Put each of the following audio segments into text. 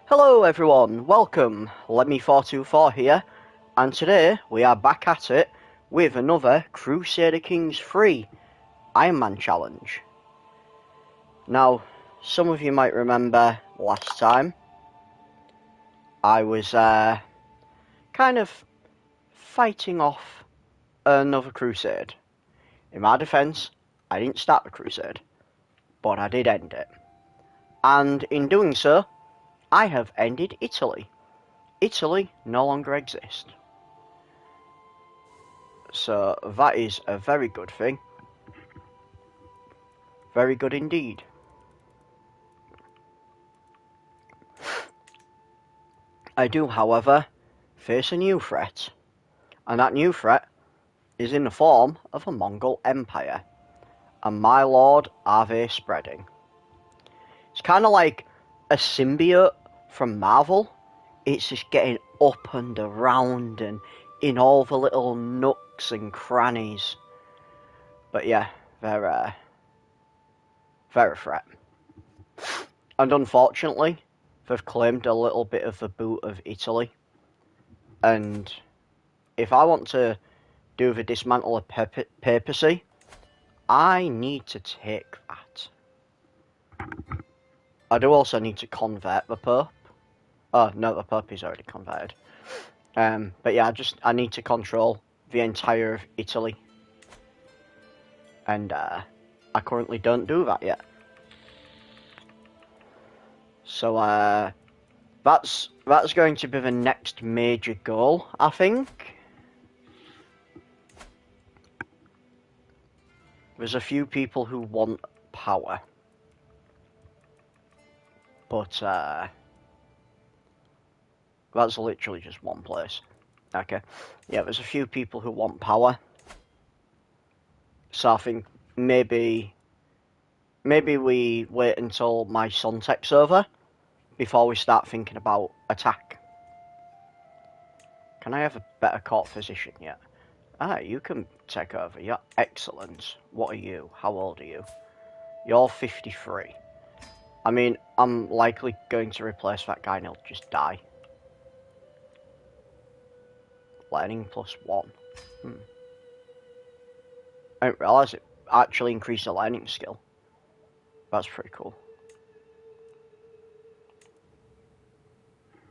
Hello everyone, welcome, Lemmy424 here, and today we are back at it with another Crusader Kings 3 Ironman challenge. Now, some of you might remember last time I was kind of fighting off another crusade. In my defence, I didn't start the crusade, but I did end it. And in doing so, I have ended Italy. Italy no longer exists. So that is a very good thing. Very good indeed. I do, however, face a new threat. And that new threat is in the form of a Mongol Empire. And my lord, are they spreading. It's kind of like a symbiote from Marvel. It's just getting up and around and in all the little nooks and crannies. But yeah, they're a threat. And unfortunately, they've claimed a little bit of the boot of Italy. And if I want to do the dismantle of papacy, I need to take that. I do also need to convert the Pope. Oh, no, the Pope is already converted. But yeah, I need to control the entire of Italy. And I currently don't do that yet. So that's going to be the next major goal, I think. There's a few people who want power. But that's literally just one place. Okay. Yeah, there's a few people who want power. So I think maybe we wait until my son takes over before we start thinking about attack. Can I have a better court physician yet? Ah, you can take over. You're excellent. What are you? How old are you? You're 53. I mean, I'm likely going to replace that guy and he'll just die. Learning +1. I didn't realise it actually increased the learning skill. That's pretty cool.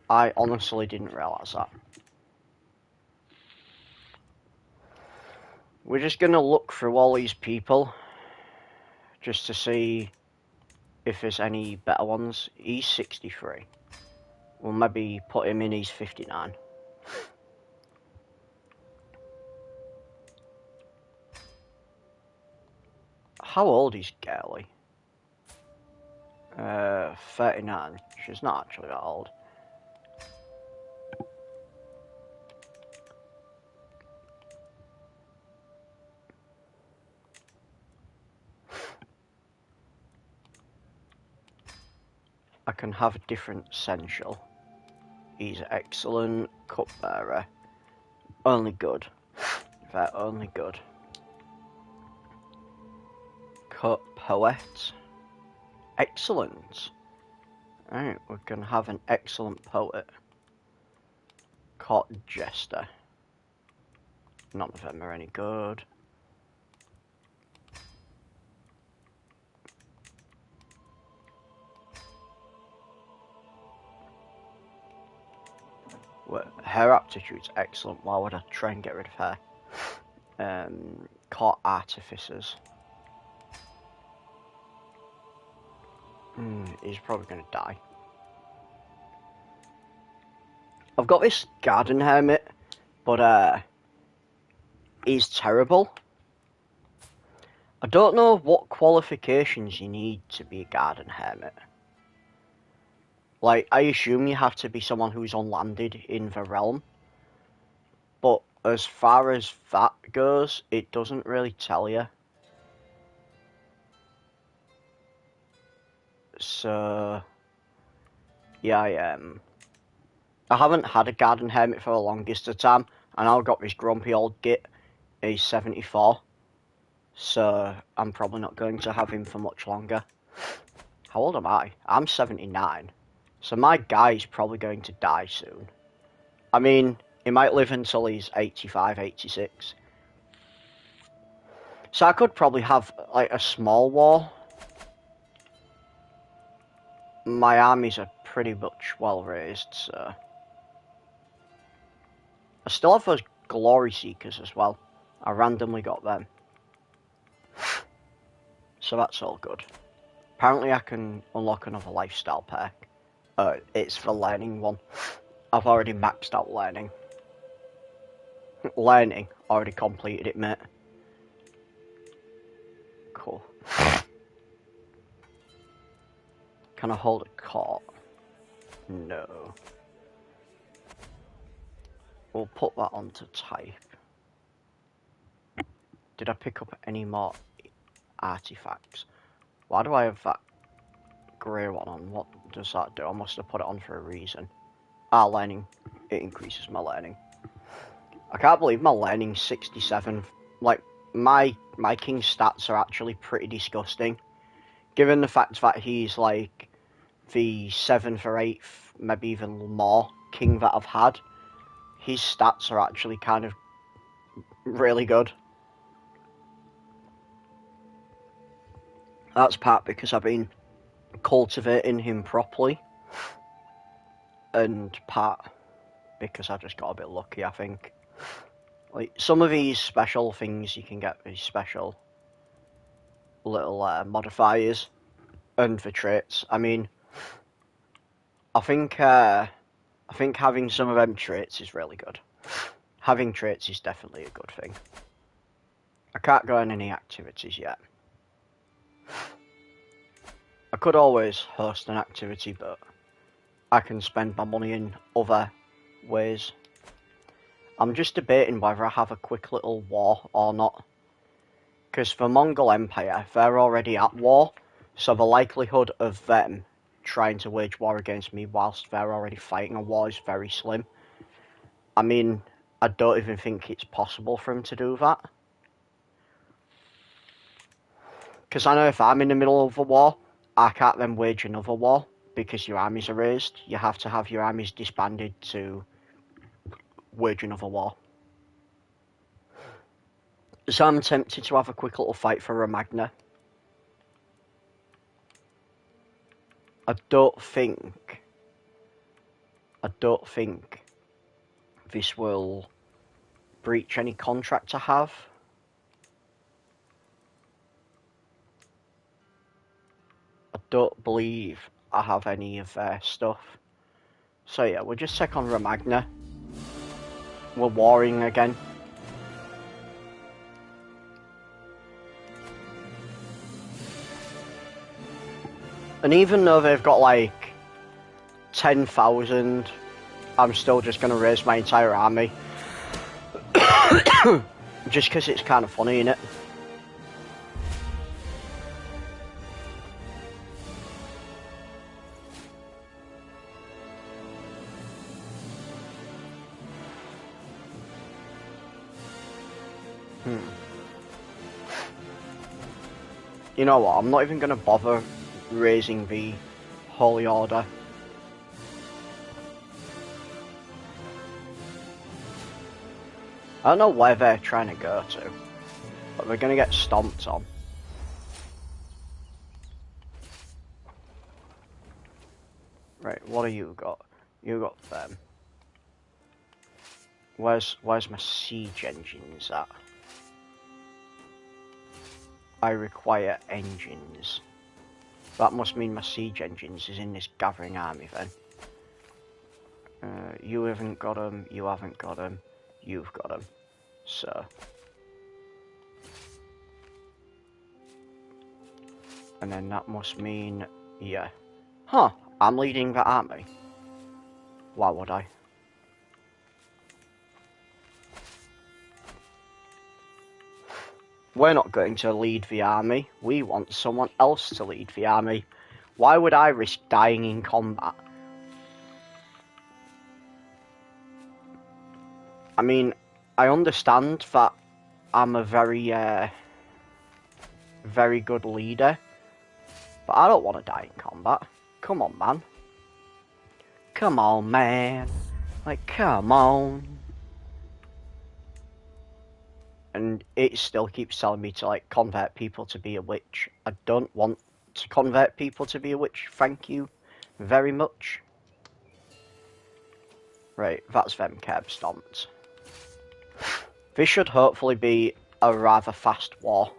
I honestly didn't realise that. We're just going to look through all these people just to see if there's any better ones. He's 63. We'll maybe put him in, he's 59. How old is Girly? 39. She's not actually that old. I can have a different Sensual. He's excellent. Cupbearer. Only good. They're only good. Poet. Excellent. Alright, we're gonna have an excellent poet. Court Jester. None of them are any good. Well, her aptitude's excellent. Why would I try and get rid of her? Court Artificers. He's probably gonna die. I've got this Garden Hermit, but he's terrible. I don't know what qualifications you need to be a Garden Hermit. Like, I assume you have to be someone who's unlanded in the realm. But as far as that goes, it doesn't really tell you. So, yeah, I haven't had a garden hermit for the longest of time, and I've got this grumpy old git. He's 74, so I'm probably not going to have him for much longer. How old am I? I'm 79, so my guy's probably going to die soon. I mean, he might live until he's 85, 86. So I could probably have, like, a small war. My armies are pretty much well raised, so... I still have those Glory Seekers as well. I randomly got them. So that's all good. Apparently I can unlock another lifestyle perk. It's the learning one. I've already maxed out learning. Learning. Already completed it, mate. Cool. Can I hold a court? No. We'll put that onto type. Did I pick up any more artifacts? Why do I have that grey one on? What does that do? I must have put it on for a reason. Ah, learning. It increases my learning. I can't believe my learning's 67. Like, my king's stats are actually pretty disgusting. Given the fact that he's, like, the 7th or 8th, maybe even more, king that I've had, his stats are actually kind of really good. That's part because I've been cultivating him properly, and part because I just got a bit lucky, I think. Like, some of these special things you can get, these special little modifiers, and the traits. I mean, I think having some of them traits is really good. Having traits is definitely a good thing. I can't go on any activities yet. I could always host an activity, but I can spend my money in other ways. I'm just debating whether I have a quick little war or not. Because the Mongol Empire, they're already at war, so the likelihood of them trying to wage war against me whilst they're already fighting a war is very slim. I mean, I don't even think it's possible for them to do that. Because I know if I'm in the middle of a war, I can't then wage another war, because your armies are raised. You have to have your armies disbanded to wage another war. So I'm tempted to have a quick little fight for Romagna. I don't think this will breach any contract I have. I don't believe I have any of their stuff. So yeah, we'll just check on Romagna. We're warring again. And even though they've got like 10,000, I'm still just going to raise my entire army. Just because it's kind of funny, innit? You know what, I'm not even going to bother raising the Holy Order. I don't know where they're trying to go to, but they're going to get stomped on. Right, what have you got? You got them. Where's my siege engines at? I require engines. That must mean my siege engines is in this gathering army then. You haven't got them, you haven't got them, you've got them. So. And then that must mean, yeah. Huh, I'm leading the army. Why would I? We're not going to lead the army. We want someone else to lead the army. Why would I risk dying in combat? mean, I understand that I'm a very, very good leader, but I don't want to die in combat. Come on, man. Come on, man. Like, come on. And it still keeps telling me to, like, convert people to be a witch. I don't want to convert people to be a witch. Thank you very much. Right, that's them curb stomped. This should hopefully be a rather fast war.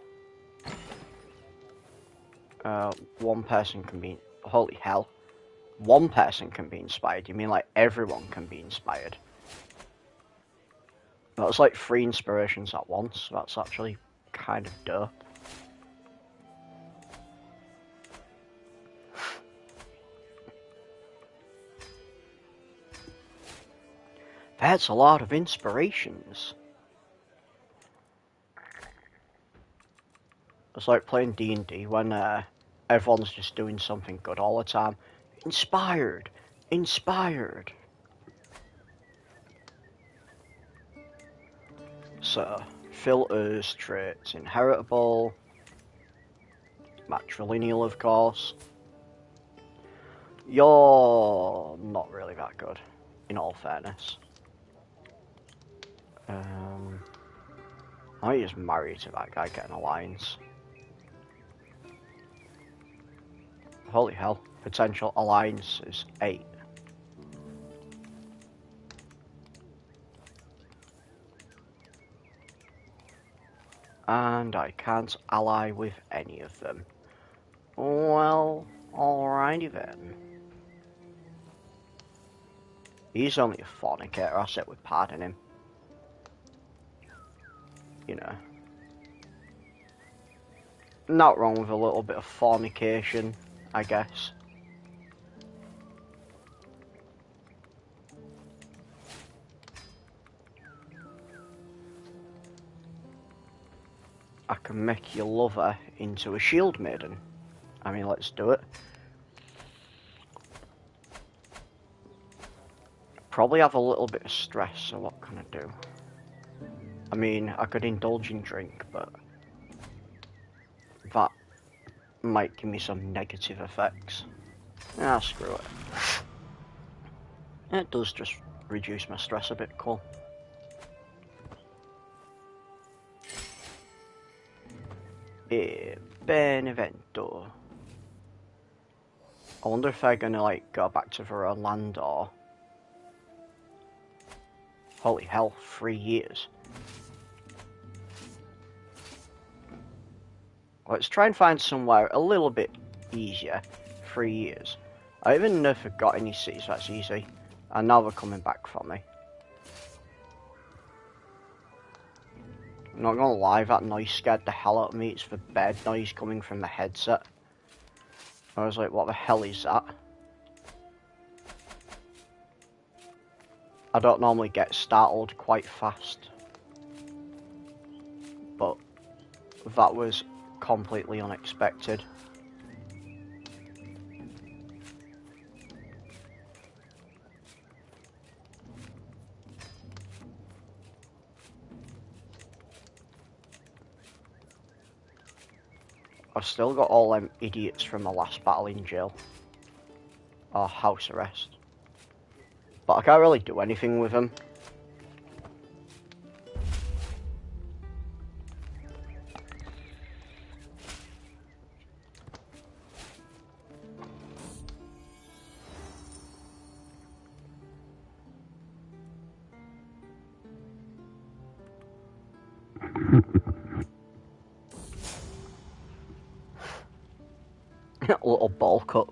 One person can be... Holy hell. One person can be inspired? You mean like everyone can be inspired? That's like 3 inspirations at once. That's actually kind of dope. That's a lot of inspirations. It's like playing D&D when everyone's just doing something good all the time. Inspired! Inspired! So, filters, traits, inheritable, matrilineal of course. You're not really that good, in all fairness. I might just marry to that guy, get an alliance. Holy hell, potential alliance is 8. And I can't ally with any of them. Well, alrighty then. He's only a fornicator, I said we'd pardon him. You know. Not wrong with a little bit of fornication, I guess. I can make your lover into a shield maiden. I mean, let's do it. Probably have a little bit of stress, so what can I do? I mean, I could indulge in drink, but that might give me some negative effects. Ah, screw it. It does just reduce my stress a bit, cool. Benevento. I wonder if they're gonna, like, go back to their own land, or... Holy hell, 3 years. Let's try and find somewhere a little bit easier. 3 years. I don't even know if I've got any cities that's easy. And now they're coming back for me. I'm not gonna lie, that noise scared the hell out of me. It's the bed noise coming from the headset. I was like, what the hell is that? I don't normally get startled quite fast. But that was completely unexpected. I've still got all them idiots from the last battle in jail. Or house arrest. But I can't really do anything with them. A little ball cut.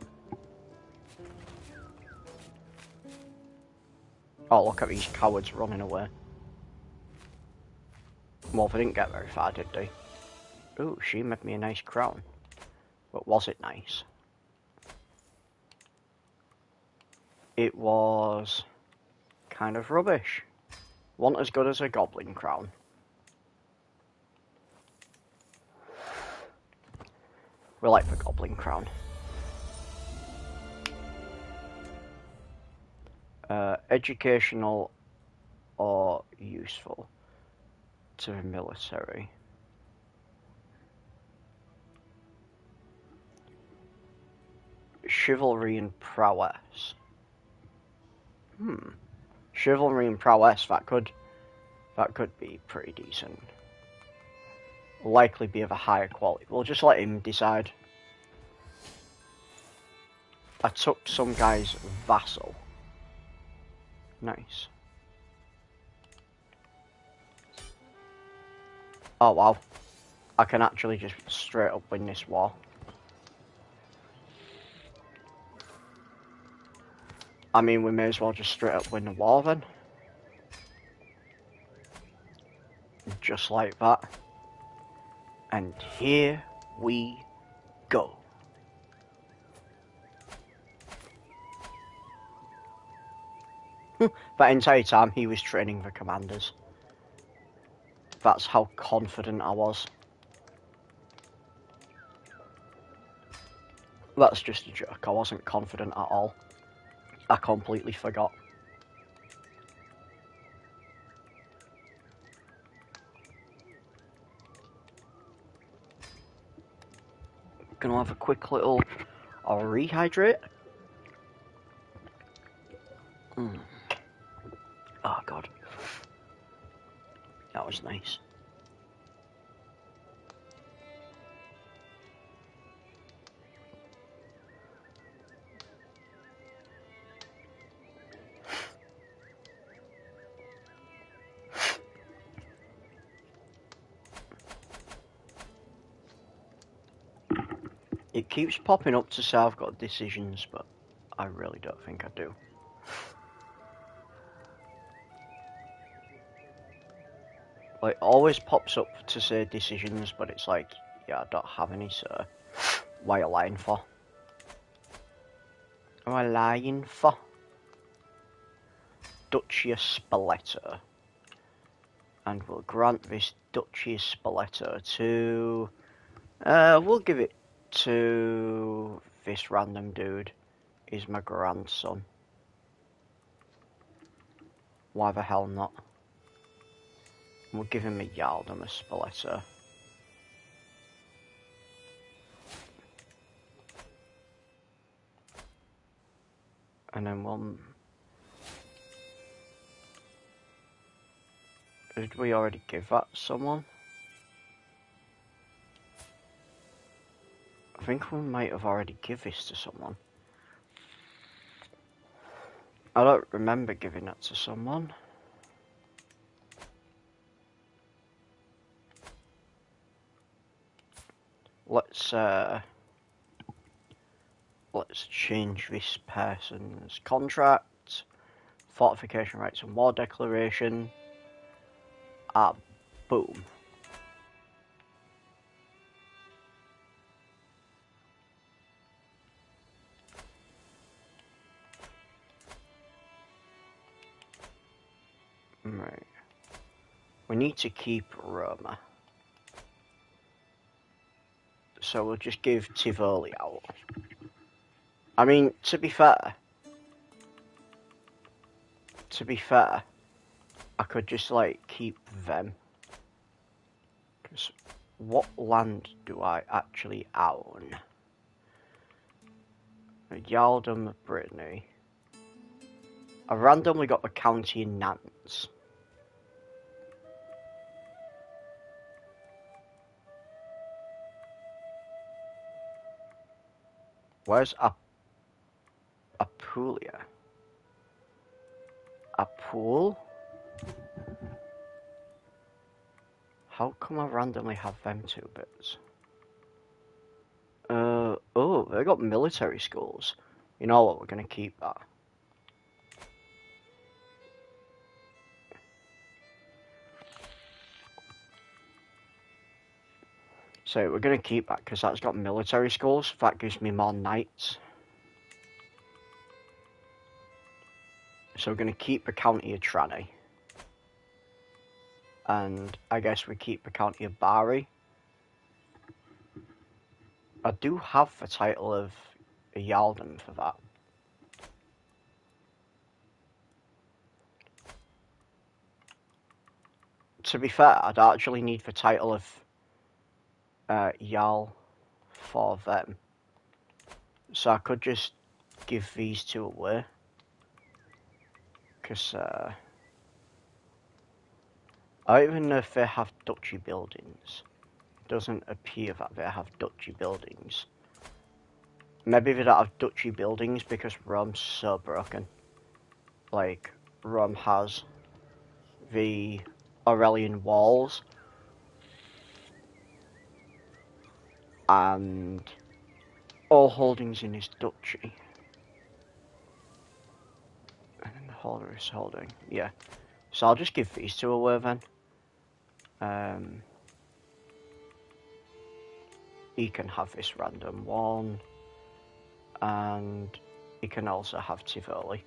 Oh, look at these cowards running away. Well, they didn't get very far, did they? Ooh, she made me a nice crown. But was it nice? It was kind of rubbish. Wasn't as good as a goblin crown. We like the goblin crown. Educational or useful to the military. Chivalry and prowess. Chivalry and prowess, that could be pretty decent. Likely be of a higher quality. We'll just let him decide. I took some guy's vassal. Nice. Oh wow. I can actually just straight up win this war. I mean, we may as well just straight up win the war then. Just like that. And here we go. That entire time he was training the commanders. That's how confident I was. That's just a joke. I wasn't confident at all. I completely forgot. Gonna have a quick little rehydrate. Oh god. That was nice. It keeps popping up to say I've got decisions, but I really don't think I do. Like, it always pops up to say decisions, but it's like, yeah, I don't have any, so why are you lying for? Am I lying for? Duchy of Spoleto. And we'll grant this Duchy of Spoleto to... we'll give it to this random dude. He's my grandson. Why the hell not? We'll give him a Yaldom of Spoleto. And then we'll... Did we already give that to someone? I think we might have already given this to someone. I don't remember giving that to someone. Let's change this person's contract, fortification rights and war declaration. Boom. Right. We need to keep Roma. So we'll just give Tivoli out. I mean, to be fair, I could just, like, keep them. Because what land do I actually own? Yaldom of Brittany. I randomly got the county in Nantes. Where's Apulia? Apul? How come I randomly have them 2 bits? Oh, they got military schools. You know what, we're gonna keep that. So we're gonna keep that because that's got military schools. That gives me more knights. So we're gonna keep the county of Trani. And I guess we keep the county of Bari. I do have the title of a Yaldom for that. to be fair, I'd actually need the title of Jarl for them. So I could just give these two away. Because I don't even know if they have duchy buildings. Doesn't appear that they have duchy buildings. Maybe they don't have duchy buildings because Rome's so broken. Like, Rome has the Aurelian walls and all holdings in his duchy. And then the holder is holding, yeah. So I'll just give these two away then. He can have this random one, and he can also have Tivoli.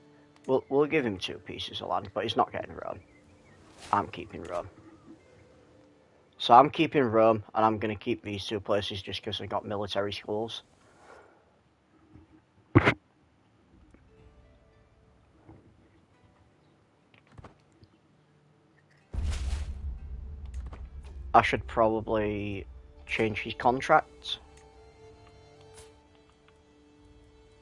We'll give him 2 pieces of land, but he's not getting Rome. I'm keeping Rome. So I'm keeping Rome, and I'm going to keep these 2 places just because they've got military schools. I should probably change his contract.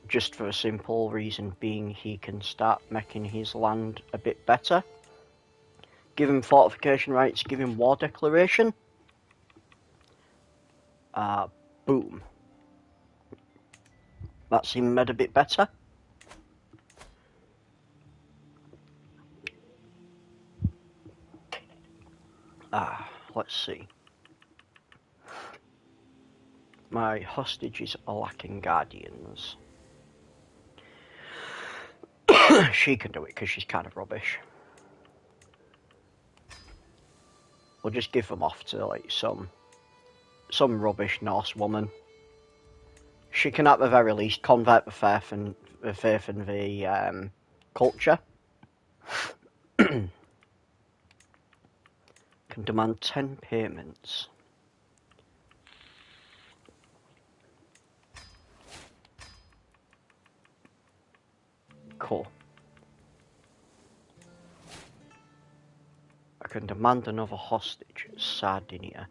Just for a simple reason being he can start making his land a bit better. Give him fortification rights, give him war declaration. Boom. That's him made a bit better. Let's see. My hostages are lacking guardians. She can do it because she's kind of rubbish. We'll just give them off to like some rubbish Norse woman. She can at the very least convert the faith and the culture. Can demand 10 payments. Cool. I can demand another hostage at Sardinia.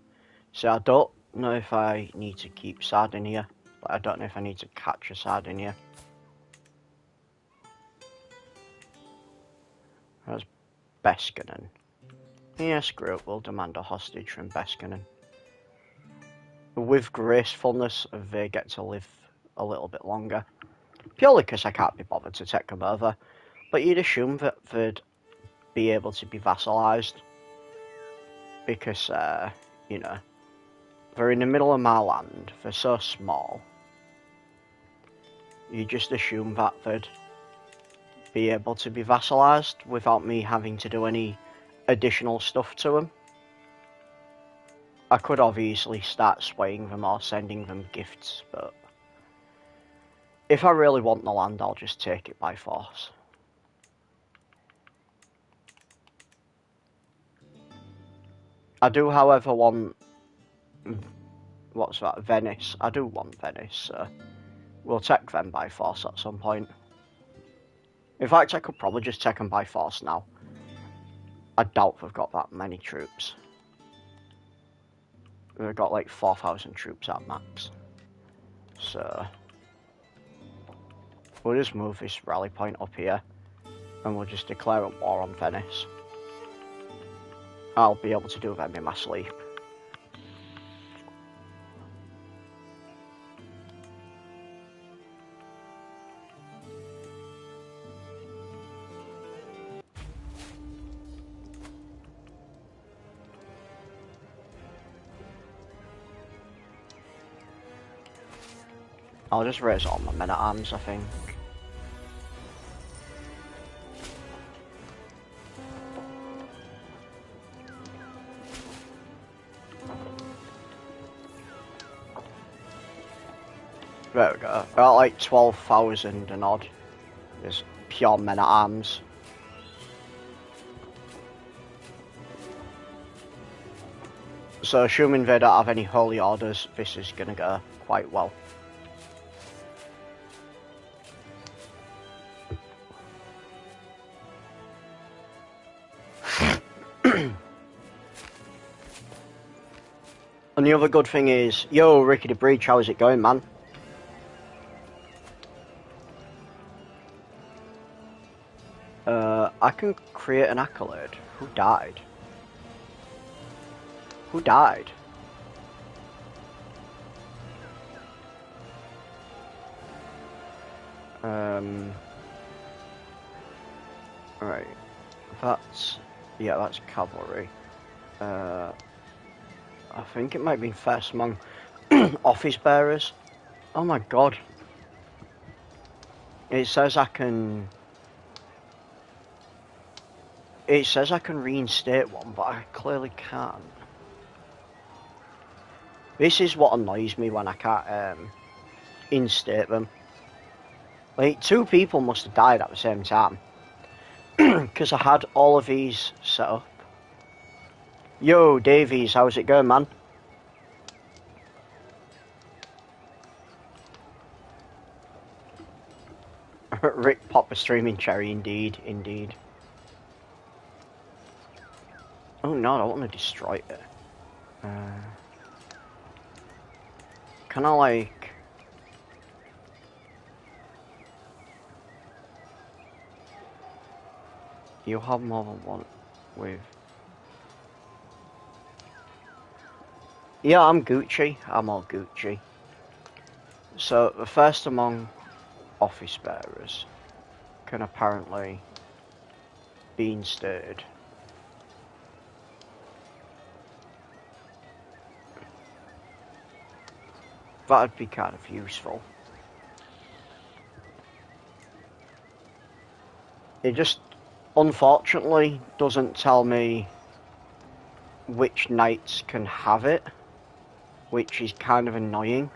So I don't know if I need to keep Sardinia. I don't know if I need to capture Sardinia. That's Beskanen. Yeah, screw it, we'll demand a hostage from Beskanen. With gracefulness, they get to live a little bit longer. Purely because I can't be bothered to take them over. But you'd assume that they'd be able to be vassalised. Because, you know, they're in the middle of my land, they're so small. You just assume that they'd be able to be vassalised without me having to do any additional stuff to them. I could obviously start swaying them or sending them gifts, but if I really want the land, I'll just take it by force. I do, however, want... What's that? Venice. I do want Venice, so we'll take them by force at some point. In fact, I could probably just take them by force now. I doubt they've got that many troops. They've got like 4,000 troops at max. So we'll just move this rally point up here and we'll just declare a war on Venice. I'll be able to do them in my sleep. I'll just raise all my men-at-arms, I think. There we go. Got like 12,000 and odd. There's pure men-at-arms. So assuming they don't have any holy orders, this is gonna go quite well. And the other good thing is, yo, Ricky the Breach, how's it going, man? I can create an accolade. Who died? Who died? Right. That's cavalry. I think it might be first among office bearers. Oh my god. It says I can reinstate one, but I clearly can't. This is what annoys me when I can't instate them. Like, 2 people must have died at the same time. Because I had all of these set up. Yo, Davies, how's it going, man? Rick Popper streaming cherry, indeed, indeed. Oh no, I don't want to destroy it. Can I, like... You have more than one with... Yeah, I'm Gucci. I'm all Gucci. So, the first among office bearers can apparently be instated. That'd be kind of useful. It just, unfortunately, doesn't tell me which knights can have it, which is kind of annoying.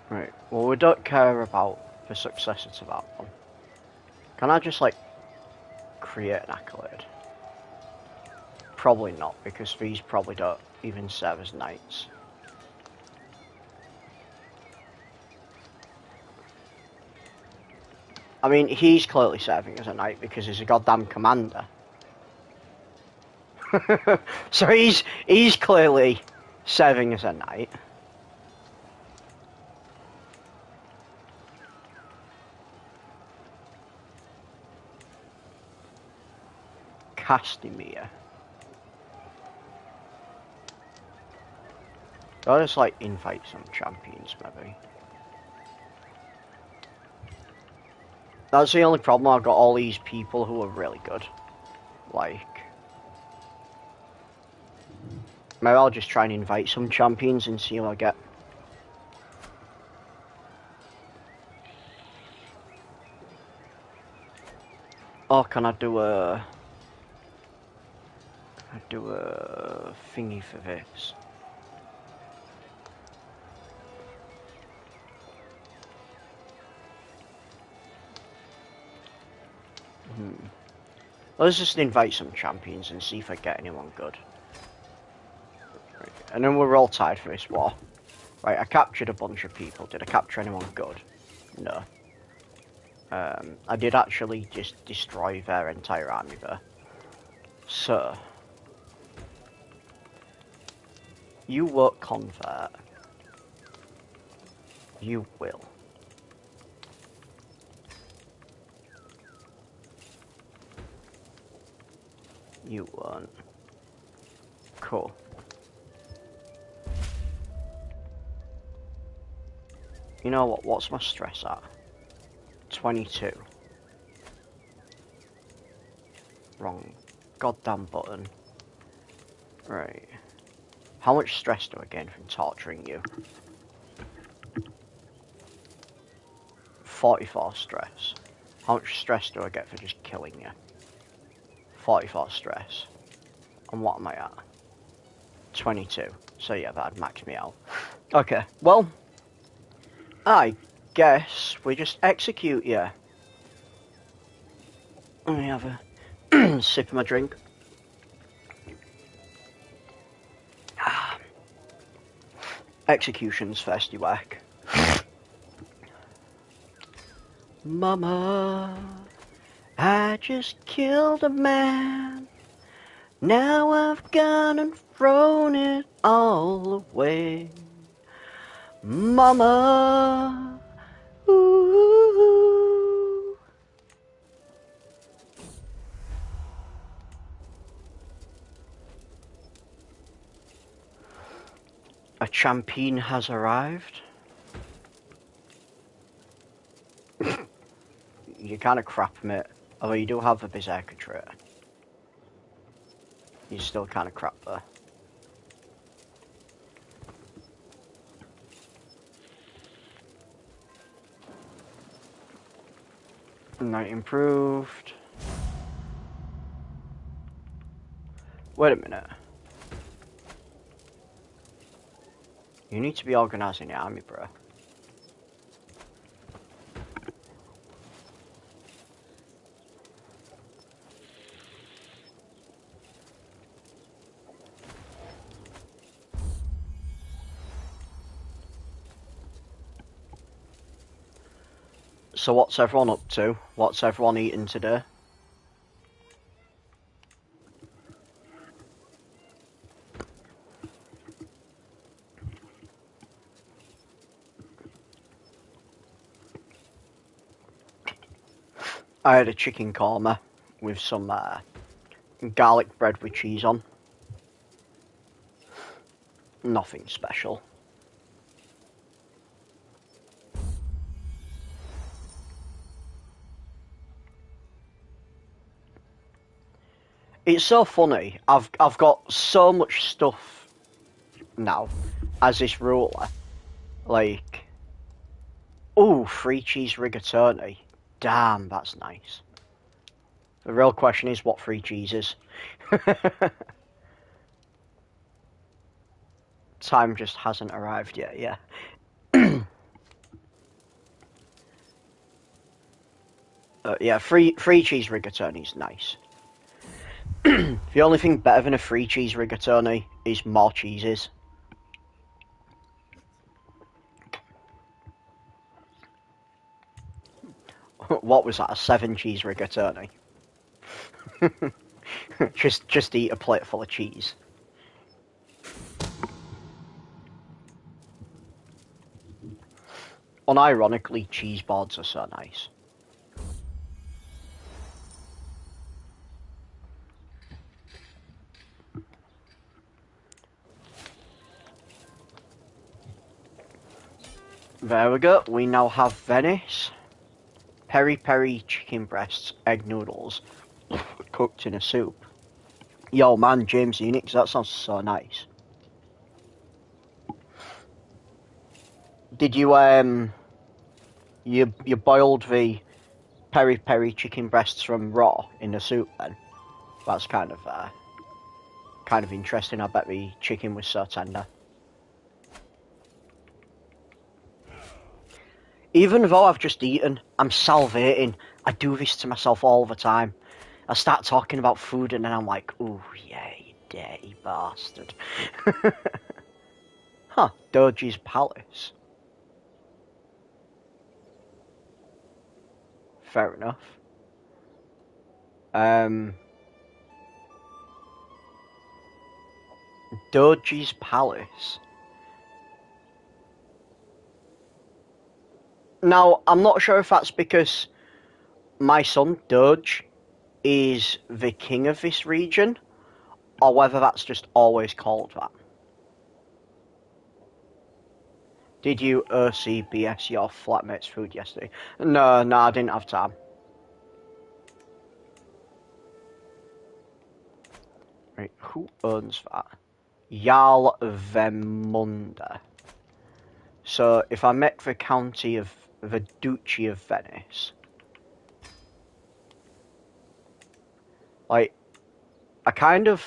Right, well, we don't care about the successor to that one. Can I just, like, create an accolade? Probably not, because these probably don't even serve as knights. I mean, he's clearly serving as a knight because he's a goddamn commander. So he's clearly serving as a knight. Castamere. I'll just, like, invite some champions, maybe. That's the only problem. I've got all these people who are really good. Like... Maybe I'll just try and invite some champions and see who I get. Or can I do a... thingy for this? Let's just invite some champions and see if I get anyone good. Right. And then we're all tied for this war. Right, I captured a bunch of people. Did I capture anyone good? No. I did actually just destroy their entire army there. So... You won't convert. You will. You won't. Cool. You know what? What's my stress at? 22. Wrong goddamn button. Right. How much stress do I gain from torturing you? 44 stress. How much stress do I get for just killing you? 44 stress. And what am I at? 22. So yeah, that'd max me out. Okay, well, I guess we just execute you. Let me have a sip of my drink. Execution's first work. Mama, I just killed a man. Now I've gone and thrown it all away. Mama, ooh. A champion has arrived. You're kind of crap, mate. Although you do have a berserker trait. You're still kind of crap there. Not improved. Wait a minute. You need to be organising the army, bro. So what's everyone up to? What's everyone eating today? I had a chicken korma with some garlic bread with cheese on. Nothing special. It's so funny. I've got so much stuff now as this ruler. Like, ooh, free cheese rigatoni. Damn, that's nice. The real question is what free cheese is. Time just hasn't arrived yet, yeah. Yeah, free cheese rigatoni is nice. The only thing better than a free cheese rigatoni is more cheeses. What was that, a 7 cheese rigatoni? just eat a plate full of cheese. Unironically, cheese boards are so nice. There we go, we now have Venice. Peri peri chicken breasts, egg noodles, cooked in a soup. Yo man, James Unix, that sounds so nice. Did you you boiled the peri peri chicken breasts from raw in the soup then? That's kind of interesting. I bet the chicken was so tender. Even though I've just eaten, I'm salivating. I do this to myself all the time. I start talking about food and then I'm like, ooh, yeah, you dirty bastard. Huh, Doji's Palace. Fair enough. Doji's Palace. Now, I'm not sure if that's because my son, Doge, is the king of this region, or whether that's just always called that. Did you OCBS your flatmate's food yesterday? No, I didn't have time. Right, who owns that? Jarl Vemunda. So, if I make the county of the Duchy of Venice, like, I kind of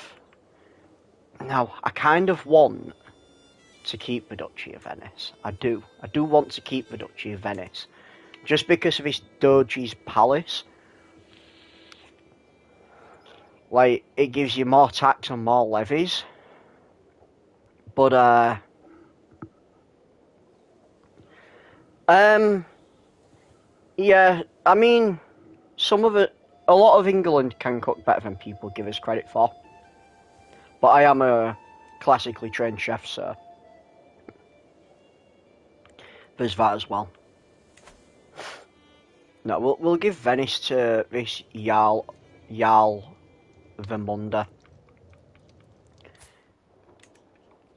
want to keep the Duchy of Venice. I do want to keep the Duchy of Venice. Just because of this Doji's Palace. Like, it gives you more tax and more levies. But, Yeah, I mean, a lot of England can cook better than people give us credit for. But I am a classically trained chef, so there's that as well. No, we'll give Venice to this Jarl Vermunda.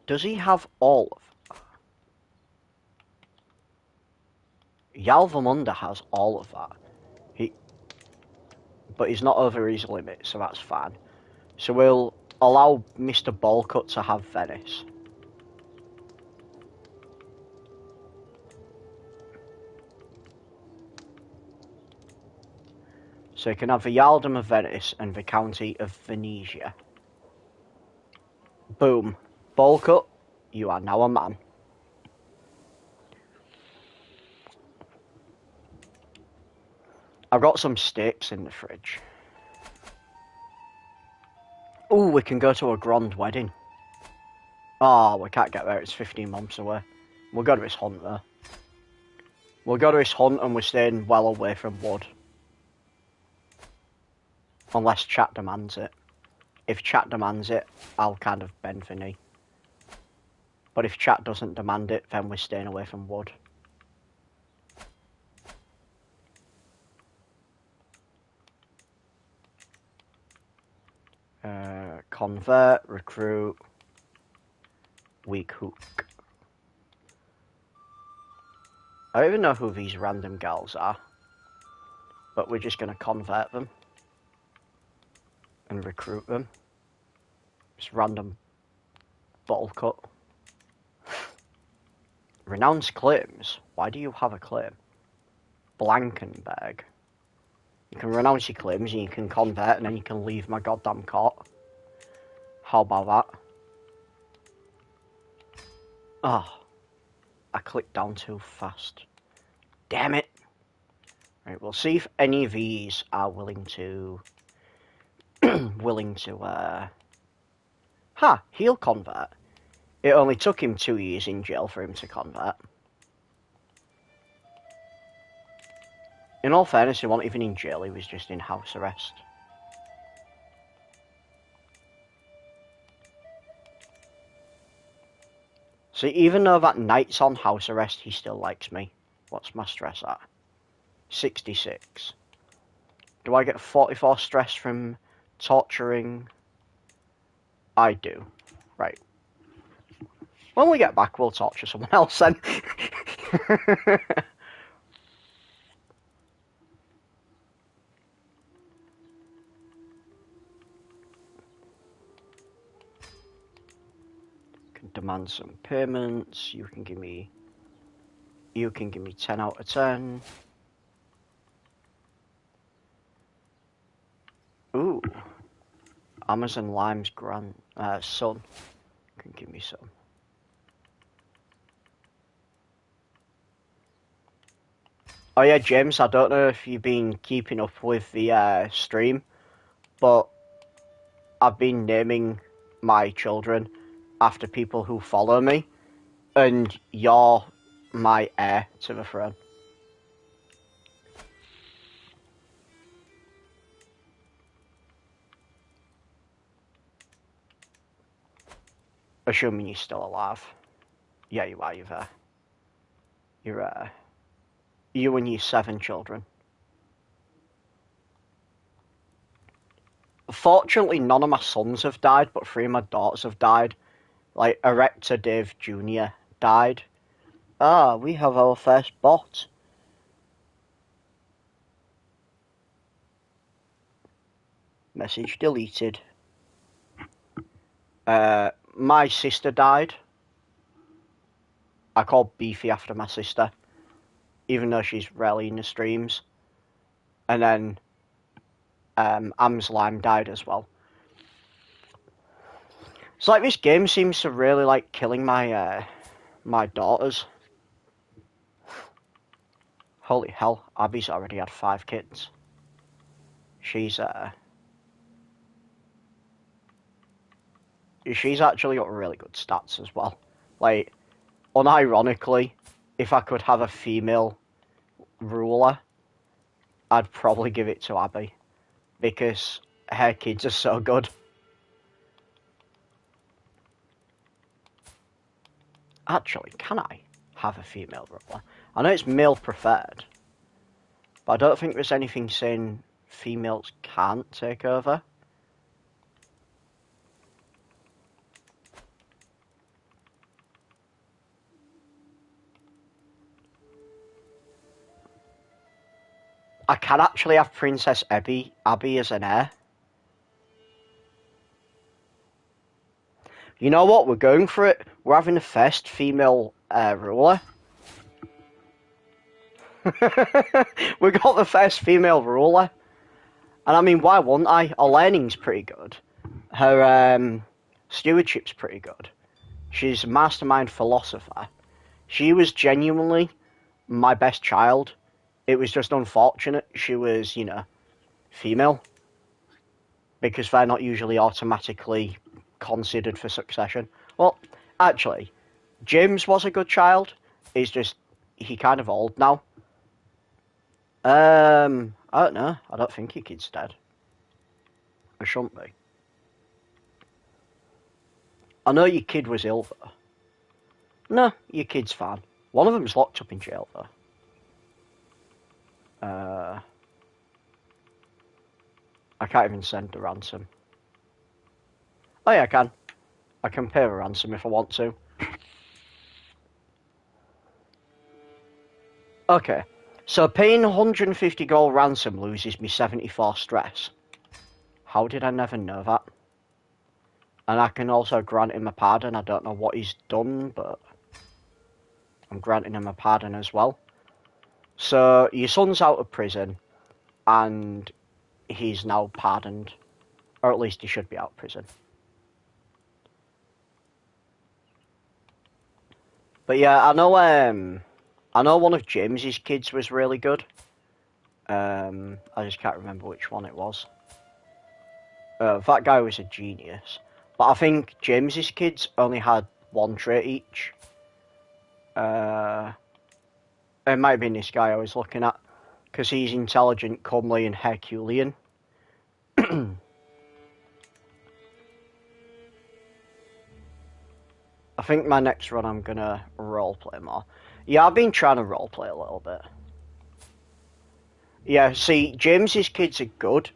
Does he have all of? Jarl Vermunda has all of that. But he's not over his limit, so that's fine. So we'll allow Mr. Ballcut to have Venice. So you can have the Jarldom of Venice and the County of Venetia. Boom. Ballcut, you are now a man. I've got some steaks in the fridge. Ooh, we can go to a grand wedding. Oh, we can't get there, it's 15 months away. We'll go to his hunt though. We'll go to his hunt and we're staying well away from wood. Unless chat demands it. If chat demands it, I'll kind of bend the knee. But if chat doesn't demand it, then we're staying away from wood. Convert, recruit, weak hook. I don't even know who these random gals are, but we're just going to convert them and recruit them. Just random bottle cut. Renounce claims. Why do you have a claim? Blankenberg. You can renounce your claims and you can convert and then you can leave my goddamn court. How about that? Oh, I clicked down too fast. Damn it. Right, we'll see if any of these are willing to... he'll convert. It only took him 2 years in jail for him to convert. In all fairness, he wasn't even in jail, he was just in house arrest. So even though that knight's on house arrest, he still likes me. What's my stress at? 66. Do I get 44 stress from torturing? I do. Right. When we get back, we'll torture someone else then. Can demand some payments. You can give me 10 out of 10. Ooh. Amazon Lime's son can give me some. Oh yeah, James, I don't know if you've been keeping up with the stream, but I've been naming my children after people who follow me, and you're my heir to the throne. Assuming you're still alive. Yeah, you are, you're there. You're you and your 7 children. Fortunately, none of my sons have died, but 3 of my daughters have died. Like, Erector Dave Jr. died. Ah, we have our first bot. Message deleted. My sister died. I called Beefy after my sister, even though she's rarely in the streams. And then Amslime died as well. It's like this game seems to really like killing my my daughters. Holy hell, Abby's already had 5 kids. She's actually got really good stats as well. Like, unironically, if I could have a female ruler, I'd probably give it to Abby, because her kids are so good. Actually, can I have a female ruler? I know it's male preferred, but I don't think there's anything saying females can't take over. I can actually have Princess Abby as an heir. You know what? We're going for it. We're having the first female ruler. We got the first female ruler. And I mean, why wouldn't I? Her learning's pretty good. Her stewardship's pretty good. She's a mastermind philosopher. She was genuinely my best child. It was just unfortunate she was, you know, female. Because they're not usually automatically considered for succession. Well, actually, James was a good child. It's just, he kind of old now. I don't know. I don't think your kid's dead. It shouldn't be. I know your kid was ill, though. No, your kid's fine. One of them's locked up in jail, though. I can't even send a ransom. Oh yeah, I can. I can pay a ransom if I want to. Okay, so paying 150 gold ransom loses me 74 stress. How did I never know that? And I can also grant him a pardon. I don't know what he's done, but I'm granting him a pardon as well. So your son's out of prison, and he's now pardoned. Or at least he should be out of prison. But yeah, I know one of James's kids was really good. I just can't remember which one it was. That guy was a genius. But I think James's kids only had one trait each. It might have been this guy I was looking at, because he's intelligent, comely, and Herculean. I think my next run I'm gonna roleplay more. Yeah, I've been trying to roleplay a little bit. Yeah, see, James's kids are good,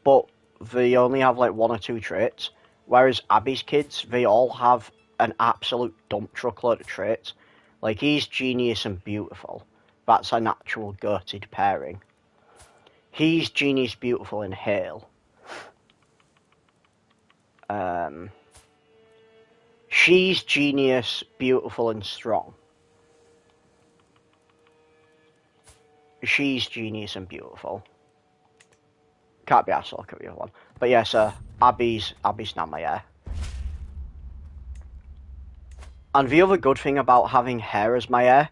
but they only have like one or two traits, whereas Abby's kids, they all have an absolute dump truckload of traits. Like, he's genius and beautiful. That's a natural goated pairing. He's genius, beautiful, and hail. She's genius, beautiful, and strong. She's genius and beautiful. Can't be asked to look at the other one. But yeah, so Abby's now my heir. And the other good thing about having her as my heir,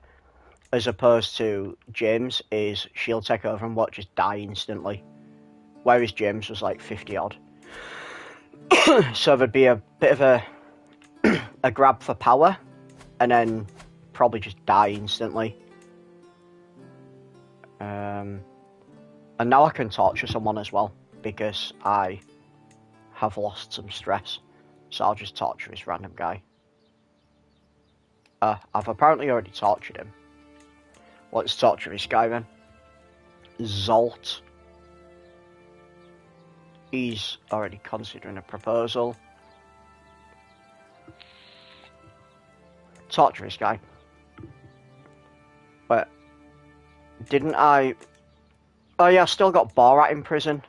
as opposed to James, is she'll take over and won't just die instantly. Whereas James was like 50 odd. So there'd be a bit of a grab for power, and then probably just die instantly. And now I can torture someone as well, because I have lost some stress. So I'll just torture this random guy. I've apparently already tortured him. Let's torture this guy then. Zolt. He's already considering a proposal. Torture this guy. But didn't I... Oh yeah, I still got Borat in prison.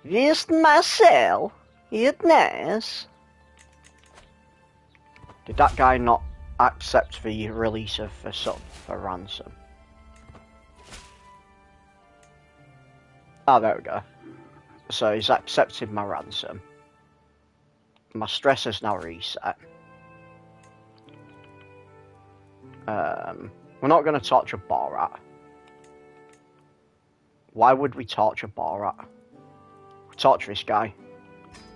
This my cell. It's nice. Did that guy not accept the release of the son for ransom? Oh, there we go. So he's accepted my ransom. My stress is now reset. We're not going to torture Borat. Why would we torture Borat? Torture this guy.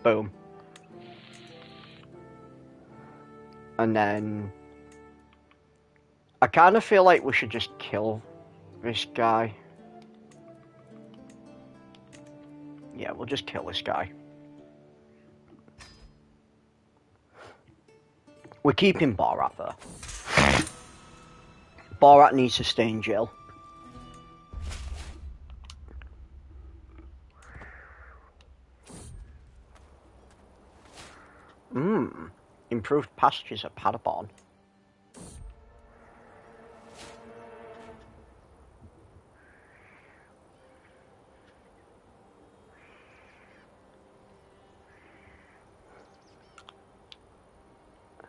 Boom. And then I kind of feel like we should just kill this guy. Yeah, we'll just kill this guy. We're keeping Borat though. Borat needs to stay in jail. Improved pastures at Paderborn.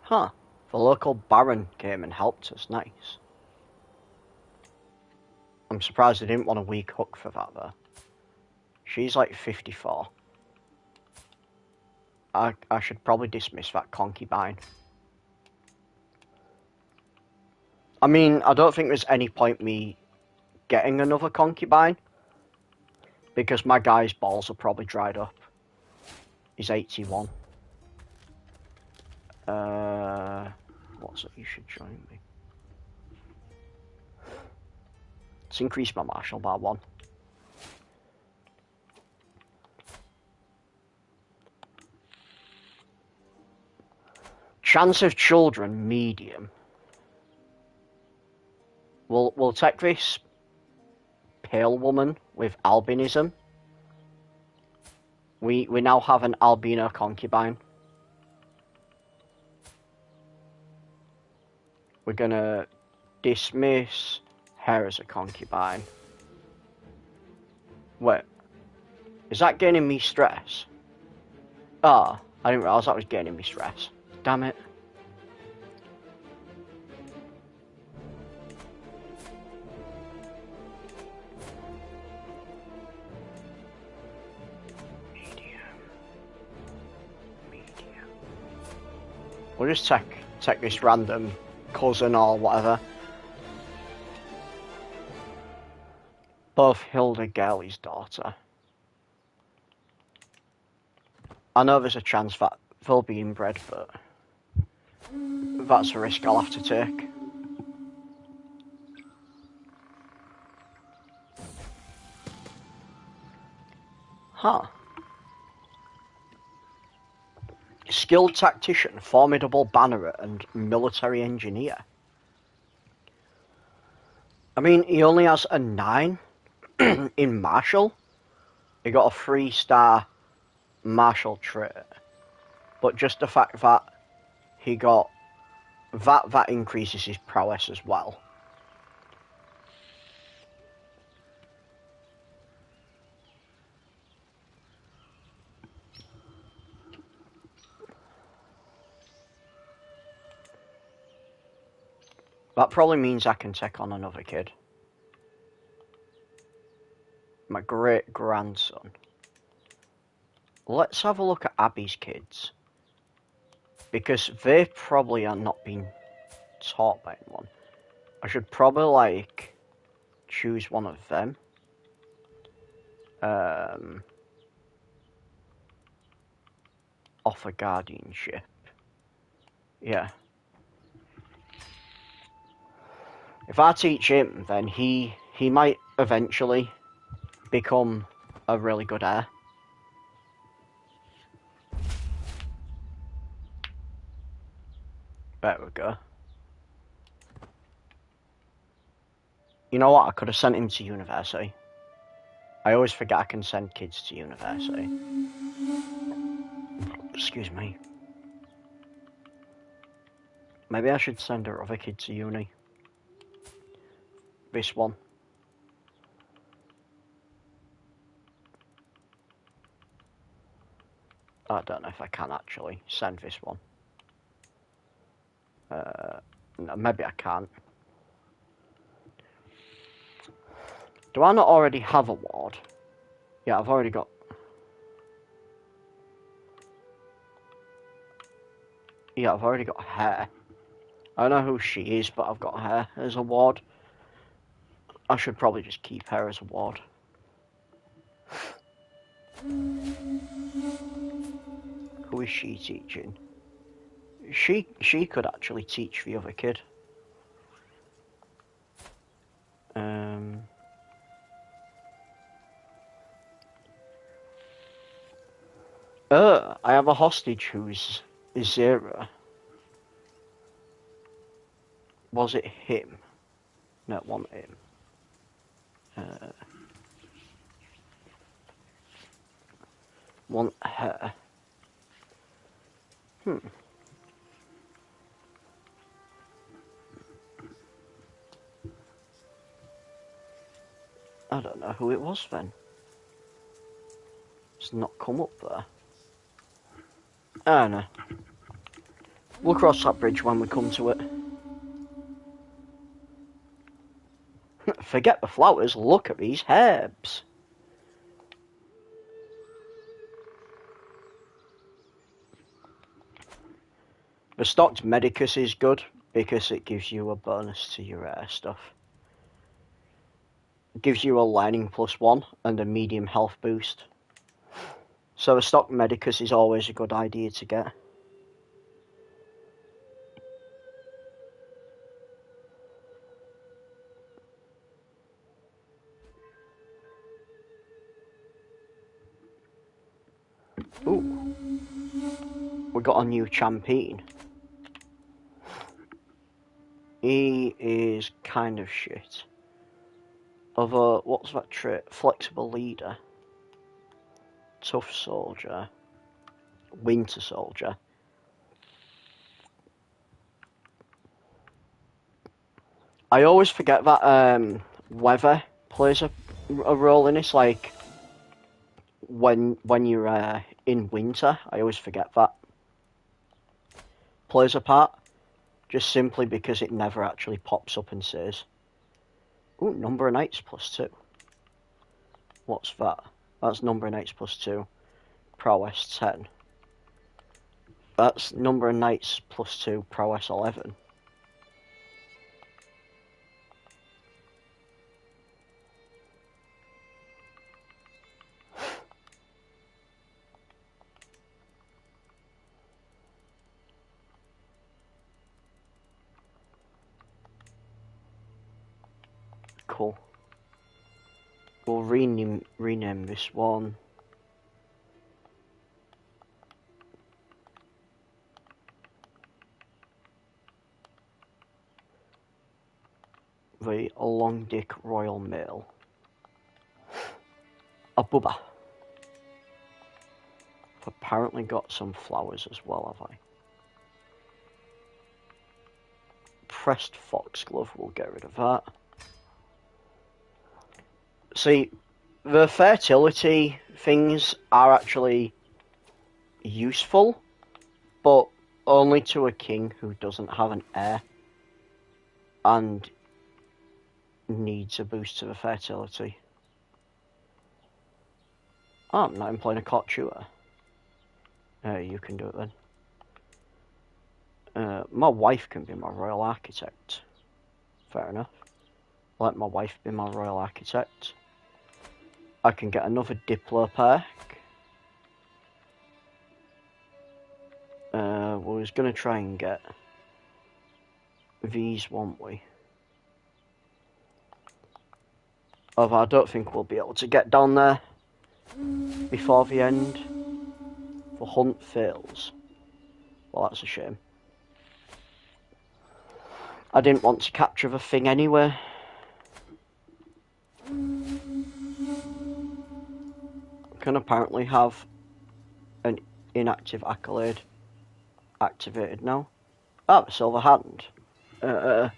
Huh. The local baron came and helped us. Nice. I'm surprised they didn't want a weak hook for that though. She's like 54. I should probably dismiss that concubine. I mean, I don't think there's any point me getting another concubine, because my guy's balls are probably dried up. He's 81. What's it? You should join me. Let's increase my martial by 1. Chance of children, medium. We'll take this pale woman with albinism. We now have an albino concubine. We're gonna dismiss her as a concubine. Wait, is that gaining me stress? Ah, I didn't realise that was gaining me stress. Damn it. We'll just take this random cousin or whatever. Both Hilda Gurley's daughter. I know there's a chance that they'll be inbred, but that's a risk I'll have to take. Huh. Skilled tactician, formidable bannerer, and military engineer. I mean, he only has a 9 in martial. He got a 3-star martial trait. But just the fact that he got that increases his prowess as well. That probably means I can take on another kid. My great-grandson. Let's have a look at Abby's kids. Because they probably are not being taught by anyone. I should probably, like, choose one of them. Offer guardianship. Yeah. If I teach him, then he might eventually become a really good heir. There we go. You know what? I could have sent him to university. I always forget I can send kids to university. Excuse me. Maybe I should send our other kid to uni. This one. I don't know if I can actually send this one. No, maybe I can't. Do I not already have a ward? Yeah, I've already got... Yeah, I've already got her. I don't know who she is, but I've got her as a ward. I should probably just keep her as a ward. Who is she teaching? She could actually teach the other kid. I have a hostage who's zero. Was it him? No, it wasn't him. Want her. I don't know who it was then. It's not come up there. Ah, no. We'll cross that bridge when we come to it. Forget the flowers, look at these herbs. The stocked Medicus is good because it gives you a bonus to your stuff. It gives you a lining +1 and a medium health boost. So a stocked Medicus is always a good idea to get. Ooh. We got a new champion. He is kind of shit. What's that trait? Flexible leader. Tough soldier. Winter soldier. I always forget that weather plays a role in this. Like when you're in winter, I always forget that plays a part. Just simply because it never actually pops up and says, "Ooh, number of nights +2." What's that? That's number of nights +2. Prowess 10. That's number of nights +2. Prowess 11. Cool. We'll rename this one. The Long Dick Royal Mail. A bubba. I've apparently got some flowers as well, have I? Pressed foxglove, we'll get rid of that. See, the fertility things are actually useful, but only to a king who doesn't have an heir and needs a boost to the fertility. Oh, I'm not even playing a court tutor. You can do it then. My wife can be my royal architect. Fair enough. Let my wife be my royal architect. I can get another Diplo perk. We was going to try and get these, weren't we? Although I don't think we'll be able to get down there before the end. The hunt fails. Well, that's a shame. I didn't want to capture the thing anyway. Can apparently have an inactive accolade activated now. Ah, the silver hand. Oh,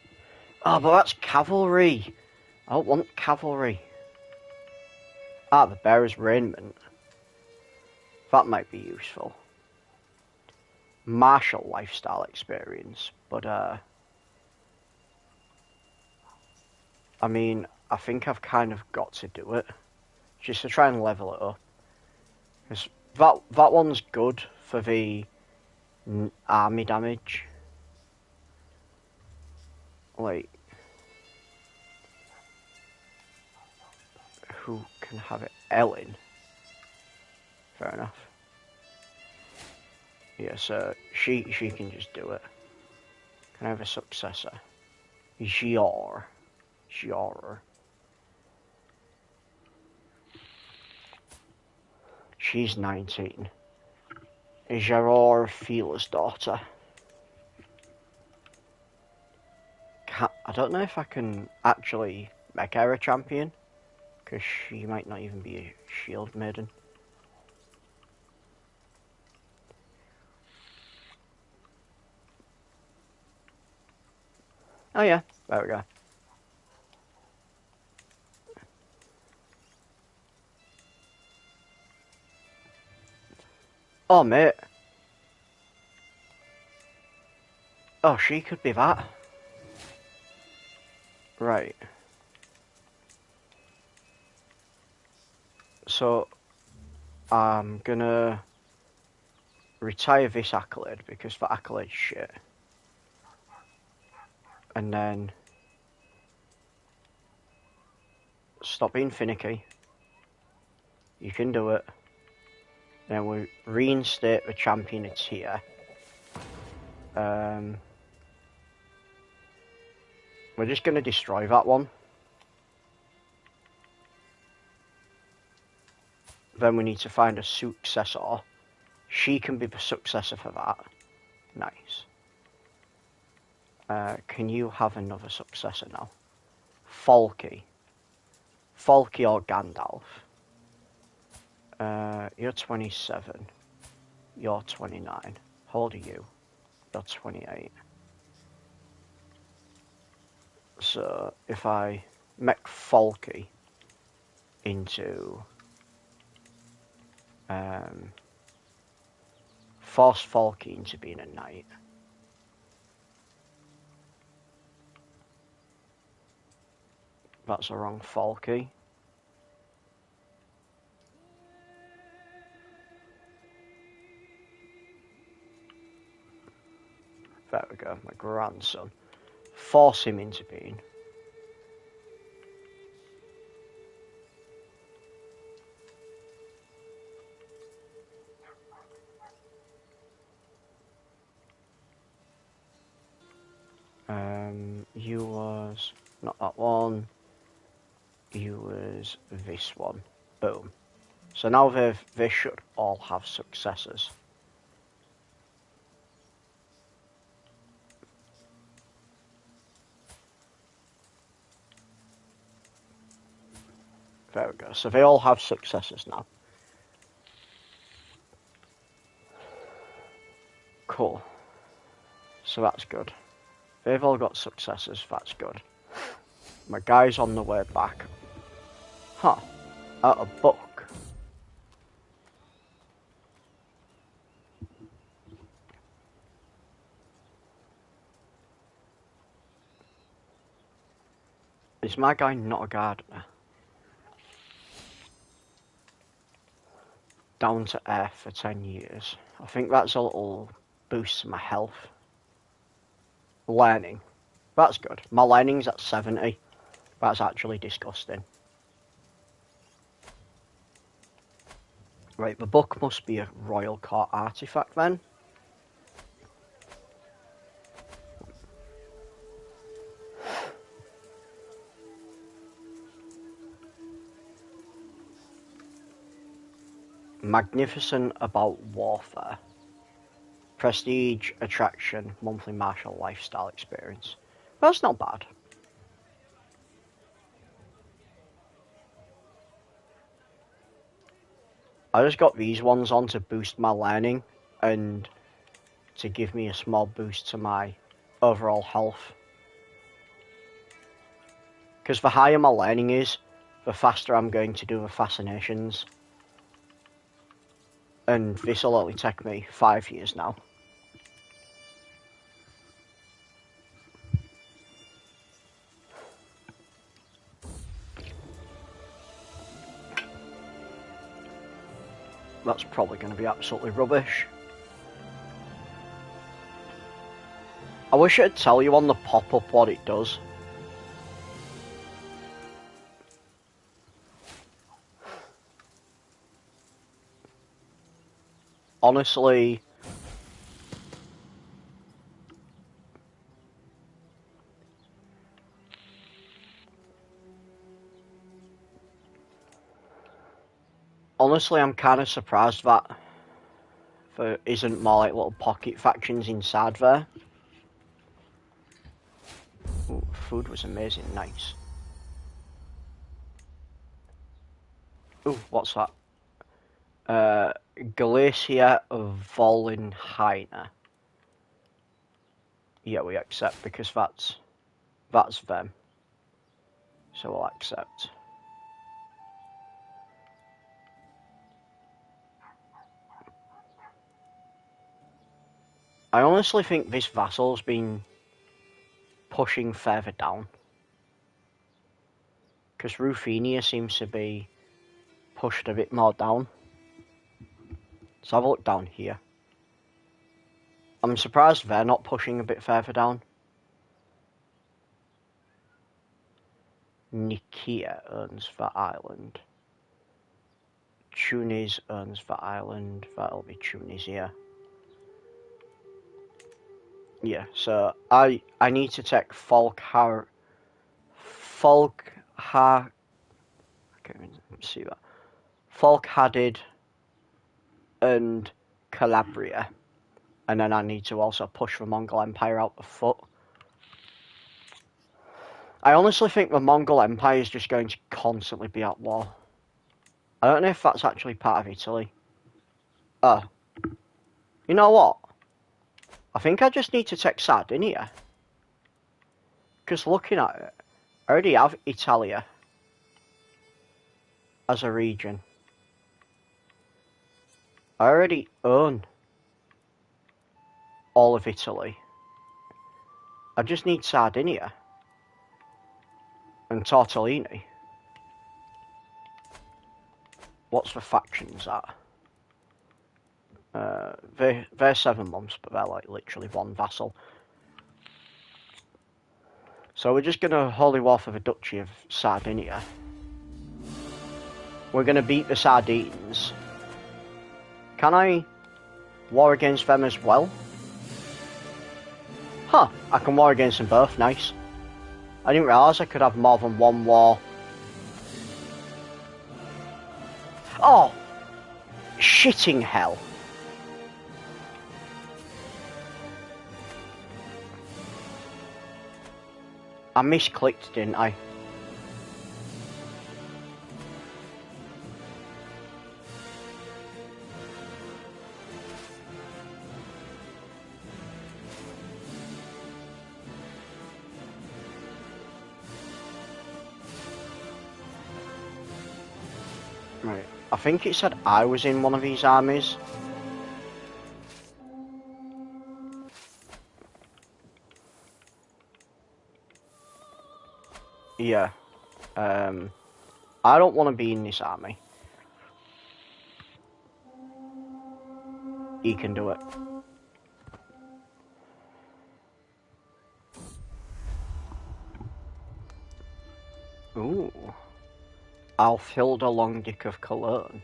but that's cavalry. I don't want cavalry. Ah, the bearer's raiment. That might be useful. Martial lifestyle experience, but I mean, I think I've kind of got to do it just to try and level it up. Because that one's good for the army damage. Like, who can have it? Ellen. Fair enough. Yeah, so she can just do it. Can I have a successor? Gior. She's 19. Gerard Feeler's daughter. I don't know if I can actually make her a champion, because she might not even be a shield maiden. Oh yeah, there we go. Oh mate. Oh, she could be that. Right. So, I'm gonna retire this accolade because the accolade's shit. And then stop being finicky. You can do it. Then we reinstate the champion it's here. We're just gonna destroy that one. Then we need to find a successor. She can be the successor for that. Nice. Can you have another successor now? Falky. Falky or Gandalf. You're 27. You're 29. How old are you? You're 28. So if I make Falky into force Falky into being a knight. That's the wrong Falky. There we go, my grandson. Force him into being. You was not that one. You was this one. Boom. So now they should all have successors. There we go. So they all have successors now. Cool. So that's good. They've all got successors. That's good. My guy's on the way back. Huh. Out a book. Is my guy not a gardener? Down to F for 10 years. I think that's a little boost to my health. Learning. That's good. My learning's at 70. That's actually disgusting. Right, the book must be a royal court artifact then. Magnificent about warfare. Prestige, attraction, monthly martial lifestyle experience. That's not bad. I just got these ones on to boost my learning and to give me a small boost to my overall health. Because the higher my learning is, the faster I'm going to do the fascinations. And this will only take me 5 years now. That's probably going to be absolutely rubbish. I wish it'd tell you on the pop-up what it does. Honestly, I'm kind of surprised that there isn't more like little pocket factions inside there. Ooh, food was amazing, nice. Ooh, what's that? Glacier of Vollenheiner. Yeah, we accept because that's them. So we'll accept. I honestly think this vassal's been pushing further down. Because Ruthenia seems to be pushed a bit more down. So have a look down here. I'm surprised they're not pushing a bit further down. Nikia owns the island. Tunis owns the island. That'll be Tunisia. Yeah, so I need to take I can't even see that. Folkhadid and Calabria. And then I need to also push the Mongol Empire out the foot. I honestly think the Mongol Empire is just going to constantly be at war. I don't know if that's actually part of Italy. Oh. You know what? I think I just need to take Sardinia. Because looking at it, I already have Italia as a region. I already own all of Italy. I just need Sardinia and Tortellini. What's the factions at? They're 7 months, but they're like literally one vassal. So we're just gonna holy war for the Duchy of Sardinia. We're gonna beat the Sardines. Can I war against them as well? Huh, I can war against them both, nice. I didn't realise I could have more than one war. Oh! Shitting hell. I misclicked, didn't I? Right. I think it said I was in one of these armies. Yeah. I don't want to be in this army. He can do it. Ooh. Alfhilda Longdick of Cologne.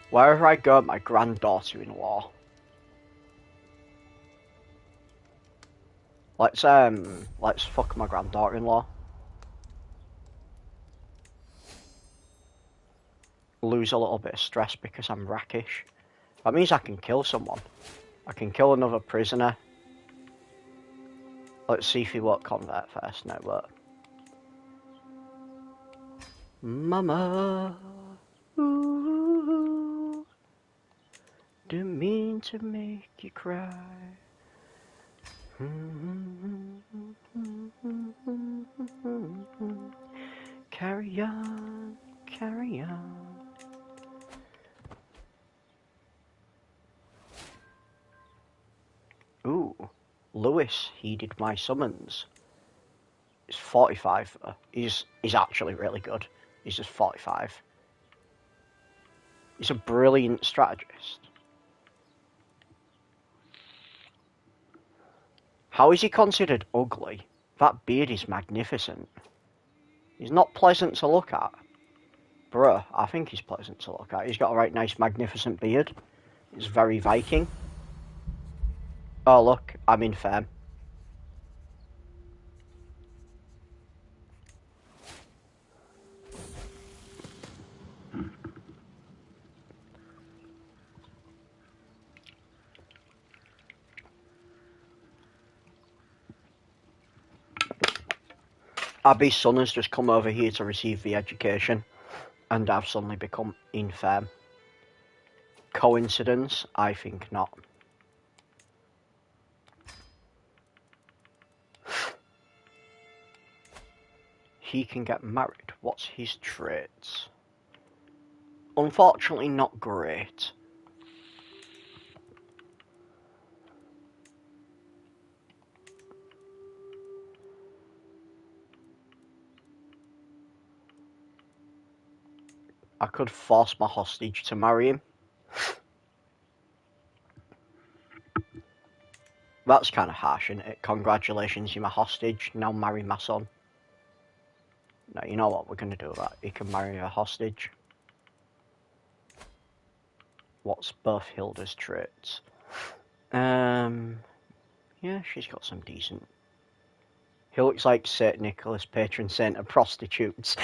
Wherever I go, my granddaughter-in-law. Let's fuck my granddaughter-in-law. Lose a little bit of stress because I'm rackish. That means I can kill someone. I can kill another prisoner. Let's see if he won't convert first. No, won't. Mama, ooh, didn't mean to make you cry. Carry on, carry on. Ooh, Lewis heeded my summons. He's 45. He's actually really good. He's just 45. He's a brilliant strategist. How is he considered ugly? That beard is magnificent. He's not pleasant to look at. Bruh, I think he's pleasant to look at. He's got a right nice magnificent beard. He's very Viking. Oh look, I'm in firm. Abby's son has just come over here to receive the education, and I've suddenly become infirm. Coincidence? I think not. He can get married. What's his traits? Unfortunately, not great. I could force my hostage to marry him. That's kind of harsh, isn't it? Congratulations, you're my hostage. Now marry my son. No, you know what? We're going to do that. He can marry a hostage. What's both Hilda's traits? Yeah, she's got some decent. He looks like St. Nicholas, patron saint of prostitutes.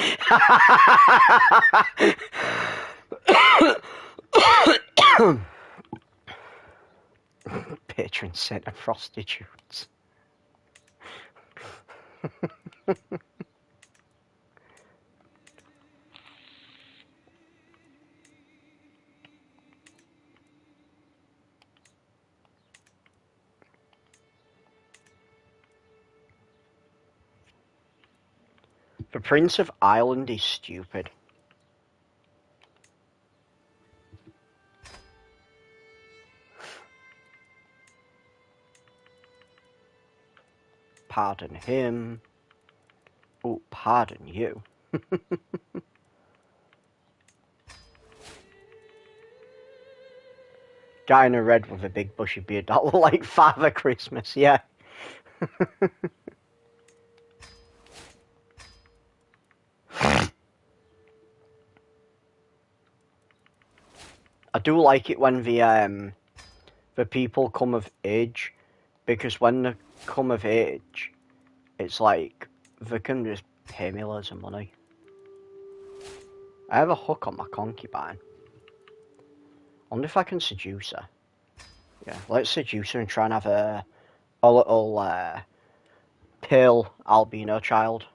Patron saint of prostitutes. The Prince of Ireland is stupid. Pardon him. Oh, pardon you. Guy in a red with a big bushy beard. That look like Father Christmas, yeah. I do like it when the people come of age, because when they come of age, it's like they can just pay me loads of money. I have a hook on my concubine. I wonder if I can seduce her. Yeah, let's seduce her and try and have a little pale albino child.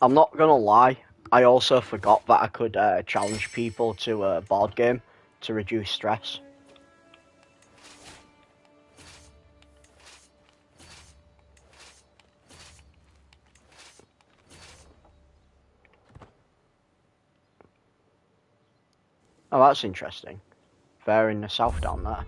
I'm not gonna lie, I also forgot that I could challenge people to a board game to reduce stress. Oh, that's interesting. They're in the south down there.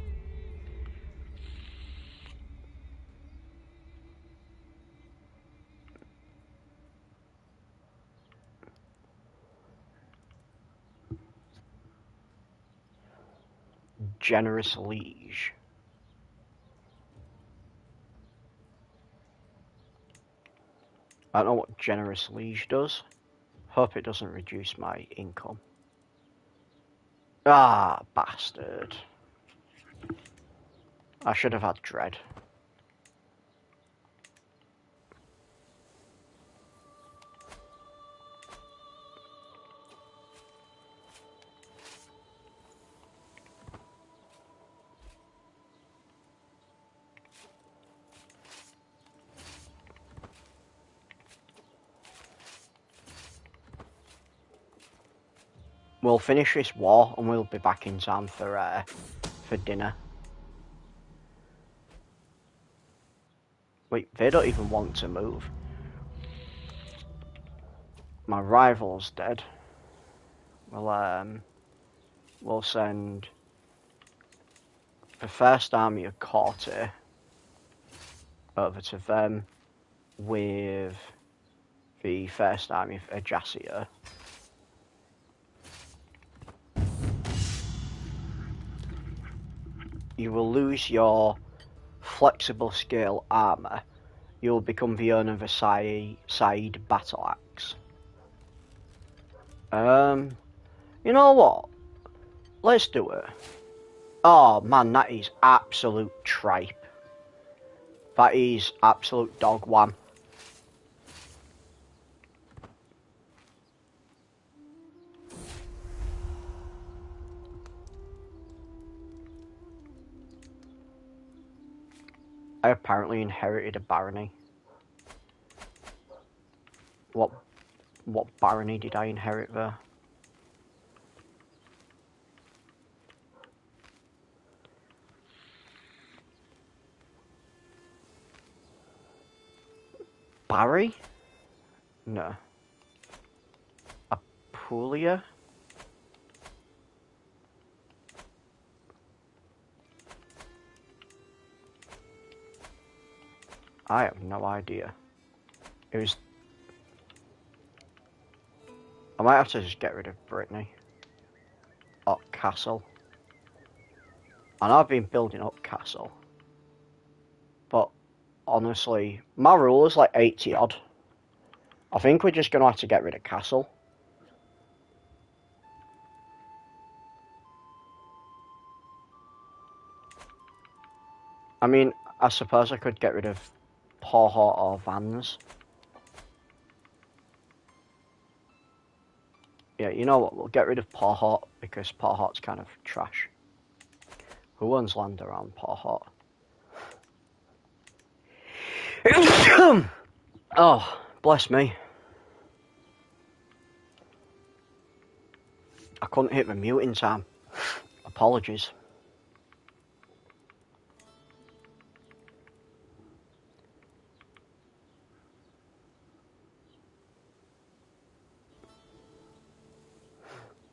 Generous liege. I don't know what generous liege does. Hope it doesn't reduce my income. Ah, bastard. I should have had dread. We'll finish this war and we'll be back in time for dinner. Wait, they don't even want to move. My rival's dead. We'll send the first army of Corte over to them with the first army of Ajaccio. You will lose your flexible scale armour. You will become the owner of a side battle axe. You know what? Let's do it. Oh man, that is absolute tripe. That is absolute dog wham. I apparently inherited a barony. What barony did I inherit there? Barry? No. Apulia? I have no idea. It was... I might have to just get rid of Brittany. Or Castle. And I've been building up Castle. But, honestly, my rule is like 80 odd. I think we're just going to have to get rid of Castle. I mean, I suppose I could get rid of Porhort or Vans. Yeah, you know what, we'll get rid of Porhort because Porhort's kind of trash. Who owns land around Porhort? Oh, bless me. I couldn't hit the mute in time. Apologies.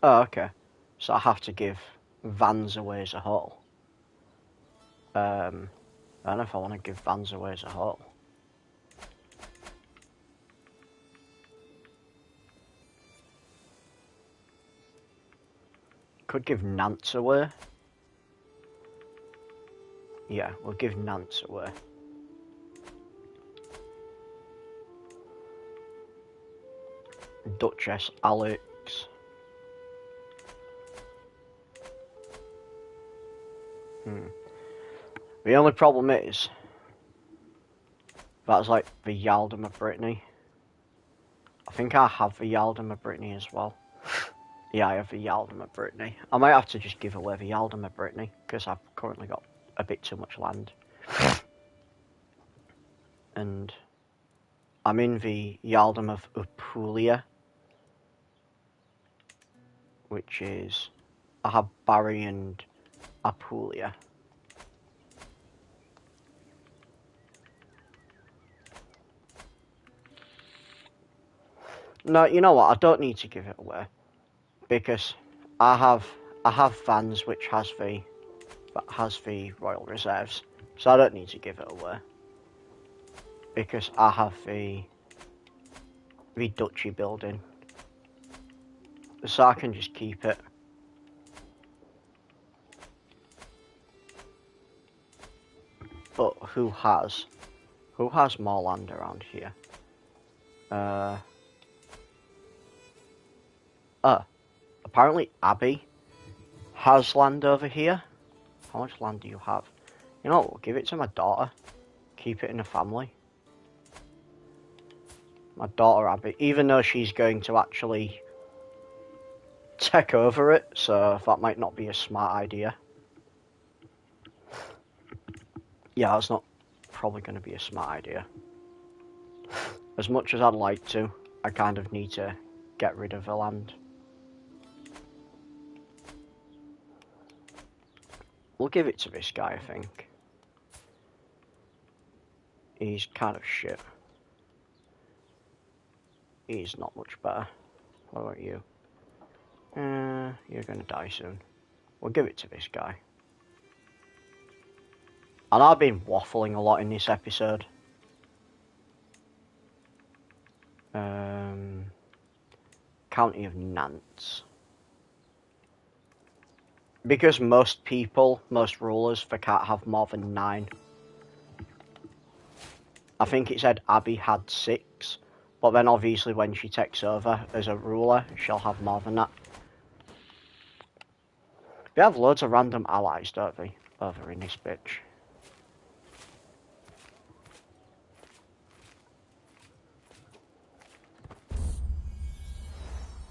Oh, okay. So I have to give Vans away as a whole. I don't know if I want to give Vans away as a whole. Could give Nance away. Yeah, we'll give Nance away. Duchess Alex. The only problem is that's like the Yaldom of Brittany. I think I have the Yaldom of Brittany as well. Yeah, I have the Yaldom of Brittany. I might have to just give away the Yaldom of Brittany because I've currently got a bit too much land. And I'm in the Yaldom of Apulia, which is, I have Barry and Apulia. No, you know what? I don't need to give it away because I have Vans which has the Royal Reserves, so I don't need to give it away because I have the Duchy building, so I can just keep it. But who has more land around here? Apparently Abby has land over here. How much land do you have? You know what, we'll give it to my daughter. Keep it in the family. My daughter Abby, even though she's going to actually take over it, so that might not be a smart idea. Yeah, that's not probably going to be a smart idea. As much as I'd like to, I kind of need to get rid of the land. We'll give it to this guy, I think. He's kind of shit. He's not much better. What about you? You're gonna die soon. We'll give it to this guy. And I've been waffling a lot in this episode. County of Nance. Because most rulers, they can't have more than 9. I think it said Abby had 6, but then obviously when she takes over as a ruler, she'll have more than that. They have loads of random allies, don't they, over in this bitch.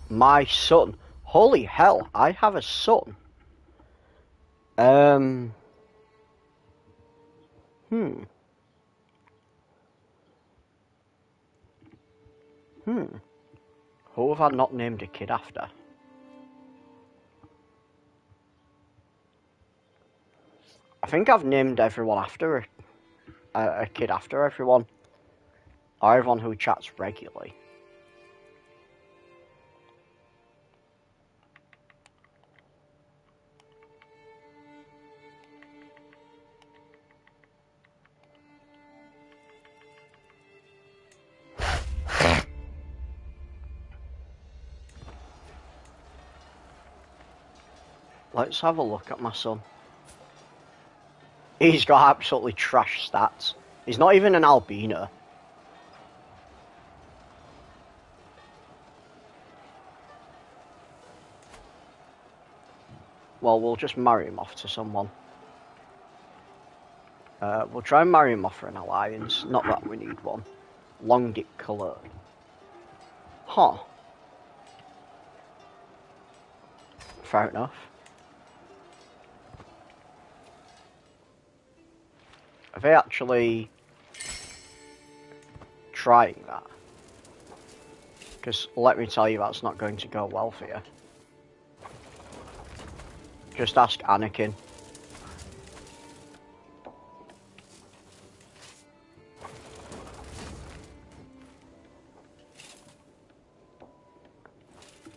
My son. Holy hell, I have a son. Who have I not named a kid after? I think I've named everyone after a kid after everyone. Or everyone who chats regularly. Let's have a look at my son. He's got absolutely trash stats. He's not even an albino. Well, we'll just marry him off to someone. We'll try and marry him off for an alliance. Not that we need one. Long dick colour. Huh. Fair enough. Are they actually trying that? Because let me tell you, that's not going to go well for you. Just ask Anakin.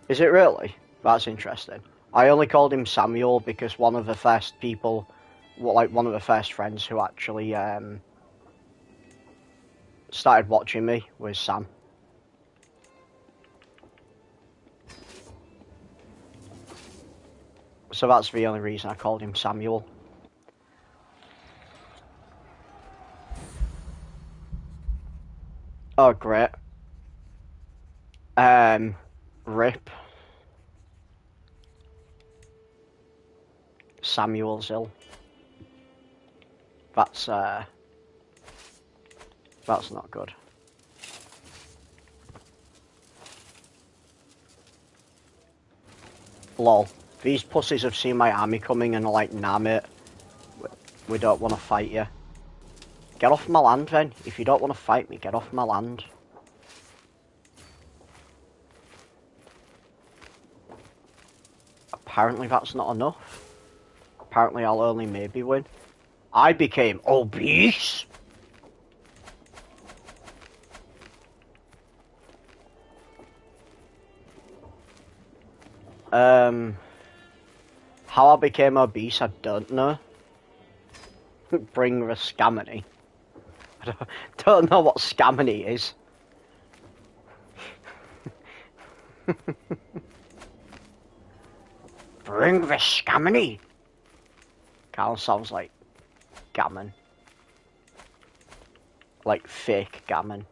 Is it really? That's interesting. I only called him Samuel because one of the first people, one of the first friends who actually started watching me was Sam. So that's the only reason I called him Samuel. Oh, great. Rip. Samuel's ill. That's not good. Lol. These pussies have seen my army coming and are like, nah mate, we don't want to fight you. Get off my land then. If you don't want to fight me, get off my land. Apparently that's not enough. Apparently I'll only maybe win. I became obese. How I became obese, I don't know. Bring the scamony. I don't know what scamony is. Bring the scamony. Kind of sounds like gammon. Like fake gammon.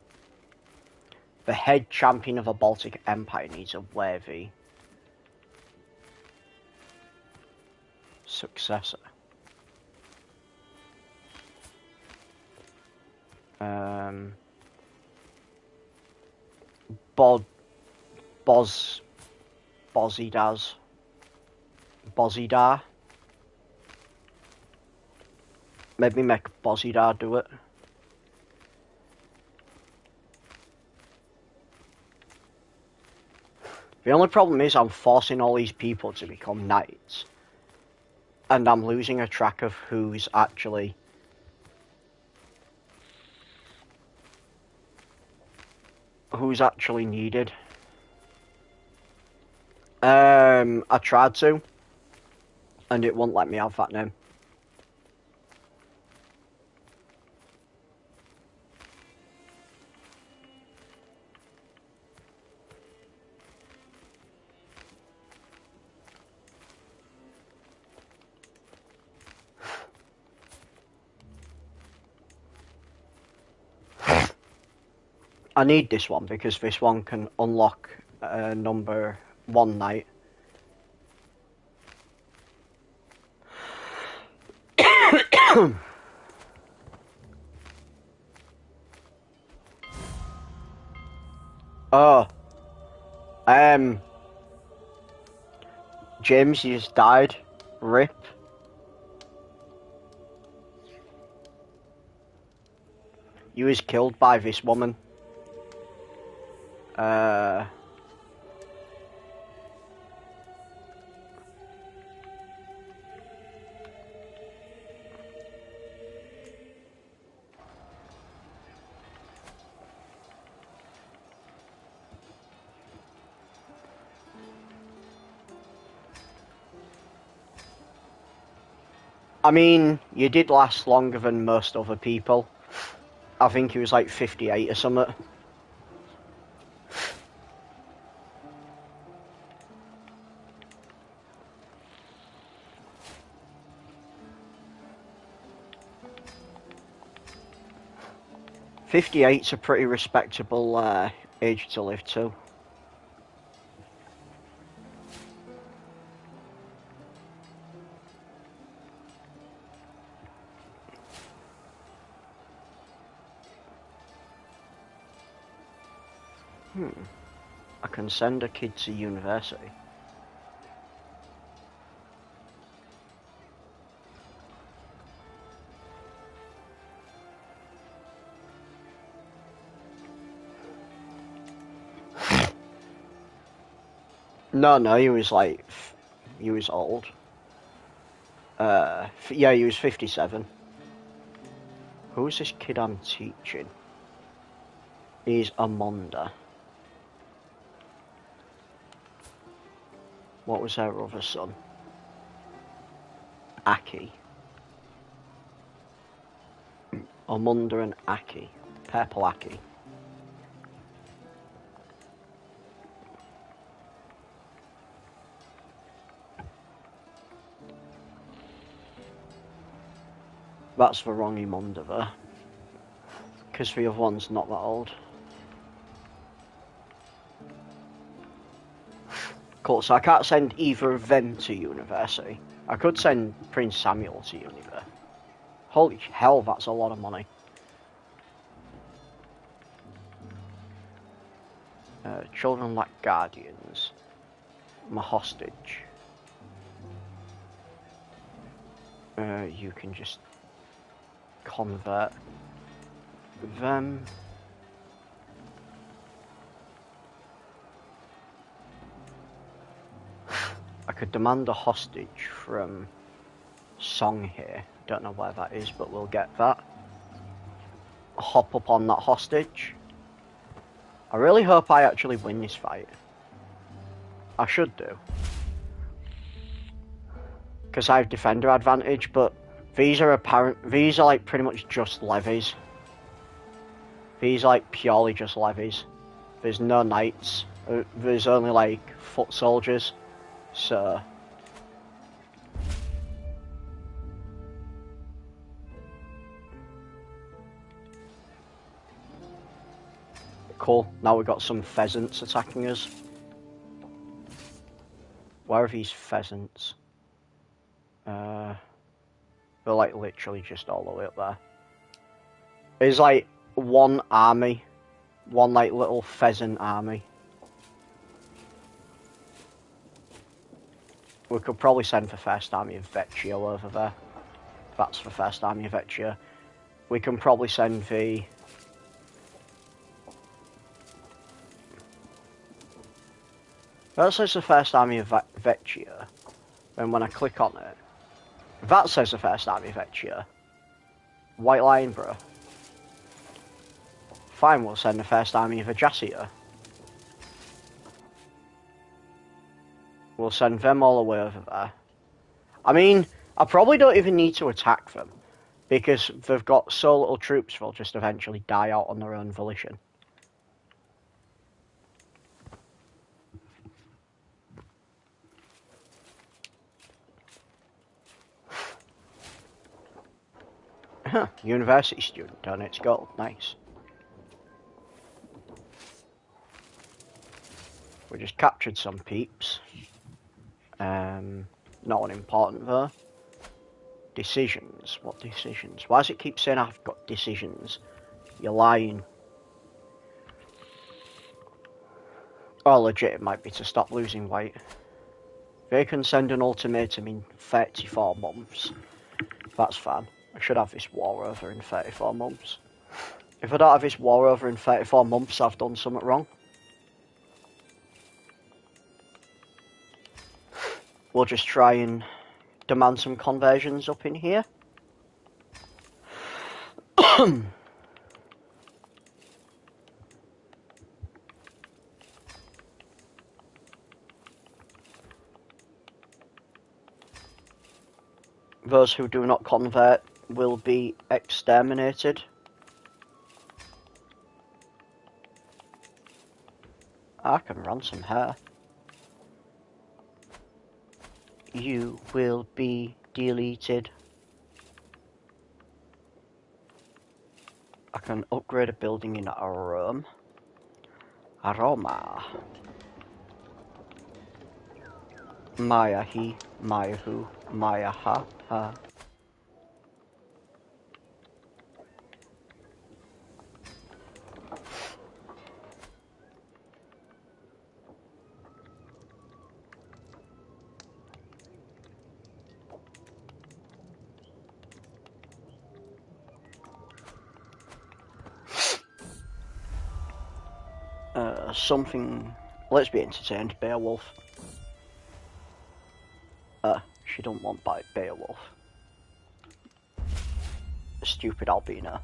The head champion of the Baltic Empire needs a worthy successor. Bozidar. Maybe make Bozidar do it. The only problem is I'm forcing all these people to become knights. And I'm losing a track of who's actually needed. I tried to, and it won't let me have that name. I need this one because this one can unlock number 1 knight. Oh. James, you just died. Rip. You was killed by this woman. I mean, you did last longer than most other people. I think he was like 58 or something. '58's a pretty respectable age to live to. I can send a kid to university. No, he was like, he was old. Yeah, he was 57. Who's this kid I'm teaching? He's Amonda. What was their other son? Aki. Amunda and Aki. Purple Aki. That's the wrong Amunda there. Because the other one's not that old. Cool, so I can't send either of them to university. I could send Prince Samuel to university. Holy hell, that's a lot of money. Children lack guardians. My hostage. You can just convert them. I could demand a hostage from Song here. Don't know where that is, but we'll get that. Hop up on that hostage. I really hope I actually win this fight. I should do. Because I have defender advantage, but these are like pretty much just levies. These are like purely just levies. There's no knights. There's only like foot soldiers. So cool. Now we've got some pheasants attacking us. Where are these pheasants? They're like literally just all the way up there. There's like one army. One like little pheasant army. We could probably send the first army of Vecchio over there. That's the first army of Vecchio. We can probably send the... That says the first army of Vecchio. And when I click on it, that says the first army of Vecchio. White Lion, bro. Fine, we'll send the first army of Ajaccio. We'll send them all the way over there. I mean, I probably don't even need to attack them. Because they've got so little troops, they'll just eventually die out on their own volition. University student donates gold. Nice. We just captured some peeps. Not unimportant though. Decisions. What decisions? Why does it keep saying I've got decisions? You're lying. Oh, legit, it might be to stop losing weight. They can send an ultimatum in 34 months. That's fine. I should have this war over in 34 months. If I don't have this war over in 34 months, I've done something wrong. we'll just try and demand some conversions up in here. Those who do not convert will be exterminated. I can ransom her. You will be deleted. I can upgrade a building in Rome. Roma. Maya he, Maya who, Maya ha, ha. Something. Let's be entertained, Beowulf. She don't want Beowulf. Stupid albino.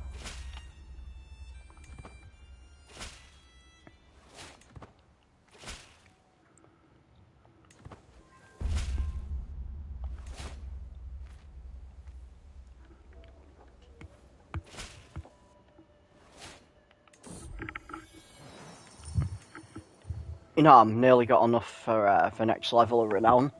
You know, I've nearly got enough for next level of renown.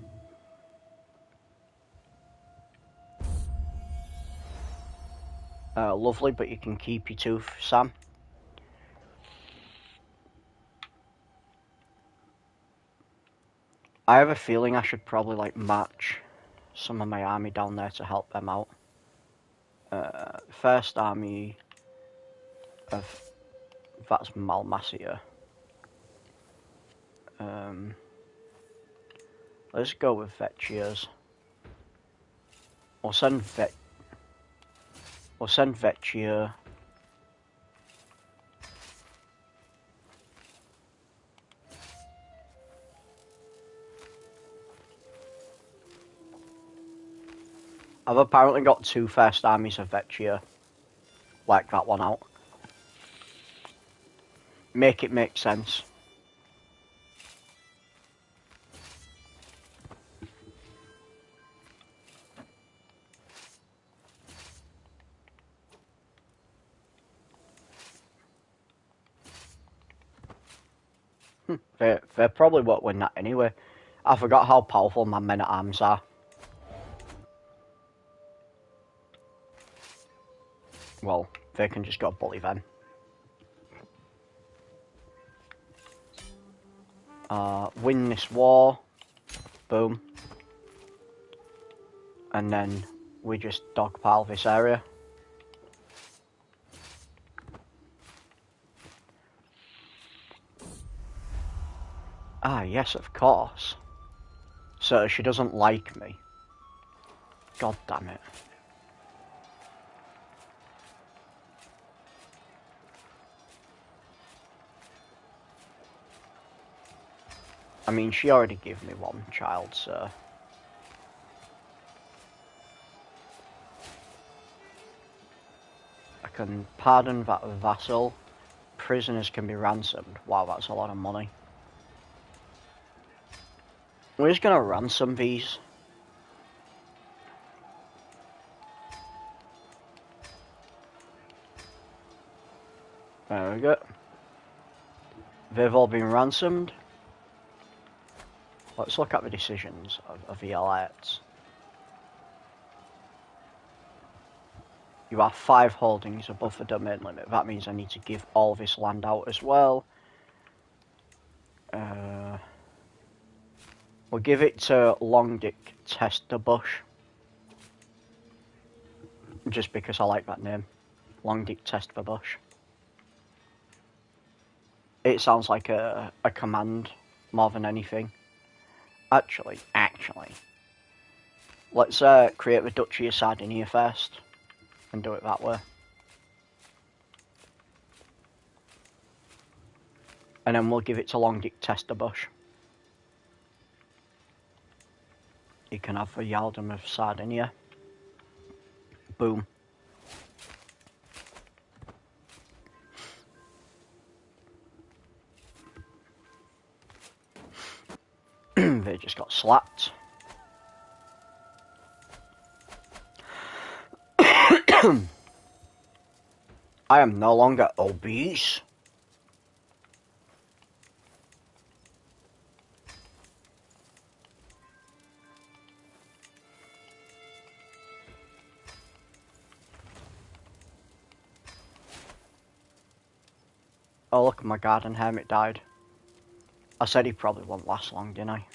Lovely, but you can keep your tooth, Sam. I have a feeling I should probably like match some of my army down there to help them out. First army of that's Malmacia. Let's go with Vecchia's. We'll send Vecchia. I've apparently got 2 first armies of Vecchia. Work that one out. Make it make sense. They probably won't win that anyway. I forgot how powerful my men at arms are. Well, they can just go bully them. Win this war. Boom. And then we just dogpile this area. Ah, yes, of course. So she doesn't like me. God damn it. I mean, she already gave me 1 child, so... I can pardon that vassal. Prisoners can be ransomed. Wow, that's a lot of money. We're just gonna ransom these. There we go. They've all been ransomed. Let's look at the decisions of the elites. You have 5 holdings above the domain limit. That means I need to give all this land out as well. We'll give it to Longdick Testerbush. Just because I like that name. Longdick Testerbush. It sounds like a command more than anything. Actually. Let's create the Duchy of Sardinia first. And do it that way. And then we'll give it to Longdick Testerbush. You can have a yaldum of Sardinia. Boom. They just got slapped. I am no longer obese. Oh, look, my garden hermit died. I said he probably won't last long, didn't I?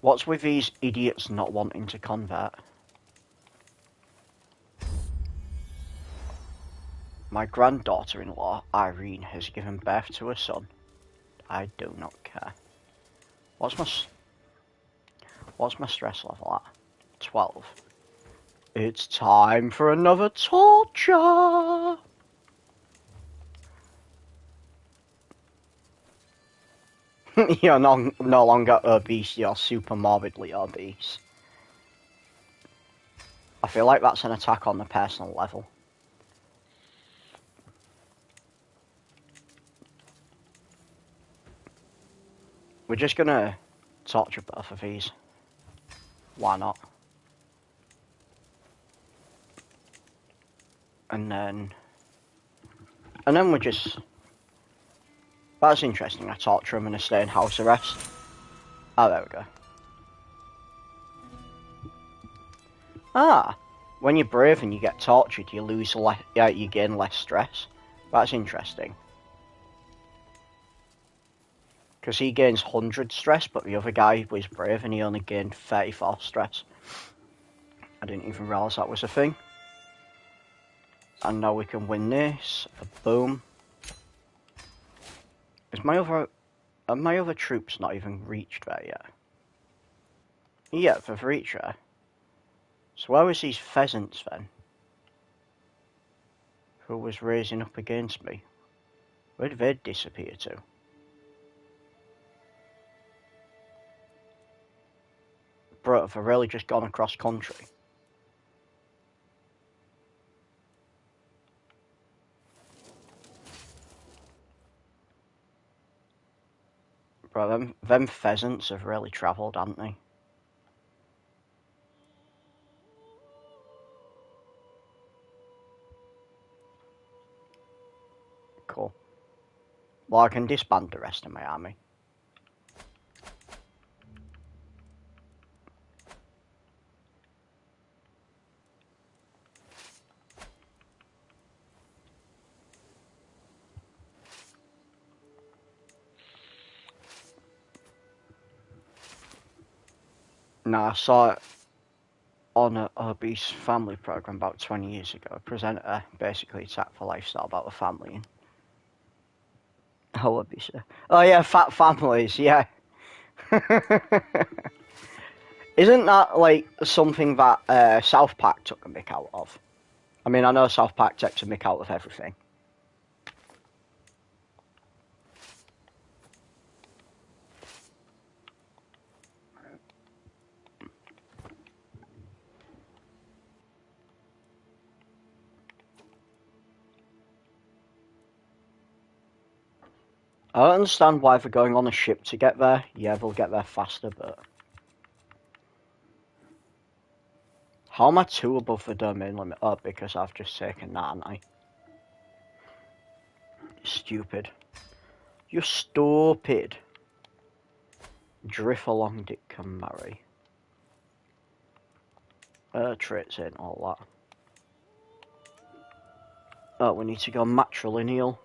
What's with these idiots not wanting to convert? My granddaughter-in-law, Irene, has given birth to a son. I do not care. What's my stress level at? 12. It's time for another torture! You're no longer obese, you're super morbidly obese. I feel like that's an attack on the personal level. We're just gonna torture both of these. Why not? And then we just... That's interesting, I torture them and I stay in house arrest. Oh, there we go. Ah, when you're brave and you get tortured, you you gain less stress. That's interesting. Because he gains 100 stress, but the other guy was brave and he only gained 34 stress. I didn't even realise that was a thing. And now we can win this. Boom. Have my other troops not even reached there yet? Yeah, they've reached there. So where was these pheasants then? Who was raising up against me? Where did they disappear to? Bro, have I really just gone across country? Bro, them pheasants have really travelled, haven't they? Cool. Well, I can disband the rest of my army. Now, I saw it on an obese family program about 20 years ago. A presenter basically attacked the lifestyle about the family. How obese? Oh yeah, fat families, yeah. Isn't that like something that South Park took a mick out of? I mean, I know South Park takes a mick out of everything. I don't understand why they're going on a ship to get there. Yeah, they'll get there faster, but... How am I 2 above the domain limit? Oh, because I've just taken that, haven't I? Stupid. You're stupid. Drift along Dick can marry. Traits ain't all that. Oh, we need to go matrilineal.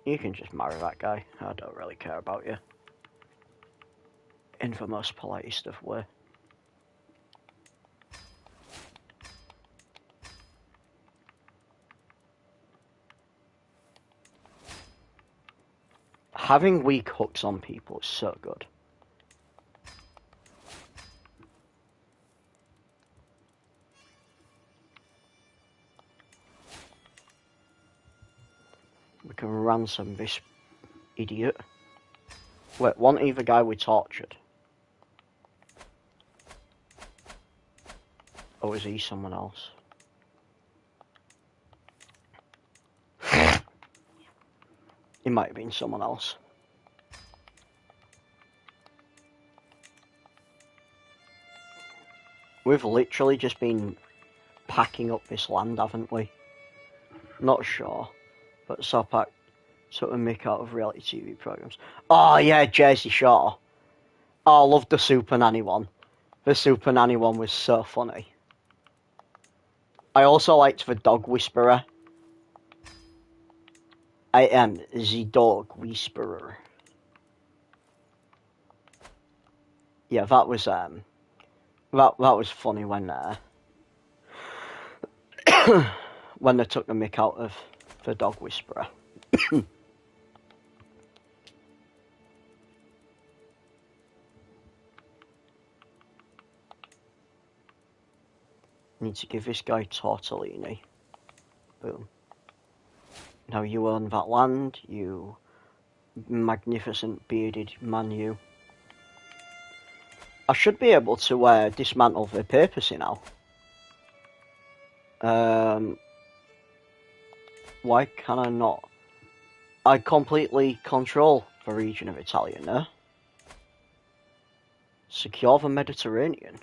You can just marry that guy. I don't really care about you. In the most politest of way. Having weak hooks on people is so good. We can ransom this idiot. Wait, wasn't he the guy we tortured? Or is he someone else? He might have been someone else. We've literally just been packing up this land, haven't we? Not sure. But sort of make out of reality TV programs. Oh yeah, Jersey Shore. Oh, I loved the Super Nanny one. The Super Nanny one was so funny. I also liked the Dog Whisperer. I am the Dog Whisperer. Yeah, that was that was funny when when they took the mick out of the Dog Whisperer. Need to give this guy tortellini. Boom. Now you own that land, you magnificent bearded man, you. I should be able to dismantle the papacy now. Why can I not? I completely control the region of Italia, no? Secure the Mediterranean.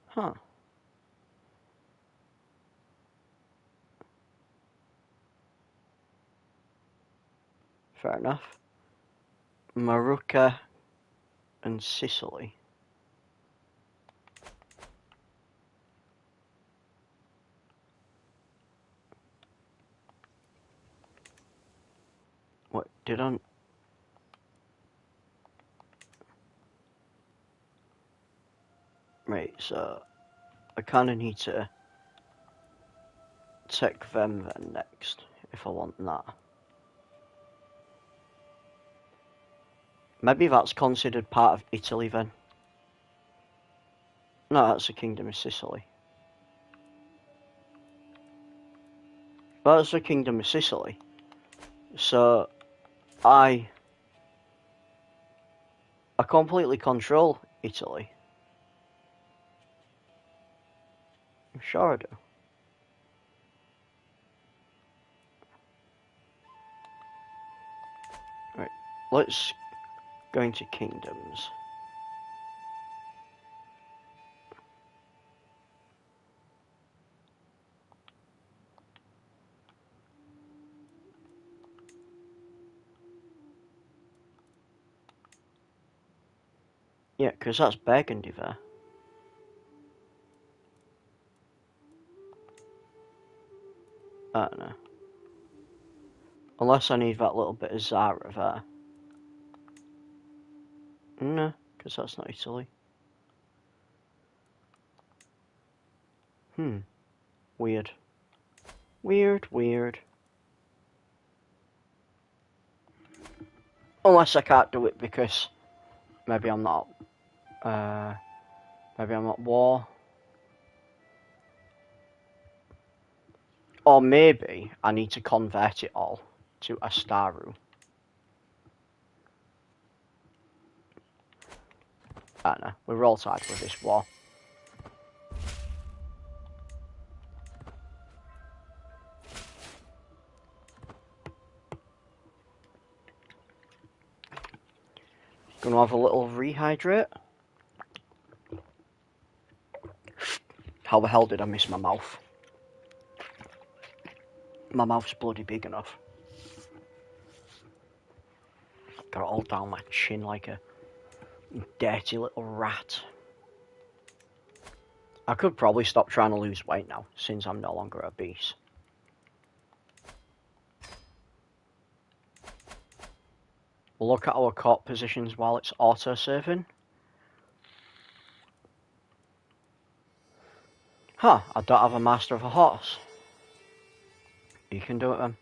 Huh. Fair enough. Marocco and Sicily. What did I? Right, so I kind of need to take them then next if I want that. Maybe that's considered part of Italy then. No, that's the Kingdom of Sicily. That's the Kingdom of Sicily. So I completely control Italy. I'm sure I do. Right, let's go into kingdoms. Yeah, because that's Burgundy there. I don't know. Unless I need that little bit of Zara there. No, because that's not Italy. Weird. Weird. Unless I can't do it because maybe I'm not war. Or maybe I need to convert it all to Astaru. I don't know, we're all tied with this war. Gonna have a little rehydrate. How the hell did I miss my mouth? My mouth's bloody big enough. Got it all down my chin like a dirty little rat. I could probably stop trying to lose weight now, since I'm no longer obese. We'll look at our court positions while it's auto-saving. Huh, I don't have a master of a horse. You can do it then.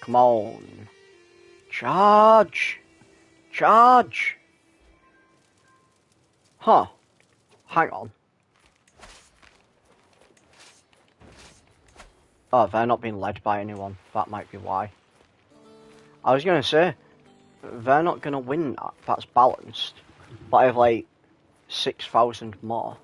Come on. Charge! Charge! Huh. Hang on. Oh, they're not being led by anyone. That might be why. I was gonna say, they're not gonna win that. That's balanced. But I have like 6,000 more.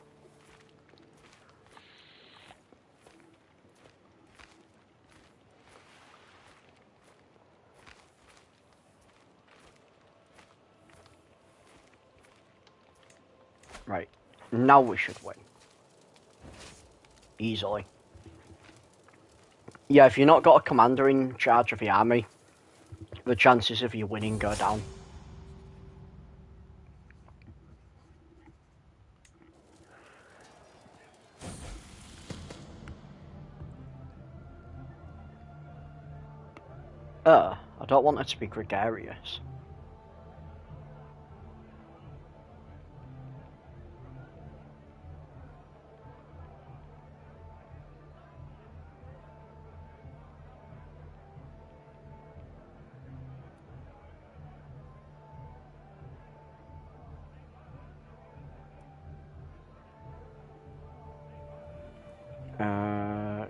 Right. Now we should win. Easily. Yeah, if you've not got a commander in charge of the army, the chances of you winning go down. I don't want it to be gregarious.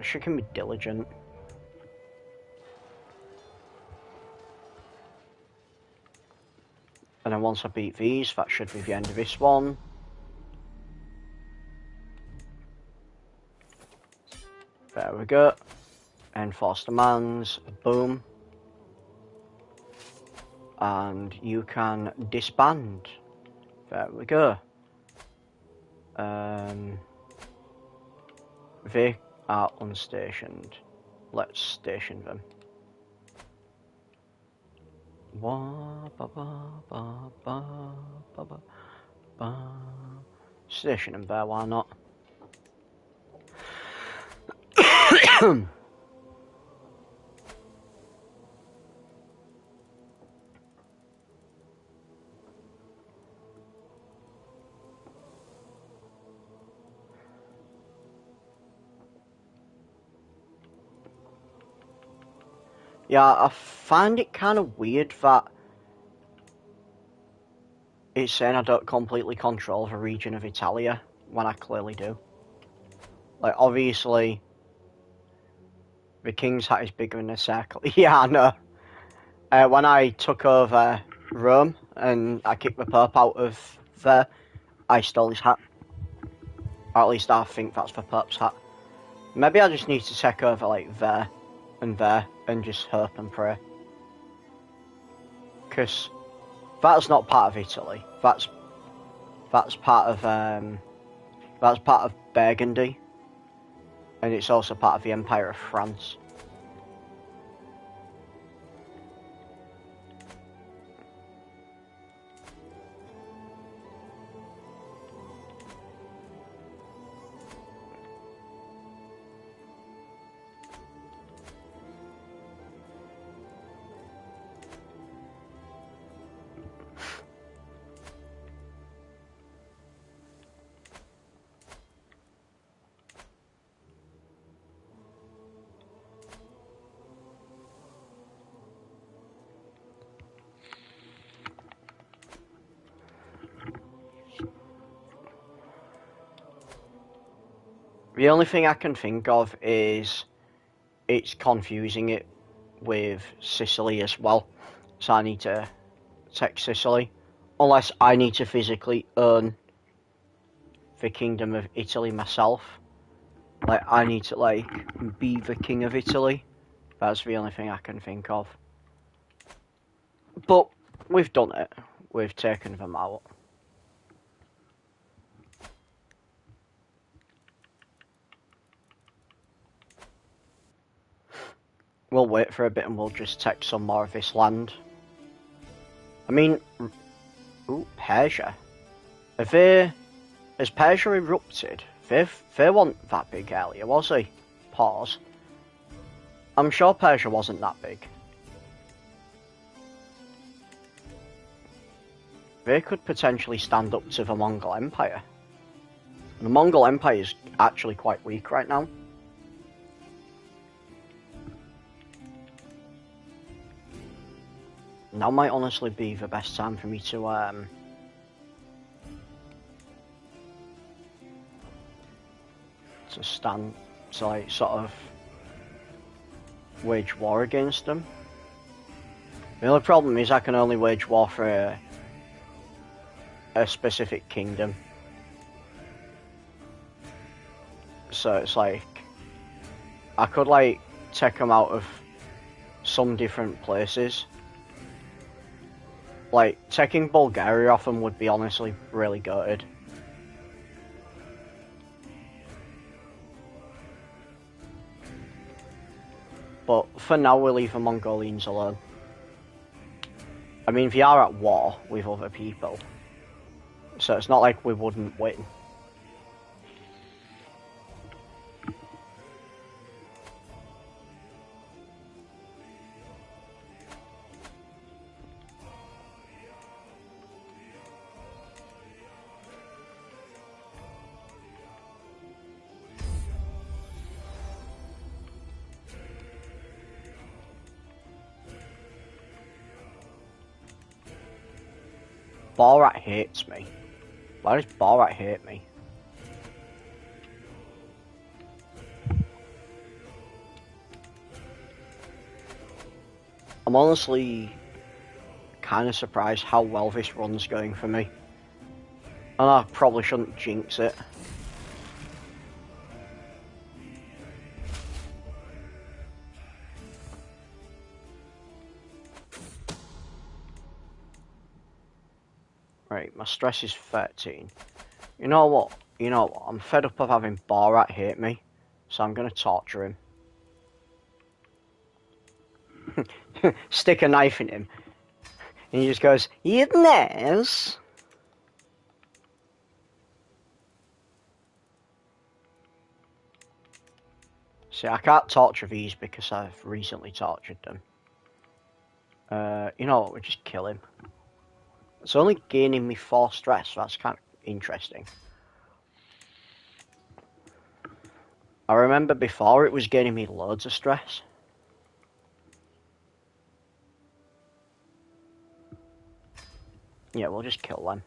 She can be diligent. And then once I beat these, that should be the end of this one. There we go. Enforce demands. Boom. And you can disband. There we go. They are unstationed. Let's station them. Station them there, why not? Yeah, I find it kind of weird that it's saying I don't completely control the region of Italia, when I clearly do. Like, obviously, the king's hat is bigger than a circle. Yeah, I know. When I took over Rome, and I kicked the Pope out of there, I stole his hat. Or at least I think that's the Pope's hat. Maybe I just need to take over, like, there, and just hope and pray. Because that's not part of Italy. That's part of Burgundy, and it's also part of the Empire of France. The only thing I can think of is it's confusing it with Sicily as well. So I need to take Sicily. Unless I need to physically own the Kingdom of Italy myself. Like, I need to, like, be the King of Italy. That's the only thing I can think of. But we've done it. We've taken them out. We'll wait for a bit and we'll just take some more of this land. I mean... Ooh, Persia. Has Persia erupted? They weren't that big earlier, was he? Pause. I'm sure Persia wasn't that big. they could potentially stand up to the Mongol Empire. The Mongol Empire is actually quite weak right now. Now might honestly be the best time for me to stand, to like sort of wage war against them. The only problem is I can only wage war for a specific kingdom. So it's like, I could like take them out of some different places. Like, taking Bulgaria off them would be honestly really good. But for now, we'll leave the Mongolians alone. I mean, they are at war with other people, so it's not like we wouldn't win. Borat hates me. Why does Borat hate me? I'm honestly kind of surprised how well this run's going for me. And I probably shouldn't jinx it. Right, my stress is 13. You know what? I'm fed up of having Borat hate me, so I'm gonna torture him. Stick a knife in him. And he just goes, yes. See, I can't torture these because I've recently tortured them. You know what? We'll just kill him. It's only gaining me 4 stress, so that's kind of interesting. I remember before it was gaining me loads of stress. Yeah, we'll just kill them.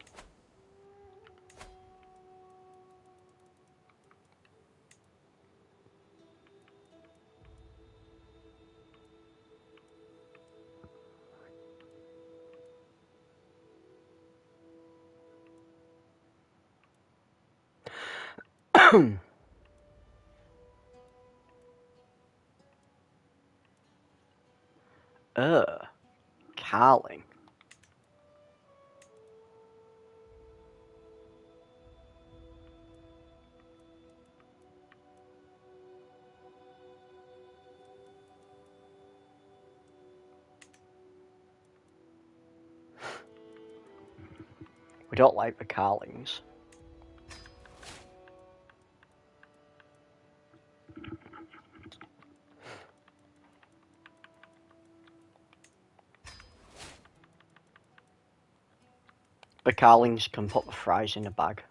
Carling. We don't like the Carlings. The Carlings can put the fries in a bag.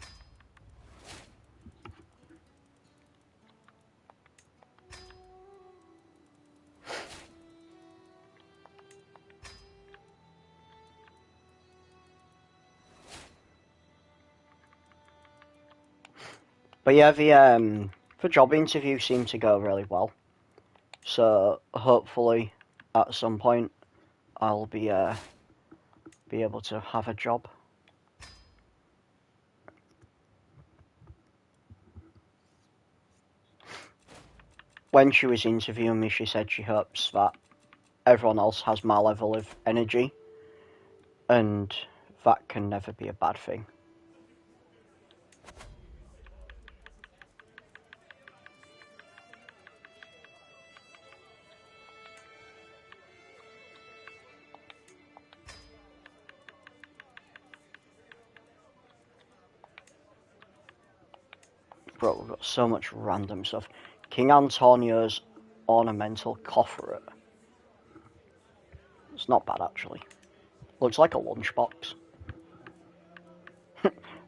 But yeah, the job interview seemed to go really well. So hopefully, at some point, I'll be able to have a job. When she was interviewing me, she said she hopes that everyone else has my level of energy, and that can never be a bad thing. Bro, we've got so much random stuff. King Antonio's ornamental coffret. It's not bad, actually. Looks like a lunchbox.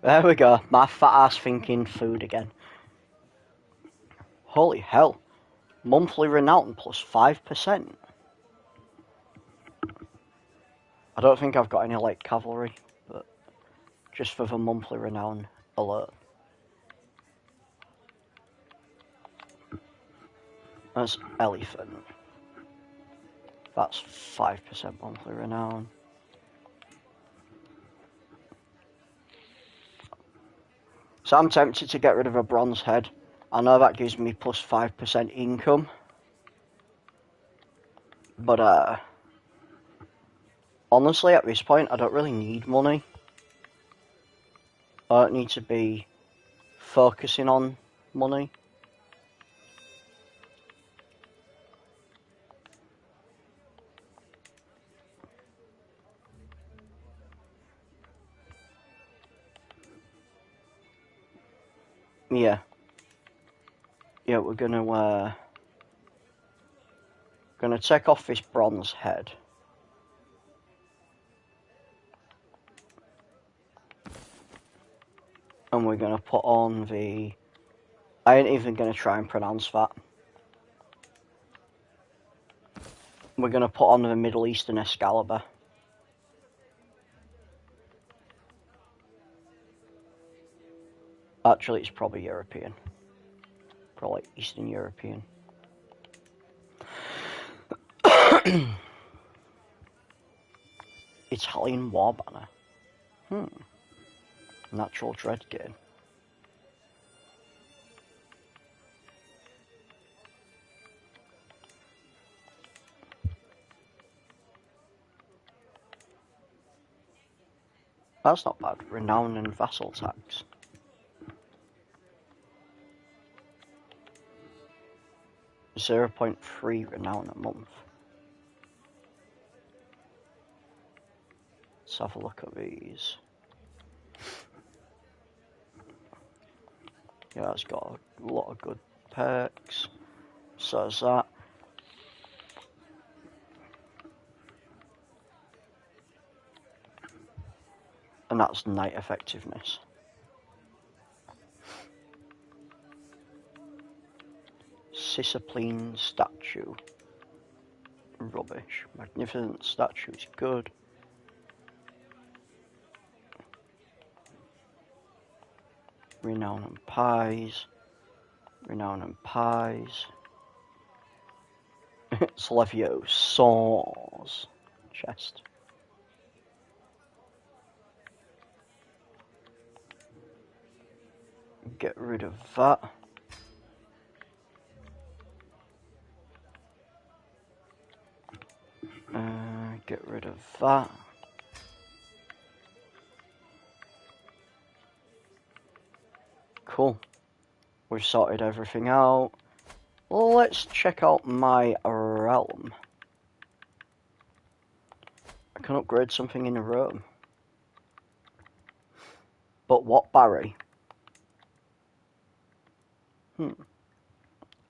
There we go. My fat ass thinking food again. Holy hell. Monthly renown plus 5%. I don't think I've got any light cavalry, but just for the monthly renown alert. That's elephant. That's 5% monthly renown. So I'm tempted to get rid of a bronze head. I know that gives me plus 5% income. But honestly at this point I don't really need money. I don't need to be focusing on money. Yeah, we're gonna take off this bronze head. And we're gonna put on the... I ain't even gonna try and pronounce that. We're gonna put on the Middle Eastern Excalibur. Actually, it's probably European. Probably Eastern European. Italian War Banner. Natural Dread game. That's not bad. Renown and Vassal tax. .3 renown a month. Let's have a look at these. Yeah, it's got a lot of good perks. So is that. And that's night effectiveness. Discipline statue. Rubbish. Magnificent statue is good. Renown and pies. Renown and pies. Slevio saws. Chest. Get rid of that. Get rid of that. Cool. We've sorted everything out. Well, let's check out my realm. I can upgrade something in Rome. But what Barry?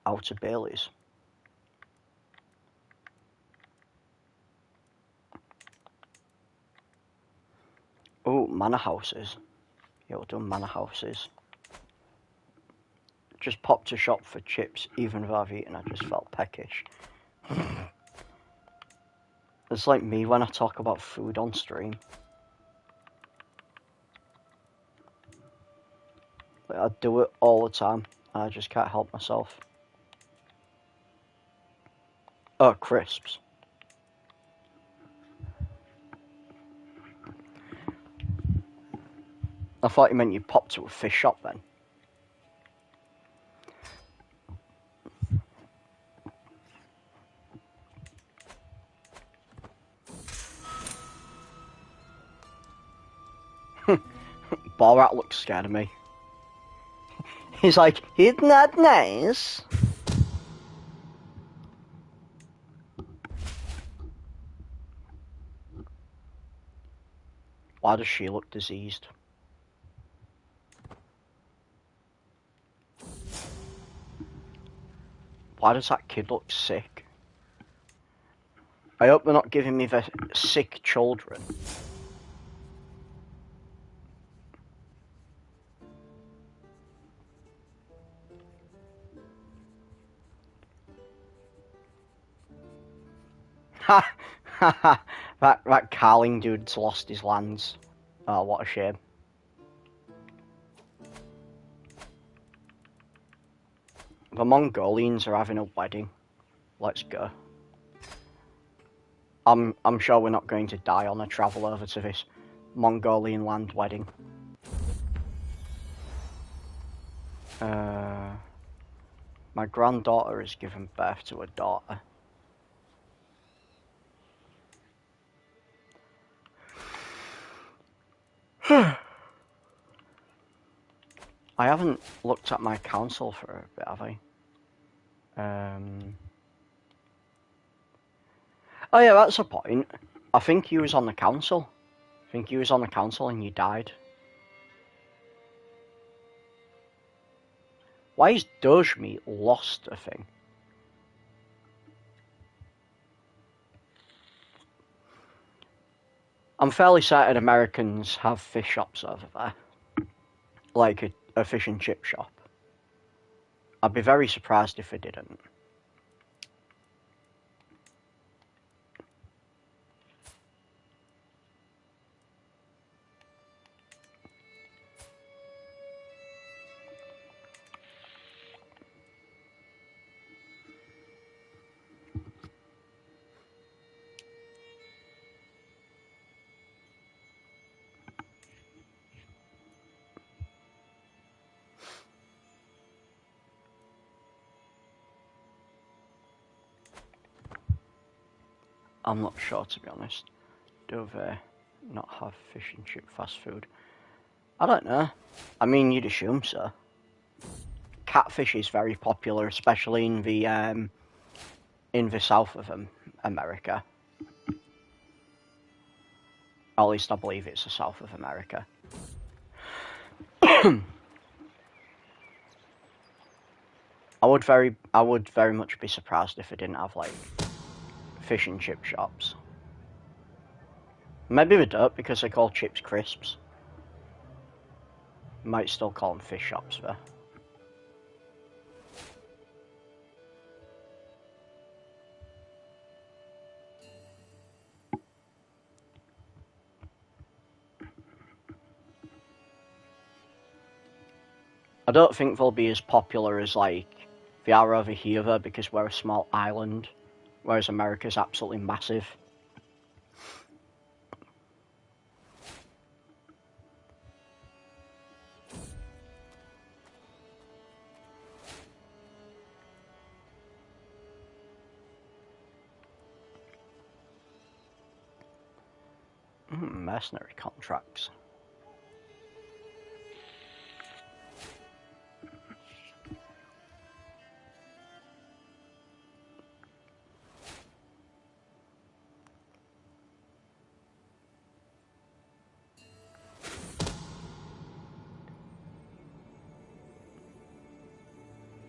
Outer Baileys. Oh, manor houses. Yeah, we'll do manor houses. Just popped a shop for chips, even though I've eaten, I just felt peckish. It's like me when I talk about food on stream. Like, I do it all the time, and I just can't help myself. Oh, crisps. I thought you meant you popped to a fish shop then. Borat looks scared of me. He's like, isn't that nice? Why does she look diseased? Why does that kid look sick? I hope they're not giving me the sick children. That Carling dude's lost his lands. Oh, what a shame. The Mongolians are having a wedding. Let's go. I'm sure we're not going to die on a travel over to this Mongolian land wedding. My granddaughter has given birth to a daughter. I haven't looked at my council for a bit, have I? Oh yeah, that's a point. I think you was on the council. I think you was on the council and you died. Why is Doge Meat lost a thing? I'm fairly certain Americans have fish shops over there. Like a fish and chip shop. I'd be very surprised if they didn't. I'm not sure, to be honest. Do they not have fish and chip fast food? I don't know. I mean, you'd assume so. Catfish is very popular, especially in the south of America. Or at least I believe it's the south of America. I would very much be surprised if it didn't have like fish and chip shops. Maybe they don't because they call chips crisps. Might still call them fish shops though. I don't think they'll be as popular as like they are over here though, because we're a small island, whereas America's absolutely massive. Mercenary contracts.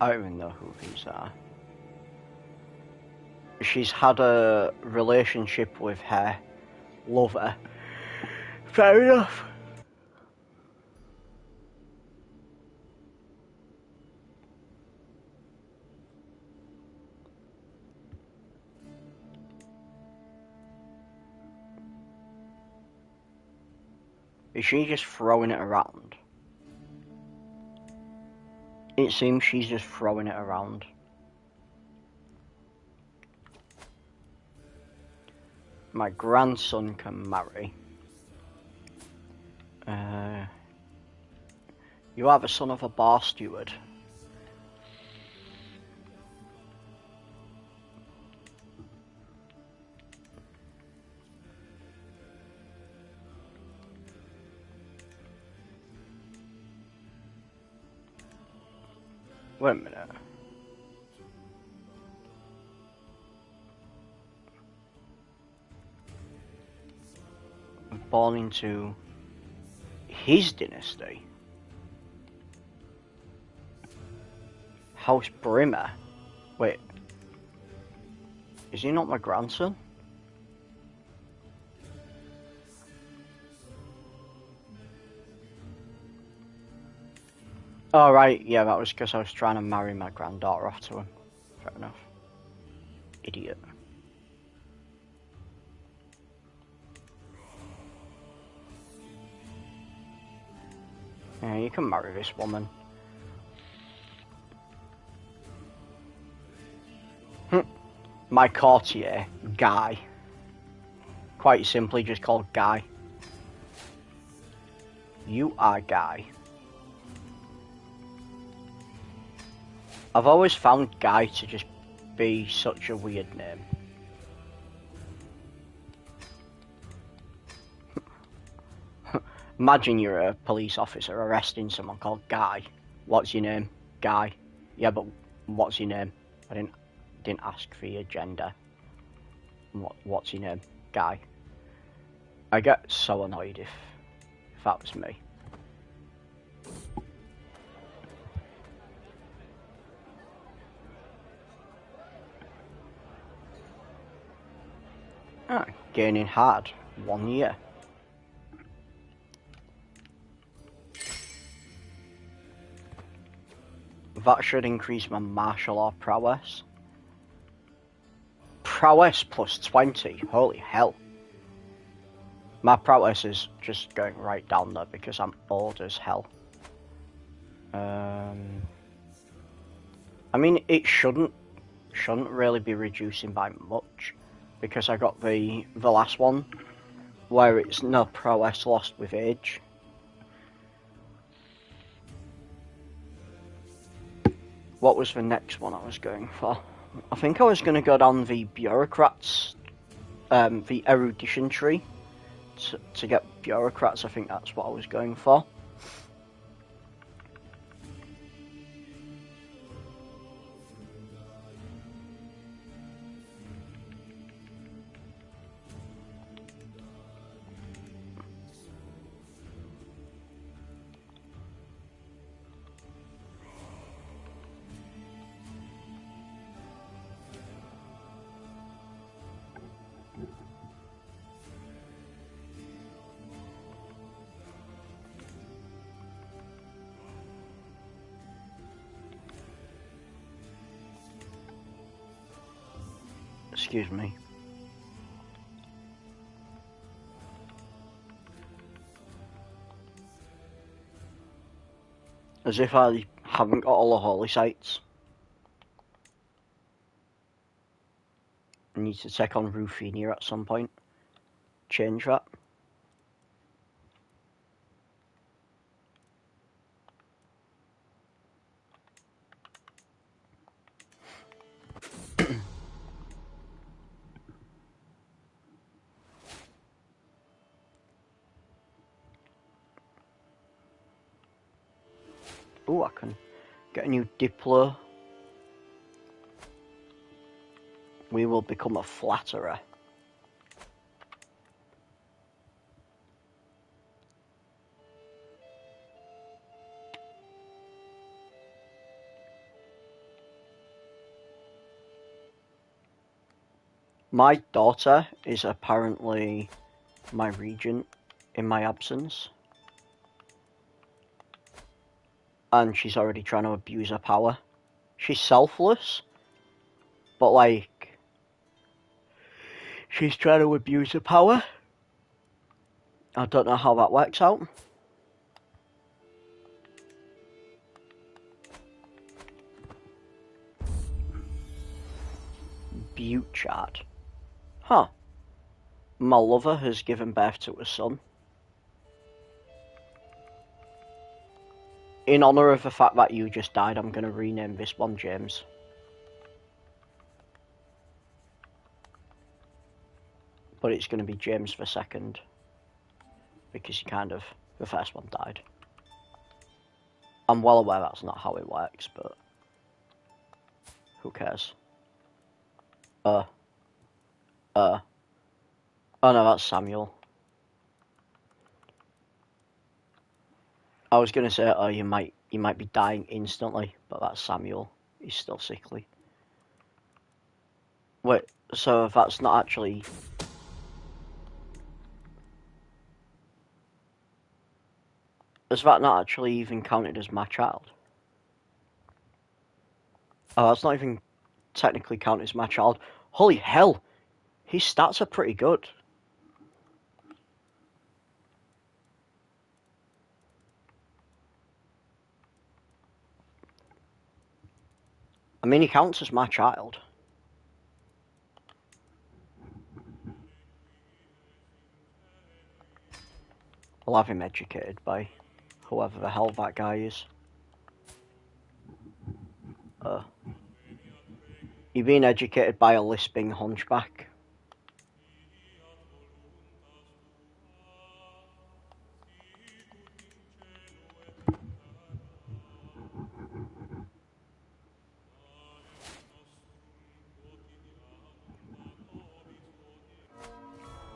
I don't even know who these are. She's had a relationship with her lover. Fair enough. Is she just throwing it around? It seems she's just throwing it around. My grandson can marry. You are the son of a bar steward. Wait a minute. Born into his dynasty. House Brimmer. Wait. Is he not my grandson? Oh right, yeah, that was because I was trying to marry my granddaughter off to him. Fair enough. Idiot. Yeah, you can marry this woman. My courtier, Guy. Quite simply just called Guy. You are Guy. I've always found Guy to just be such a weird name. Imagine you're a police officer arresting someone called Guy. What's your name? Guy. Yeah, but what's your name? I didn't ask for your gender. What's your name? Guy. I get so annoyed if that was me. Ah, gaining hard. 1 year. That should increase my martial law prowess. Prowess plus 20. Holy hell. My prowess is just going right down there because I'm old as hell. I mean, it shouldn't really be reducing by much because I got the last one where it's no prowess lost with age. What was the next one I was going for? I think I was going to go down the bureaucrats, the erudition tree, to get bureaucrats. I think that's what I was going for. Excuse me. As if I haven't got all the holy sites. I need to take on Rufinia at some point. Change that. Oh, I can get a new Diplo. We will become a flatterer. My daughter is apparently my regent in my absence. And she's already trying to abuse her power. She's selfless, but like, she's trying to abuse her power. I don't know how that works out. Butte chart. Huh. My lover has given birth to a son. In honour of the fact that you just died, I'm going to rename this one James. But it's going to be James the second. Because the first one died. I'm well aware that's not how it works, but who cares? Oh no, that's Samuel. I was gonna say, oh, you might be dying instantly, but that's Samuel. He's still sickly. Wait, so if that's not actually... Is that not actually even counted as my child? Oh, that's not even technically counted as my child. Holy hell! His stats are pretty good. I mean, he counts as my child. I'll have him educated by whoever the hell that guy is. You're being educated by a lisping hunchback.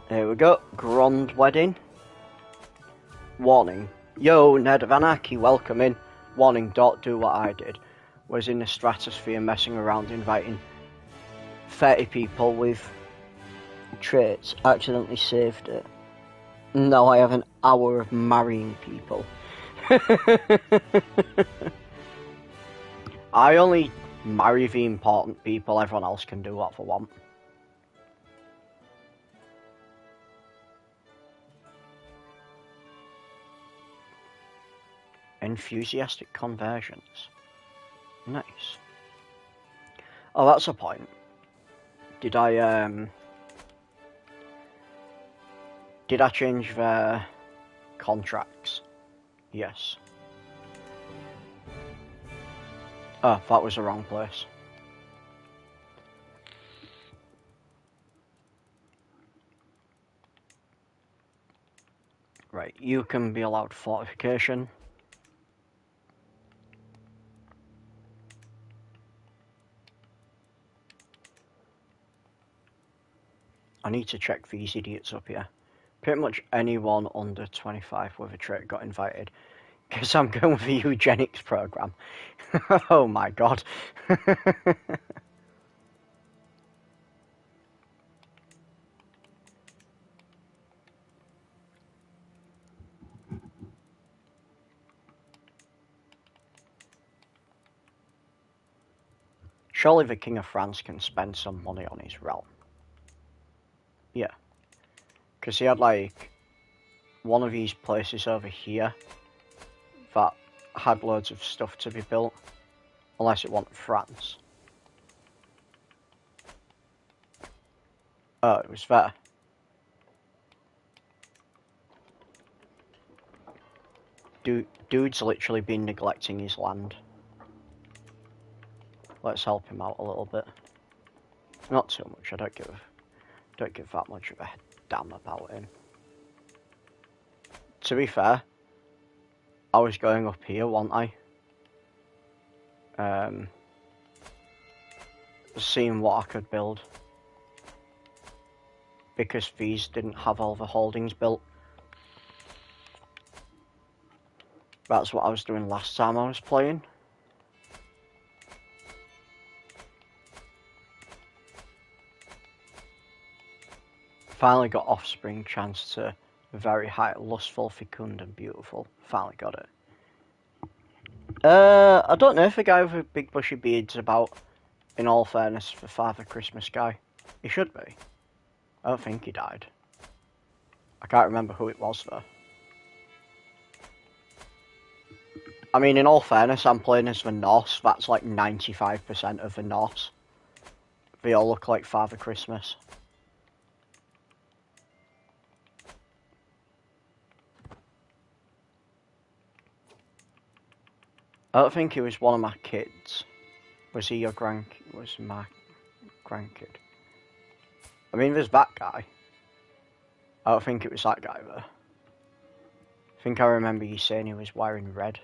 Here we go. Grand wedding. Warning. Yo, Ned of Anarchy, welcome in. Warning, don't do what I did. Was in the stratosphere messing around inviting 30 people with traits. Accidentally saved it. No, I have an hour of marrying people. I only marry the important people. Everyone else can do what they want. Enthusiastic conversions. Nice. Oh, that's a point. Did I change their contracts? Yes. Oh, that was the wrong place. Right, you can be allowed fortification. I need to check these idiots up here. Pretty much anyone under 25 with a trait got invited. Guess I'm going with the eugenics program. Oh my god. Surely the King of France can spend some money on his realm. Yeah. Because he had like one of these places over here that had loads of stuff to be built. Unless it wanted France. Oh, it was there. Dude's literally been neglecting his land. Let's help him out a little bit. Not too much. I don't give that much of a damn about him. To be fair, I was going up here, wasn't I? Seeing what I could build. Because these didn't have all the holdings built. That's what I was doing last time I was playing. Finally got offspring chance to very high, lustful, fecund and beautiful. Finally got it. I don't know if the guy with the big bushy beard's about, in all fairness, the Father Christmas guy. He should be. I don't think he died. I can't remember who it was though. I mean, in all fairness, I'm playing as the Norse. That's like 95% of the Norse. They all look like Father Christmas. I don't think he was one of my kids. Was he your was my grandkid? I mean, there's that guy. I don't think it was that guy though. I think I remember you saying he was wearing red.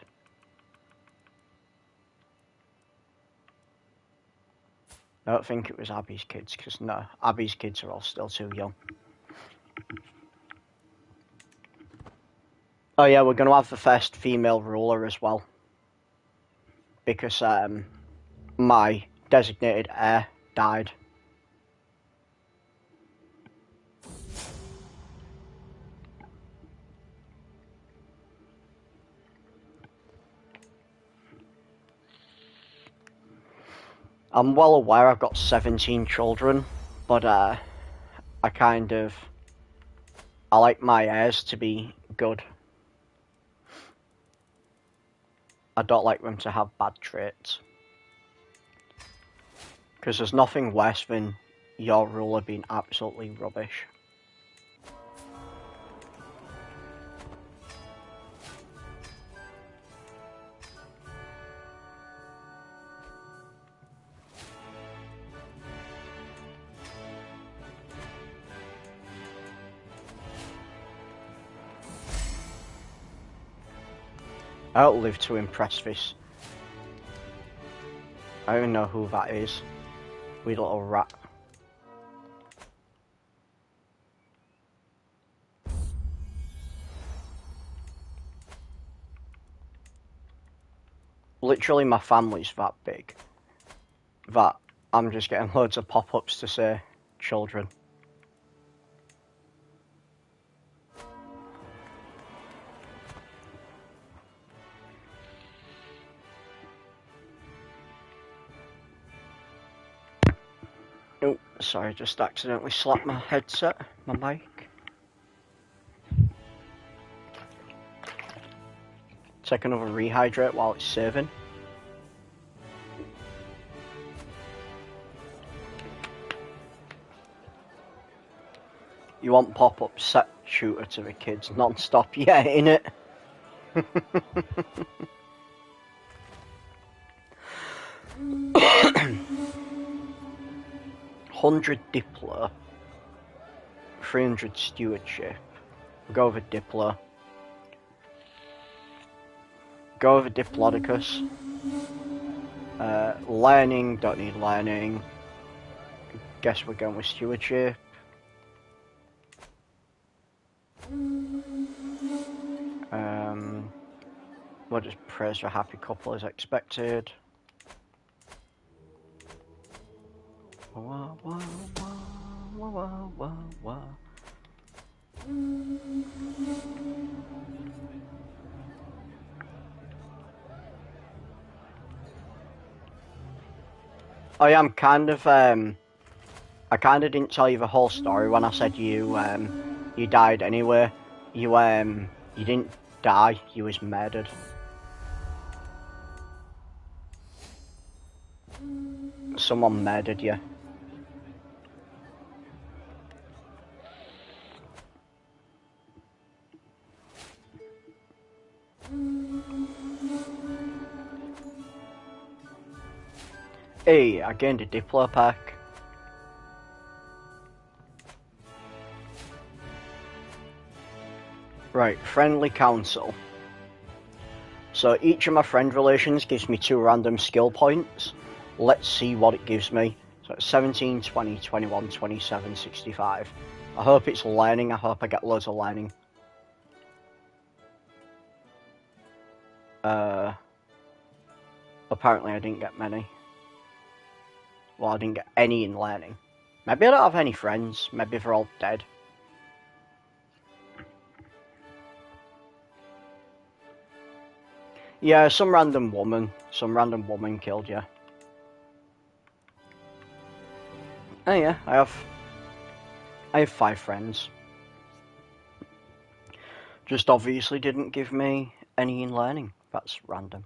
I don't think it was Abby's kids, because no, Abby's kids are all still too young. Oh yeah, we're going to have the first female ruler as well. Because my designated heir died. I'm well aware I've got 17 children, but I like my heirs to be good. I don't like them to have bad traits. Because there's nothing worse than your ruler being absolutely rubbish. I don't live to impress this. I don't even know who that is. Wee little rat. Literally my family's that big that I'm just getting loads of pop-ups to say children. Oh, sorry, just accidentally slapped my headset, my mic. Take another rehydrate while it's saving. You want pop-up set shooter to the kids non-stop, yeah, innit? 100 Diplo, 300 Stewardship. We'll go over Diplo. Go over Diplodocus. Learning, don't need learning. Guess we're going with Stewardship. We'll just praise for a happy couple as expected. Wah, wah, wah, wah, wah, wah, wah. I am kind of I kind of didn't tell you the whole story when I said you died anyway. You didn't die, you was murdered. Someone murdered you. Hey, I gained a Diplo pack. Right, friendly council. So each of my friend relations gives me 2 random skill points. Let's see what it gives me. So it's 17, 20, 21, 27, 65. I hope it's learning. I hope I get loads of learning. Apparently I didn't get many. Well, I didn't get any in learning. Maybe I don't have any friends. Maybe they're all dead. Yeah, some random woman killed you. Oh yeah, I have 5 friends. Just obviously didn't give me any in learning. That's random.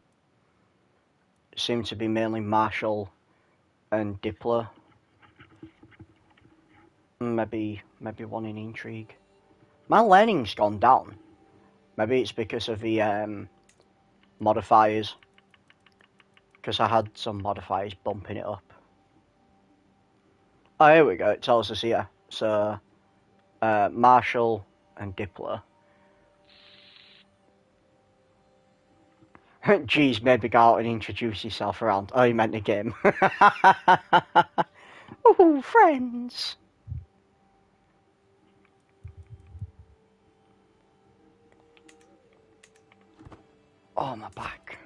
It seemed to be mainly Marshall and Diplo. Maybe one in intrigue. My learning's gone down. Maybe it's because of the modifiers. Because I had some modifiers bumping it up. Oh, here we go. It tells us here. So, Marshall and Diplo. Jeez, maybe go out and introduce yourself around. Oh, you meant the game. Ooh, friends. Oh, my back.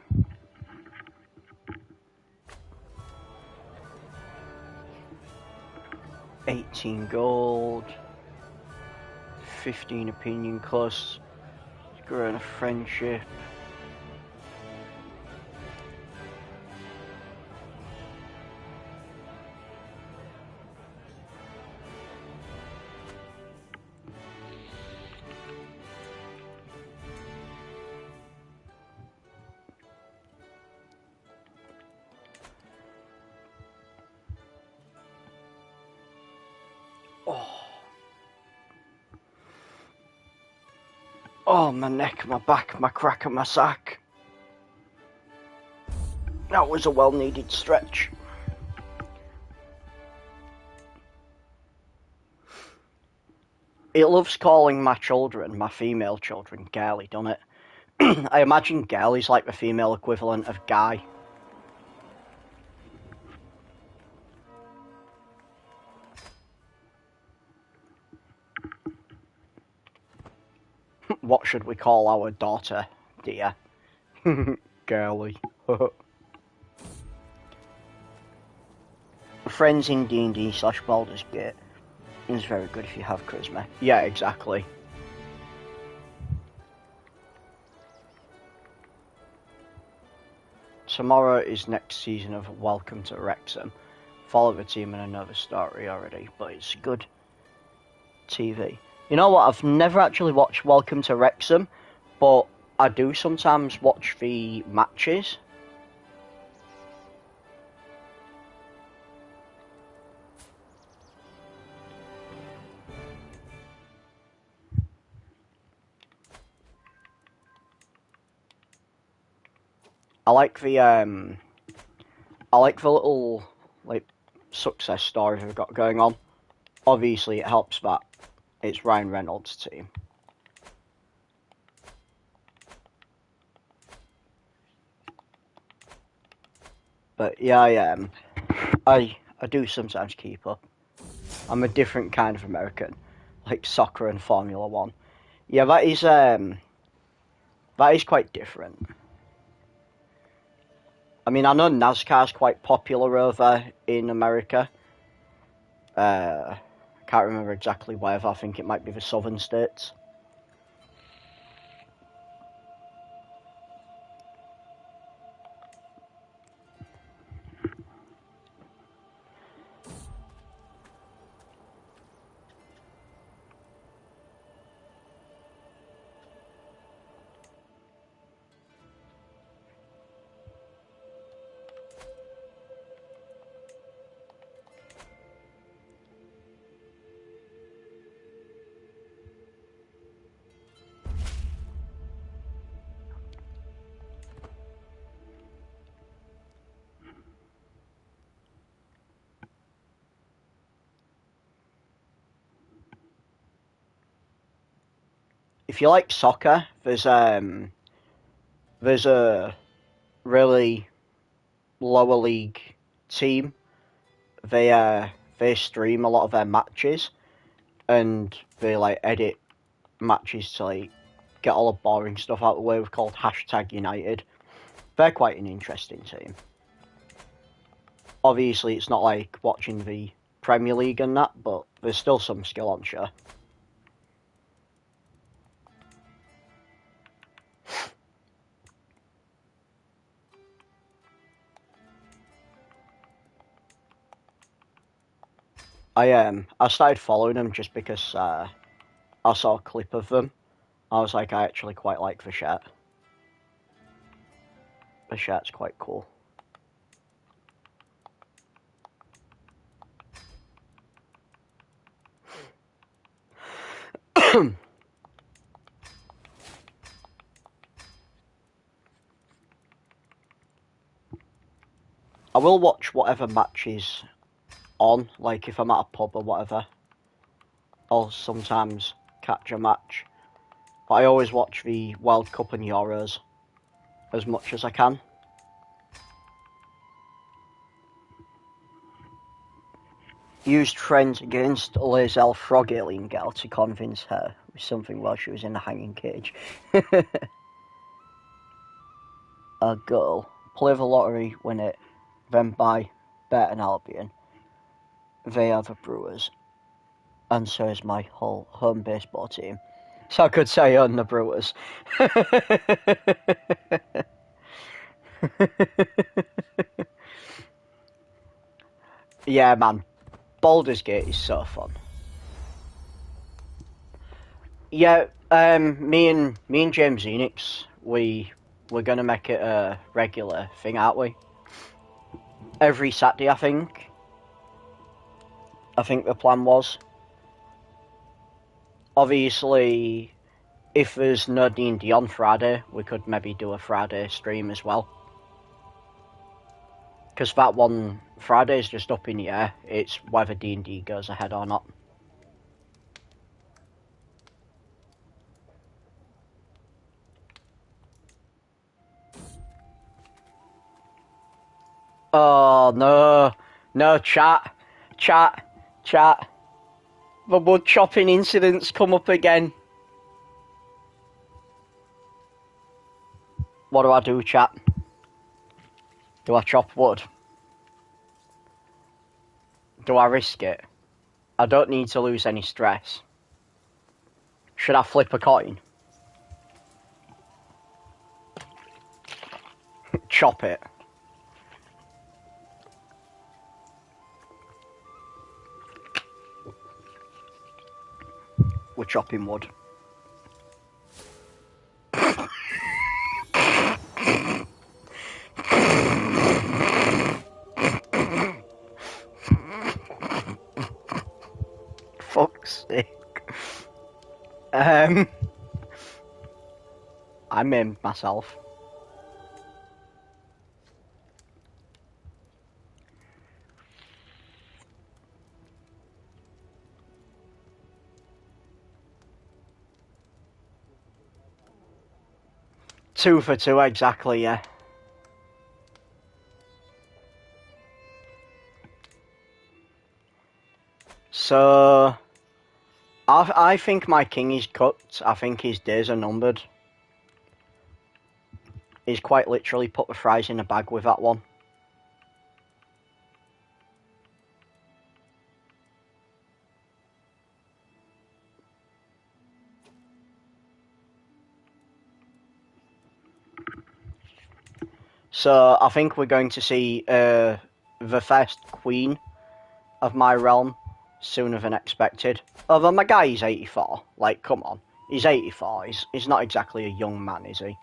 $18 gold. 15 opinion close. Growing a friendship. Oh, my neck, my back, my crack and my sack. That was a well-needed stretch. It loves calling my children, my female children, girly, doesn't it? I imagine girly's like the female equivalent of guy. What should we call our daughter, dear? Girly. Friends in D&D/Baldur's Gate is very good if you have charisma. Yeah, exactly. Tomorrow is next season of Welcome to Wrexham. Follow the team and I know the story already, but it's good TV. You know what? I've never actually watched Welcome to Wrexham, but I do sometimes watch the matches. I like the little like success story they've got going on. Obviously, it helps that it's Ryan Reynolds' team. But yeah, I do sometimes keep up. I'm a different kind of American, like soccer and Formula One. Yeah, that is quite different. I mean, I know NASCAR's quite popular over in America. I can't remember exactly where. I think it might be the southern states. If you like soccer, there's a really lower league team. They stream a lot of their matches, and they like edit matches to like get all the boring stuff out of the way. We've called #United. They're quite an interesting team. Obviously, it's not like watching the Premier League and that, but there's still some skill on show. I started following them just because I saw a clip of them. I was like, I actually quite like the shirt. The shirt's quite cool. I will watch whatever matches on, like if I'm at a pub or whatever. I'll sometimes catch a match. But I always watch the World Cup and Euros as much as I can. Used friends against Lazel Frog Alien Girl to convince her with something while she was in the hanging cage. A girl. Play the lottery, win it, then buy Burton Albion. They are the Brewers. And so is my whole home baseball team. So I could say on the Brewers. Yeah, man. Baldur's Gate is so fun. Yeah, me and James Enix, we're gonna make it a regular thing, aren't we? Every Saturday, I think. I think the plan was. Obviously, if there's no D&D on Friday, we could maybe do a Friday stream as well. Because that one, Friday's just up in the air. It's whether D&D goes ahead or not. Oh, no. No, chat. The wood chopping incidents come up again. What do I do, chat? Do I chop wood? Do I risk it? I don't need to lose any stress. Should I flip a coin? Chop it. We're chopping wood. Fuck's sake. I maimed myself. Two for two, exactly, yeah. So, I think my king is cooked. I think his days are numbered. He's quite literally put the fries in a bag with that one. So, I think we're going to see the first queen of my realm sooner than expected. Although my guy is 84. Like, come on. He's 84. He's not exactly a young man, is he?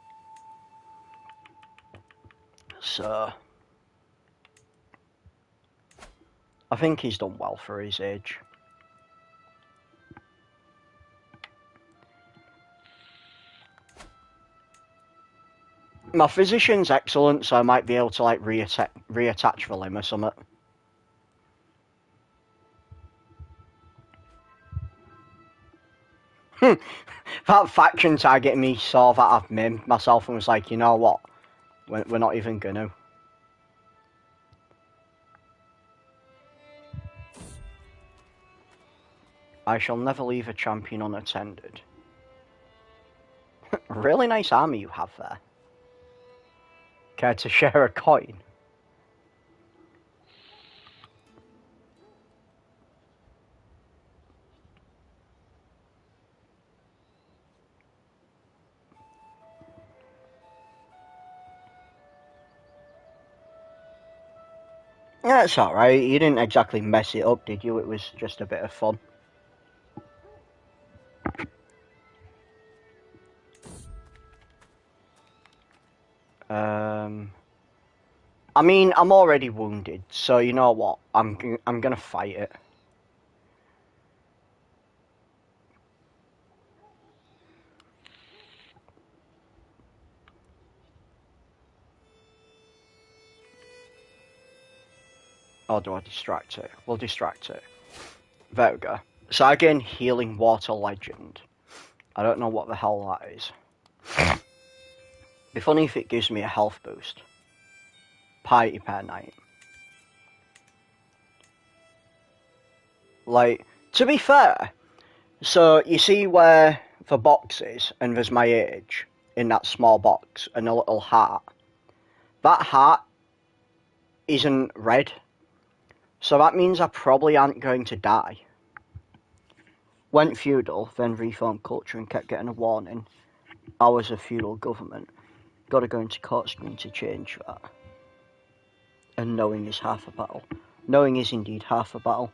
So, I think he's done well for his age. My physician's excellent, so I might be able to, like, reattach the limb or something. That faction targeting me saw that I've maimed myself and was like, you know what? We're not even gonna. I shall never leave a champion unattended. Really nice army you have there. Care to share a coin? Yeah, it's alright. You didn't exactly mess it up, did you? It was just a bit of fun. I mean, I'm already wounded, so you know what? I'm gonna fight it. Or do I distract it? We'll distract it. There we go. So I gain Healing Water Legend. I don't know what the hell that is. Be funny if it gives me a health boost. Piety per night. Like, to be fair, so you see where the box is, and there's my age in that small box, and a little heart. That heart isn't red, so that means I probably aren't going to die. Went feudal, then reformed culture and kept getting a warning. I was a feudal government. Gotta go into court screen to change that. And knowing is half a battle. Knowing is indeed half a battle.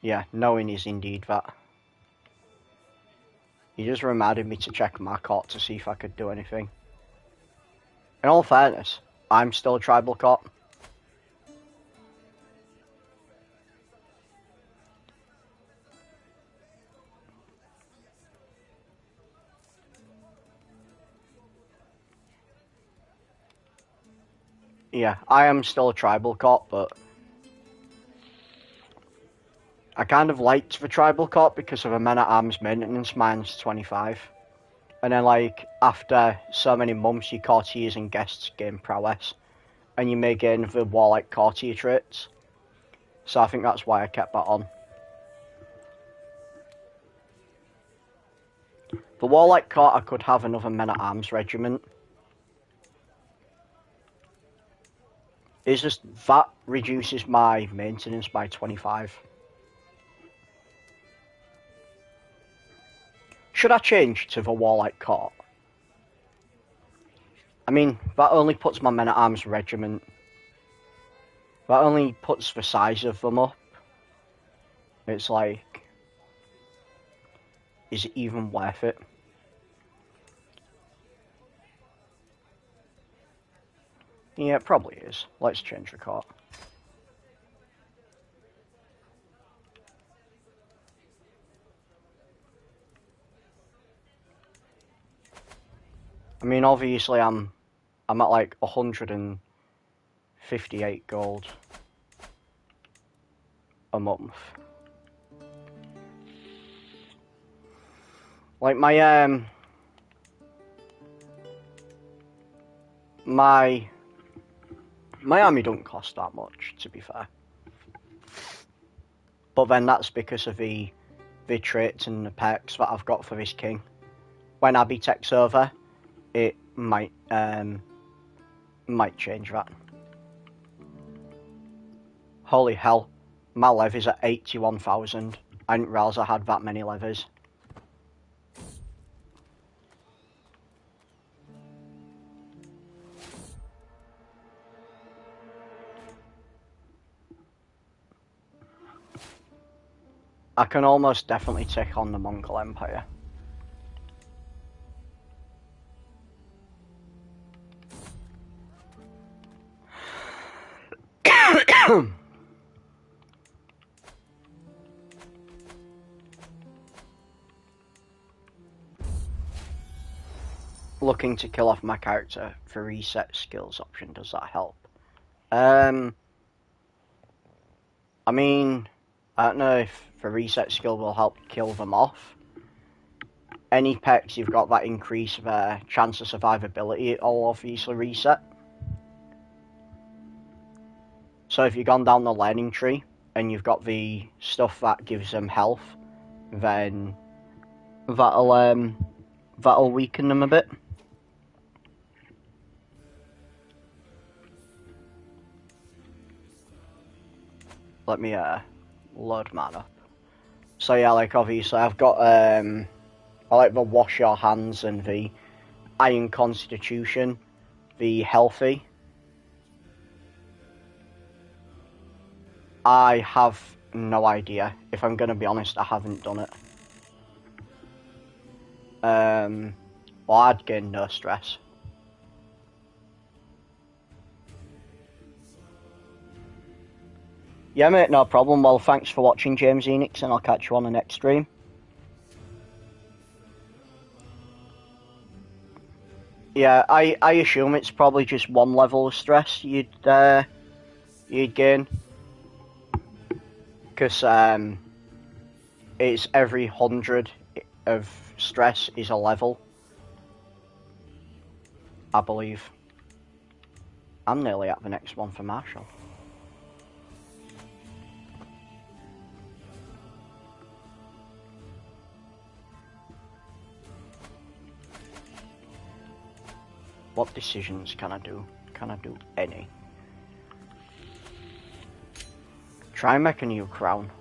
Yeah, knowing is indeed that. You just reminded me to check my court to see if I could do anything. In all fairness, I'm still a tribal cop. Yeah, I am still a tribal cop, but I kind of liked the tribal cop because of a men-at-arms maintenance minus 25. And then, like, after so many months, your courtiers and guests gain prowess. And you may gain the warlike courtier traits. So I think that's why I kept that on. The warlike court, I could have another men-at-arms regiment. It's just that reduces my maintenance by 25. Should I change to the warlike court? I mean, that only puts my men-at-arms regiment. That only puts the size of them up. It's like, is it even worth it? Yeah, it probably is. Let's change the court. I mean, obviously, I'm at like 158 gold a month. Like my army don't cost that much, to be fair. But then that's because of the traits and the perks that I've got for this king. When Abby takes over, it might change that. Holy hell, my levy's at 81,000. I didn't realise I had that many levies. I can almost definitely take on the Mongol Empire. Looking to kill off my character for reset skills option, does that help? I mean, I don't know if the reset skill will help kill them off. Any pets you've got that increase their chance of survivability, it'll obviously reset. So if you've gone down the learning tree and you've got the stuff that gives them health, then that'll weaken them a bit. Let me load mine up. So yeah, like obviously I've got I like the wash your hands and the iron constitution, the healthy. I have no idea. If I'm gonna be honest, I haven't done it. Well, I'd gain no stress. Yeah, mate, no problem. Well, thanks for watching, James Enix, and I'll catch you on the next stream. Yeah, I assume it's probably just one level of stress you'd gain, because it's every 100 of stress is a level, I believe. I'm nearly at the next one for Marshall. What decisions can I do? Can I do any? Try and make a new crown.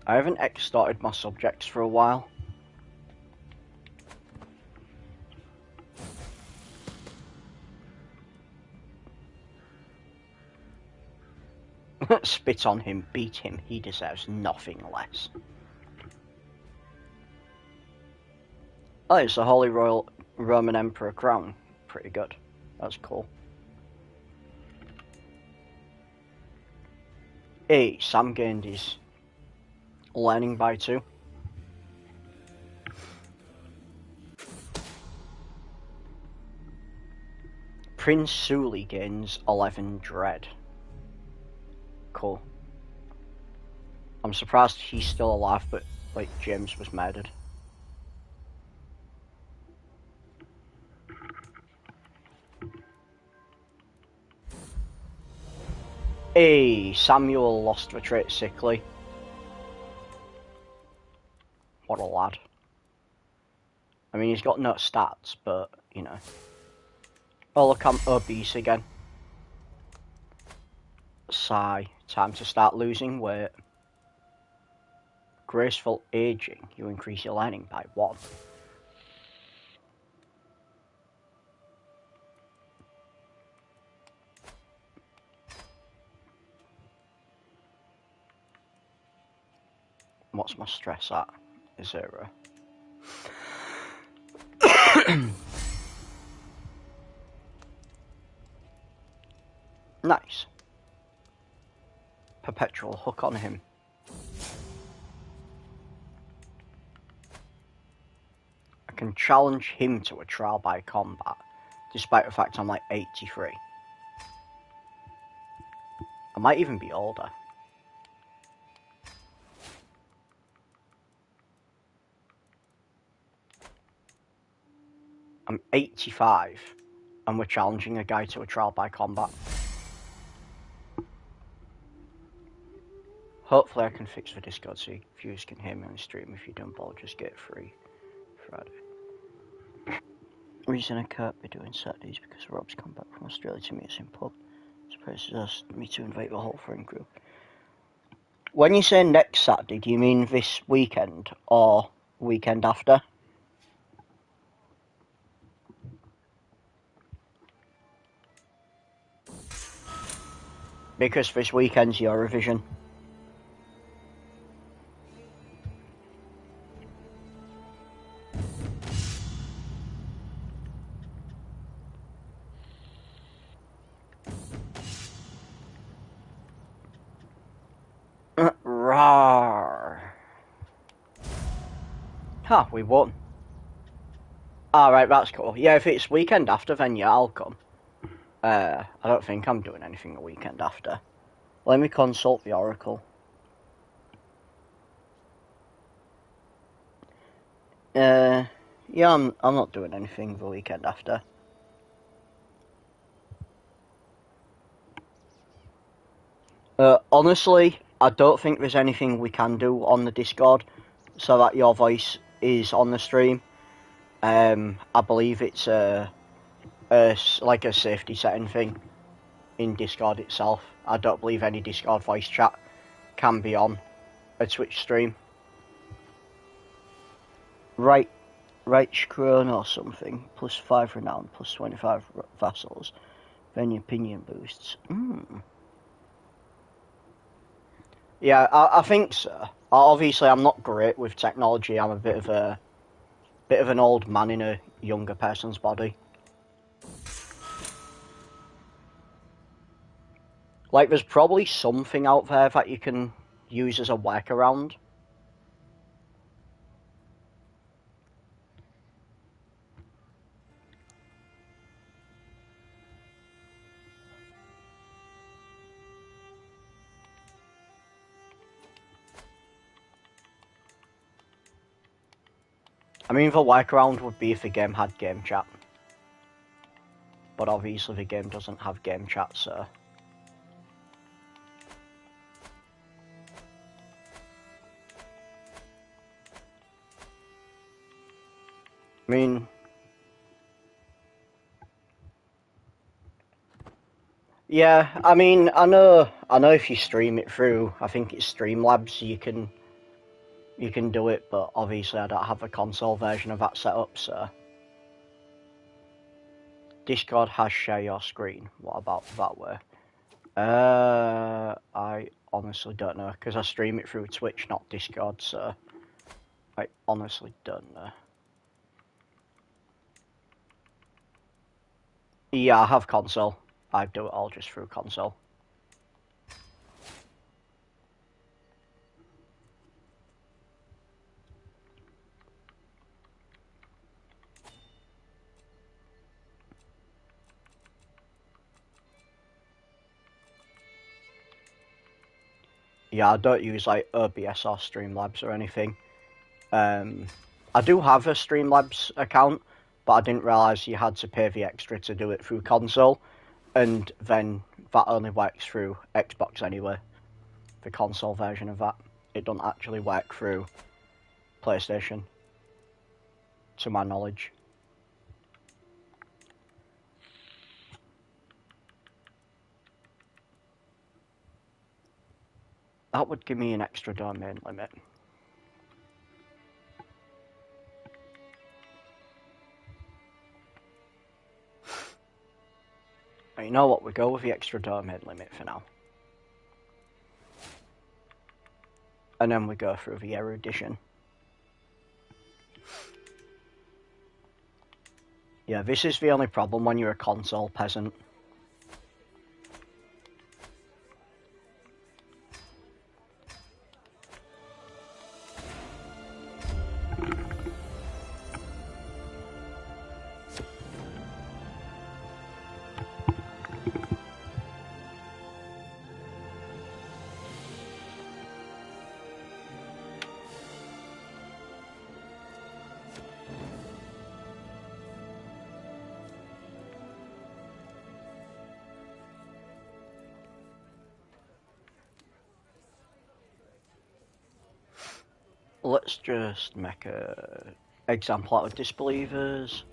I haven't extorted my subjects for a while. Spit on him, beat him, he deserves nothing less. Oh, it's the Holy Royal Roman Emperor crown. Pretty good. That's cool. Hey, Sam gained his learning by 2. Prince Sully gains 11 dread. Cool. I'm surprised he's still alive, but like James was murdered. Hey, Samuel lost the trait sickly. What a lad. I mean, he's got no stats, but, you know. Oh, look, I'm obese again. Sigh. Time to start losing weight. Graceful aging. You increase your learning by 1. What's my stress at? 0. Nice. Perpetual hook on him. I can challenge him to a trial by combat, despite the fact I'm like 83. I might even be older. I'm 85, and we're challenging a guy to a trial by combat. Hopefully I can fix the Discord so viewers can hear me on the stream. If you don't, I'll just get free Friday. Reason I can't be doing Saturdays because Rob's come back from Australia to meet us in pub. Surprises asked me to invite the whole friend group. When you say next Saturday, do you mean this weekend or weekend after? Because this weekend's Eurovision. Rawr. Ha, we won. Alright, that's cool. Yeah, if it's weekend after, then yeah, I'll come. I don't think I'm doing anything the weekend after. Let me consult the Oracle. Yeah, I'm not doing anything the weekend after. Honestly, I don't think there's anything we can do on the Discord so that your voice is on the stream. I believe it's like a safety setting thing in Discord itself. I don't believe any Discord voice chat can be on a Twitch stream. Right Scrone or something. +5 renown, +25 vassals. Then your opinion boosts. Yeah, I think so. Obviously, I'm not great with technology. I'm a bit of an old man in a younger person's body. Like, there's probably something out there that you can use as a workaround. I mean, the workaround would be if the game had game chat. But obviously the game doesn't have game chat, so... I mean... Yeah, I mean, I know if you stream it through, I think it's Streamlabs, you can do it, but obviously I don't have a console version of that set up, so... Discord has share your screen. What about that way? I honestly don't know, because I stream it through Twitch, not Discord, so I honestly don't know. Yeah, I have console. I do it all just through console. Yeah, I don't use like OBS or Streamlabs or anything. I do have a Streamlabs account, but I didn't realise you had to pay the extra to do it through console, and then that only works through Xbox anyway. The console version of that. It doesn't actually work through PlayStation, to my knowledge. That would give me an extra domain limit. You know what, we go with the extra domain limit for now. And then we go through the erudition. Yeah, this is the only problem when you're a console peasant. Let's just make a example out of disbelievers.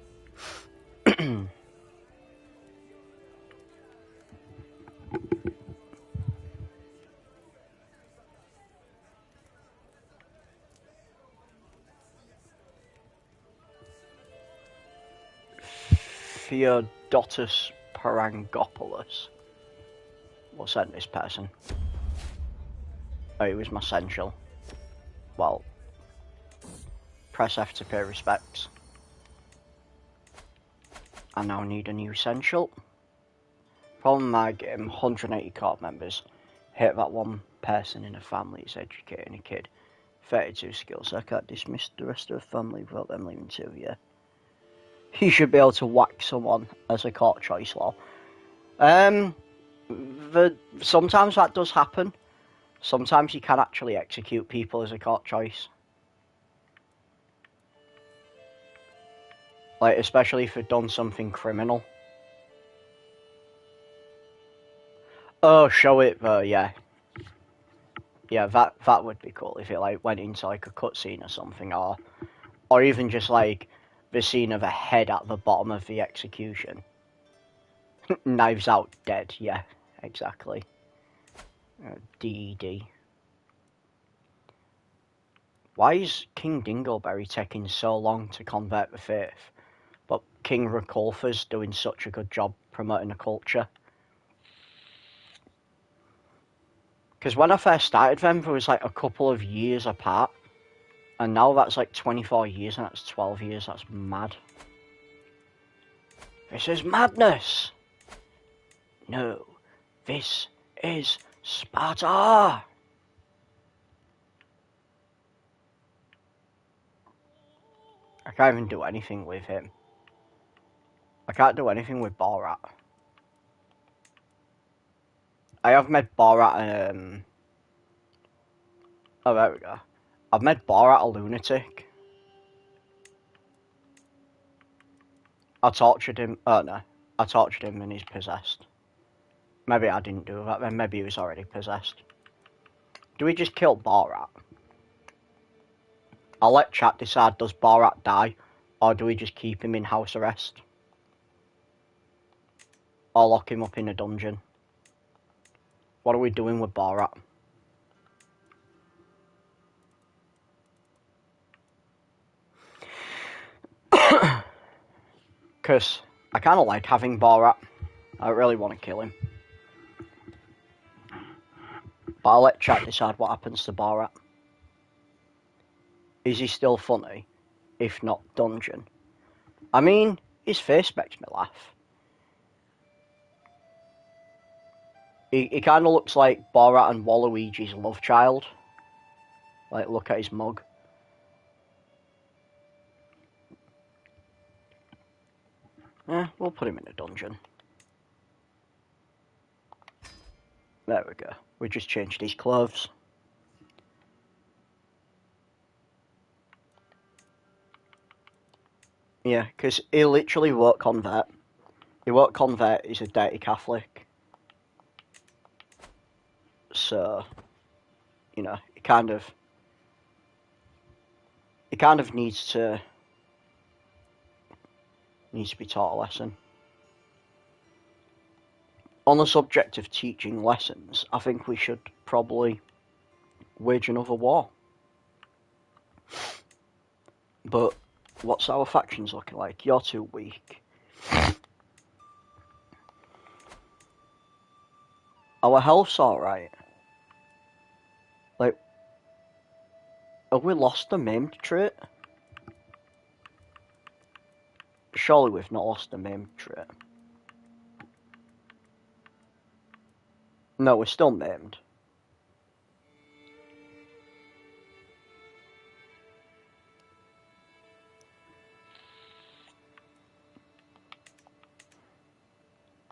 Theodotus Parangopoulos. We'll send this person. Oh, he was my essential. Well, press F to pay respects. I now need a new essential. Problem my game, 180 court members. Hate that one person in a family is educating a kid. 32 skills, I can't dismiss the rest of the family without them leaving too, yeah. You should be able to whack someone as a court choice law. Sometimes that does happen. Sometimes you can actually execute people as a court choice. Like, especially if they've done something criminal. Oh, show it though, yeah. Yeah, that would be cool if it like went into like a cutscene or something, or even just like the scene of a head at the bottom of the execution. Knives Out dead, yeah, exactly. DED. Why is King Dingleberry taking so long to convert the faith, but King Rakulfa's doing such a good job promoting the culture? Because when I first started them, there was like a couple of years apart, and now that's like 24 years, and that's 12 years, that's mad. This is madness! No, this is Sparta! I can't even do anything with him. I can't do anything with Borat. I have made Borat oh, there we go. I've made Borat a lunatic. I tortured him. Oh no. I tortured him and he's possessed. Maybe I didn't do that then. Maybe he was already possessed. Do we just kill Borat? I'll let chat decide, does Borat die? Or do we just keep him in house arrest? Or lock him up in a dungeon? What are we doing with Borat? Because I kind of like having Borat. I really want to kill him. But I'll let chat decide what happens to Borat. Is he still funny? If not, dungeon. I mean, his face makes me laugh. He kind of looks like Borat and Waluigi's love child. Like, look at his mug. We'll put him in a dungeon. There we go. We just changed his clothes. Yeah, because he literally won't convert. He won't convert, he's a dirty Catholic. So, you know, he kind of needs to be taught a lesson. On the subject of teaching lessons, I think we should probably wage another war. But what's our factions looking like? You're too weak. Our health's alright. Like, have we lost the maimed trait? Surely we've not lost the maimed trait. No, we're still maimed.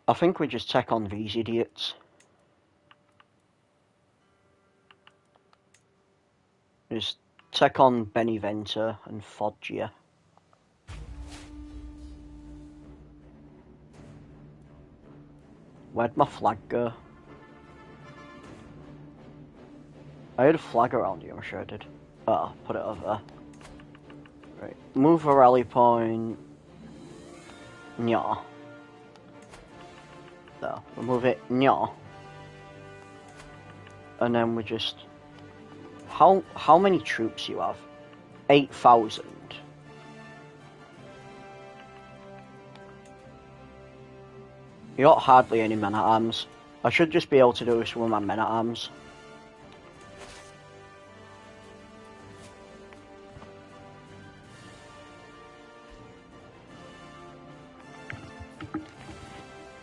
I think we just take on these idiots. Just take on Benevento and Foggia. Where'd my flag go? I had a flag around you, I'm sure I did. Oh, put it over there. Right, move a rally point. Nya. So, we'll move it nya. And then we just... How many troops you have? 8,000. You got hardly any men-at-arms. I should just be able to do this with my men-at-arms.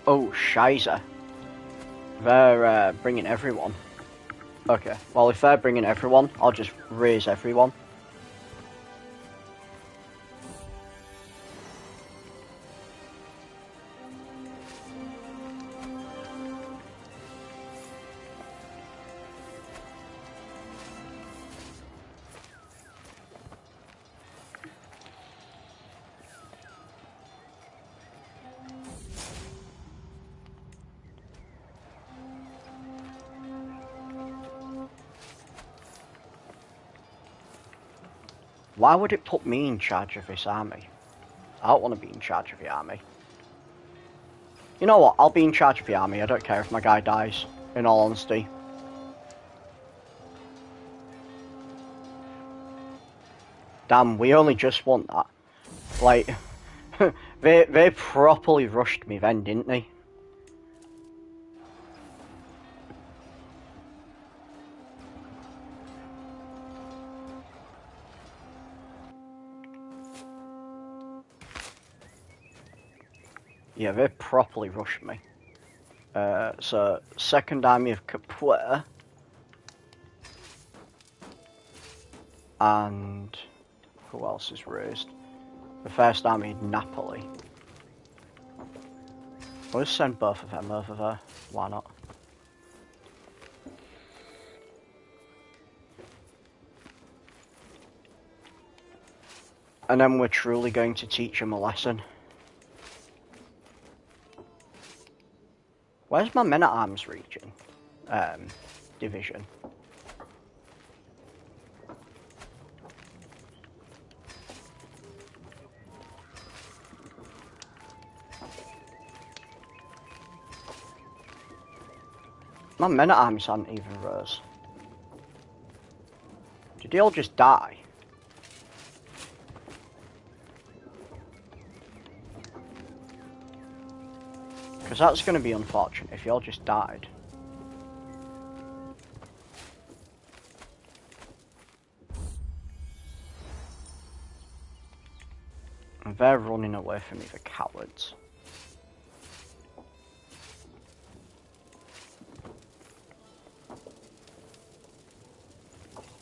Oh, Shizer. They're bringing everyone. Okay, well if they're bringing everyone, I'll just raise everyone. Why would it put me in charge of this army? I don't want to be in charge of the army. You know what? I'll be in charge of the army. I don't care if my guy dies, in all honesty. Damn, we only just won that. Like, they properly rushed me then, didn't they? Yeah, they properly rushed me. So, Second Army of Capoeira. And who else is raised? The First Army of Napoli. I'll just send both of them over there. Why not? And then we're truly going to teach them a lesson. Where's my men-at-arms region? Division. My men-at-arms hadn't even rose. Did they all just die? Because that's going to be unfortunate if you all just died. They're running away from me, the cowards.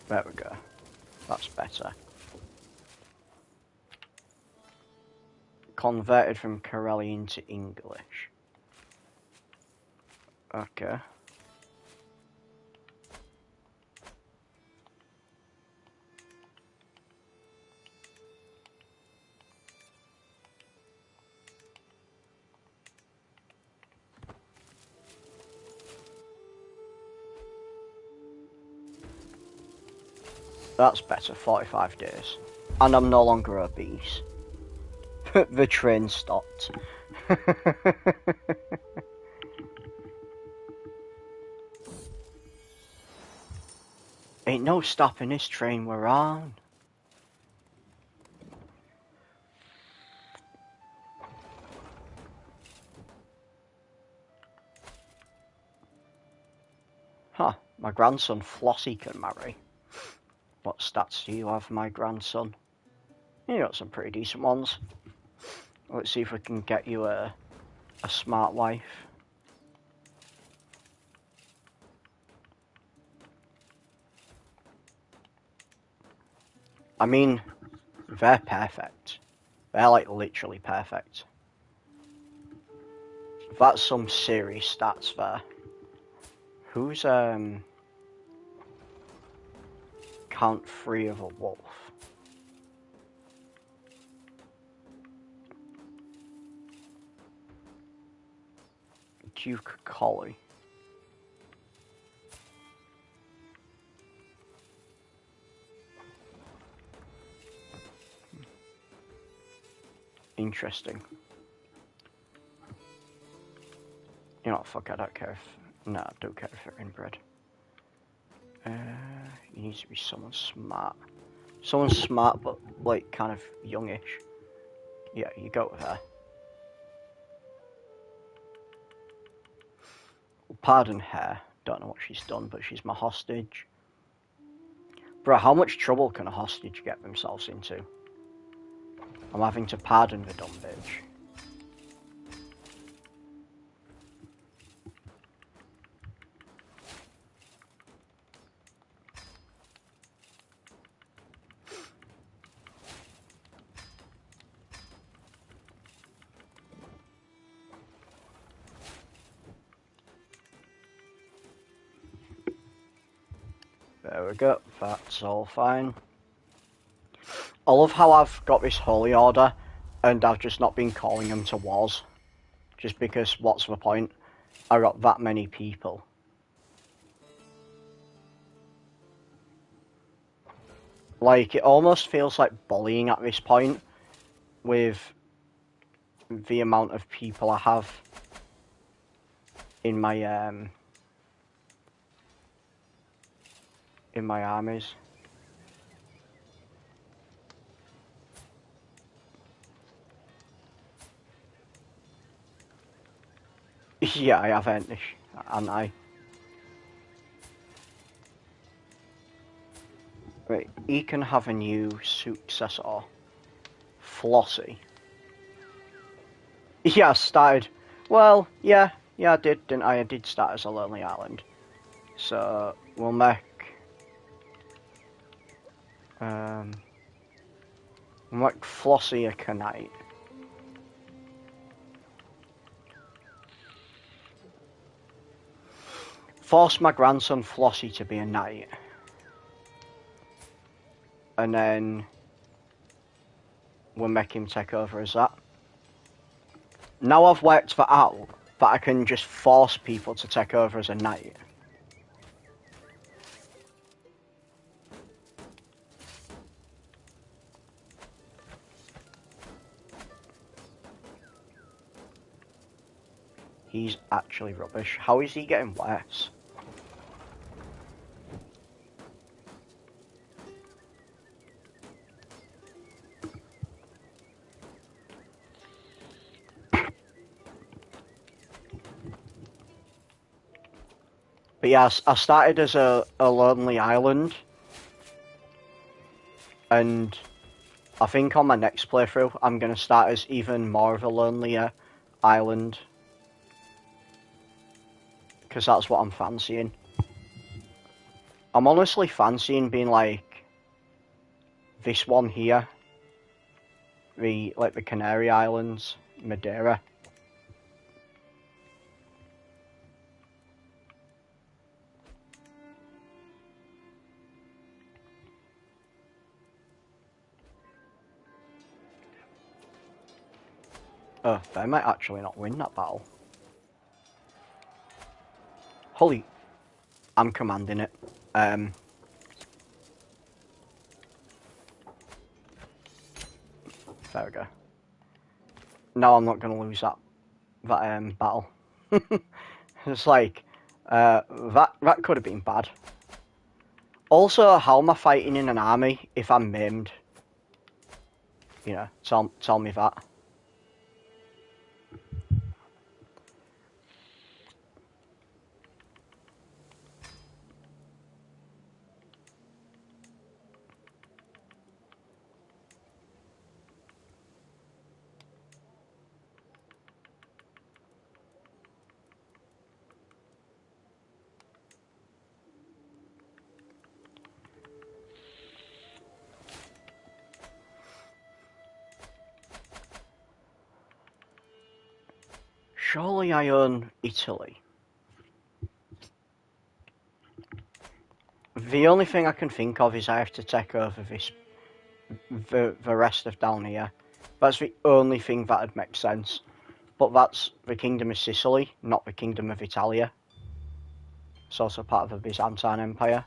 There we go. That's better. Converted from Karelian to English. Okay. That's better, 45 days. And I'm no longer obese. The train stopped. Ain't no stopping this train we're on. Huh, my grandson Flossie can marry. What stats do you have, my grandson? You got some pretty decent ones. Let's see if we can get you a smart wife. I mean, they're perfect. They're like literally perfect. That's some serious stats there. Who's count 3 of a wolf? Duke Collie. Interesting. You know what, fuck, I don't care if... No, I don't care if they're inbred. You need to be someone smart. Someone smart, but, like, kind of youngish. Yeah, you go with her. Pardon her. Don't know what she's done, but she's my hostage. Bro, how much trouble can a hostage get themselves into? I'm having to pardon the dumb bitch. There we go, that's all fine. I love how I've got this holy order and I've just not been calling them to wars. Just because, what's the point? I got that many people. Like, it almost feels like bullying at this point with the amount of people I have in my armies. Yeah, I have Entish, and I. Right, he can have a new successor. Flossie. Yeah, I started. Well, yeah, I did, didn't I? I did start as a lonely island. So we'll make Flossie a Knight. Force my grandson Flossie to be a knight. And then we'll make him take over as that. Now I've worked that out, that I can just force people to take over as a knight. He's actually rubbish. How is he getting worse? But yeah, I started as a lonely island, and I think on my next playthrough, I'm going to start as even more of a lonelier island. Because that's what I'm fancying. I'm honestly fancying being like this one here. The Canary Islands, Madeira. Oh, they might actually not win that battle. Holy, I'm commanding it. There we go. No, I'm not going to lose that battle. It's like, that could have been bad. Also, how am I fighting in an army if I'm maimed? You know, tell me that. Surely I own Italy. The only thing I can think of is I have to take over the rest of down here. That's the only thing that'd make sense. But that's the Kingdom of Sicily, not the Kingdom of Italia. It's also part of the Byzantine Empire.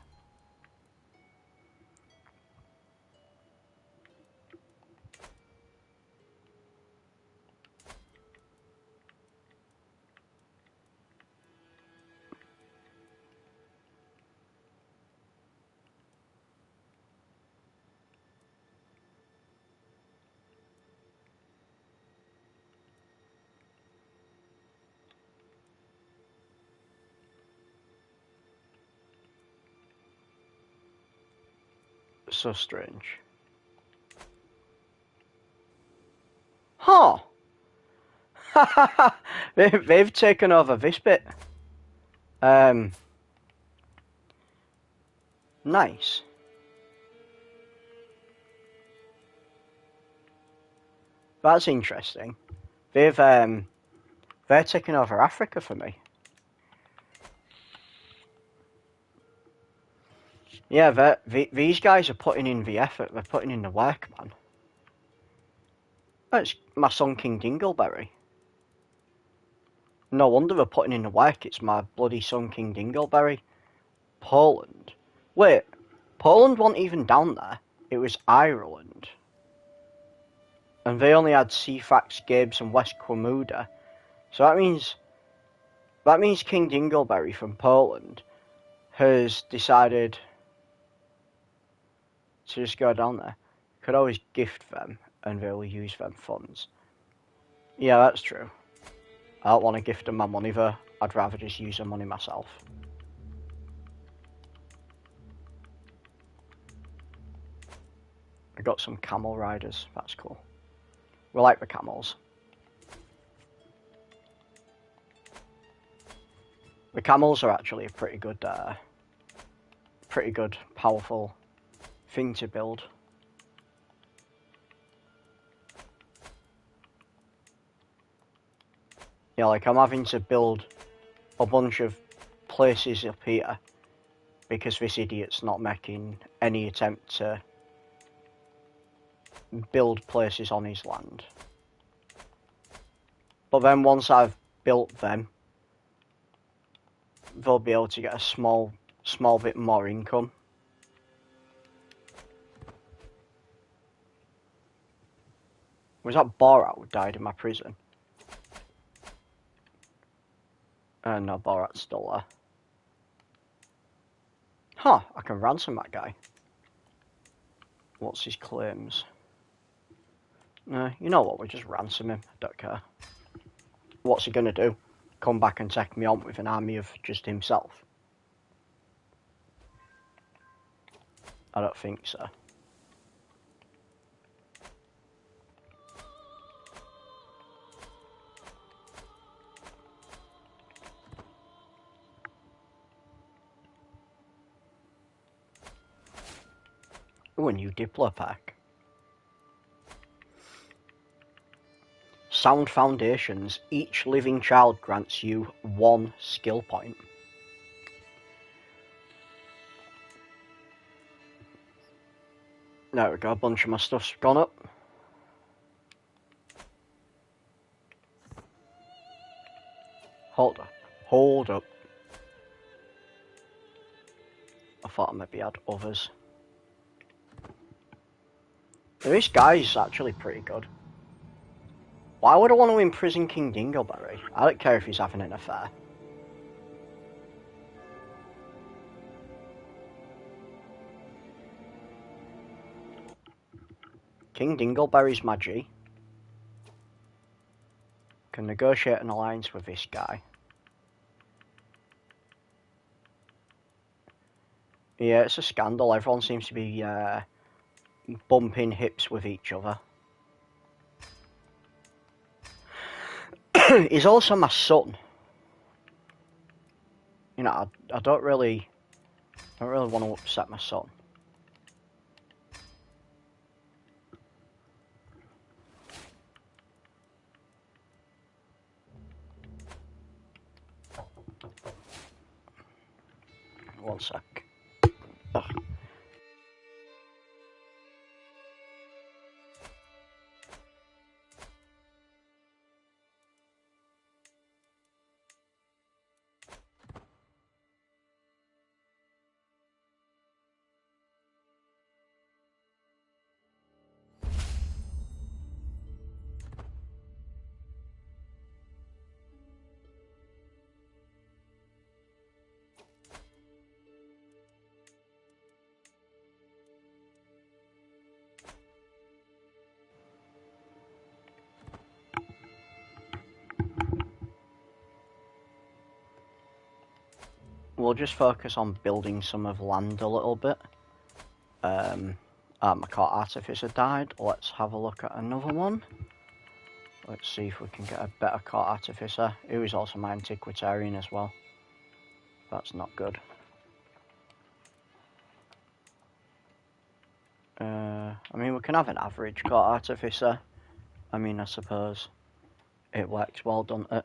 So strange. Huh. They've taken over this bit. Nice. That's interesting. They're taking over Africa for me. Yeah, these guys are putting in the effort. They're putting in the work, man. That's my son King Dingleberry. No wonder they're putting in the work. It's my bloody son King Dingleberry. Poland. Wait, Poland wasn't even down there. It was Ireland. And they only had Cefax, Gibbs, and West Quemuda. So that means King Dingleberry from Poland has decided to just go down there. Could always gift them and they'll use them funds. Yeah, that's true. I don't want to gift them my money though. I'd rather just use the money myself. I got some camel riders. That's cool. We like the camels. The camels are actually a pretty good, powerful thing to build. Yeah, like I'm having to build a bunch of places up here because this idiot's not making any attempt to build places on his land. But then once I've built them, they'll be able to get a small bit more income. Was that Borat who died in my prison? No, Borat's still there. Huh, I can ransom that guy. What's his claims? You know what, we'll just ransom him. I don't care. What's he gonna do? Come back and take me on with an army of just himself? I don't think so. Ooh, a new Diplo pack. Sound Foundations. Each living child grants you 1 skill point. There we go, a bunch of my stuff's gone up. Hold up. I thought I maybe had others. This guy's actually pretty good. Why would I want to imprison King Dingleberry? I don't care if he's having an affair. King Dingleberry's my G. Can negotiate an alliance with this guy. Yeah, it's a scandal. Everyone seems to be bumping hips with each other. He's also my son. You know, I don't really want to upset my son. One sec. Ugh. We'll just focus on building some of land a little bit. My court artificer died. Let's have a look at another one. Let's see if we can get a better court artificer, who is also my antiquitarian as well. That's not good. I mean, we can have an average court artificer. I mean, I suppose it works well, doesn't it?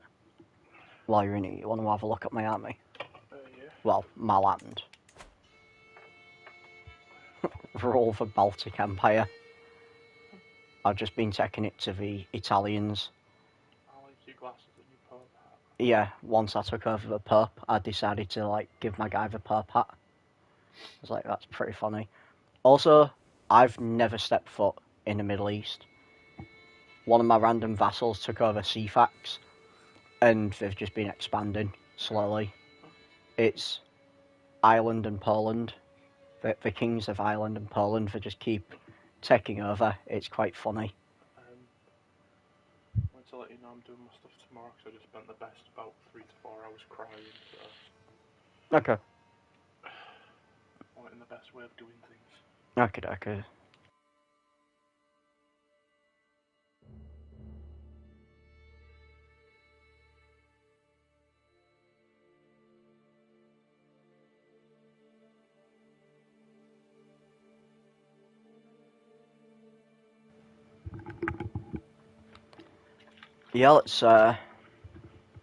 While you're in it, you want to have a look at my army? Yeah. Well, my land. Roll for Baltic Empire. I've just been taking it to the Italians. I like your glasses and your Pope hat. Yeah, once I took over the Pope, I decided to, like, give my guy the Pope hat. I was like, that's pretty funny. Also, I've never stepped foot in the Middle East. One of my random vassals took over Cefax, and they've just been expanding slowly. It's Ireland and Poland. The kings of Ireland and Poland, they just keep taking over. It's quite funny. I want to let you know I'm doing my stuff tomorrow because I just spent the best about 3 to 4 hours crying. So Okay. wanting the best way of doing things. Okay. Yeah,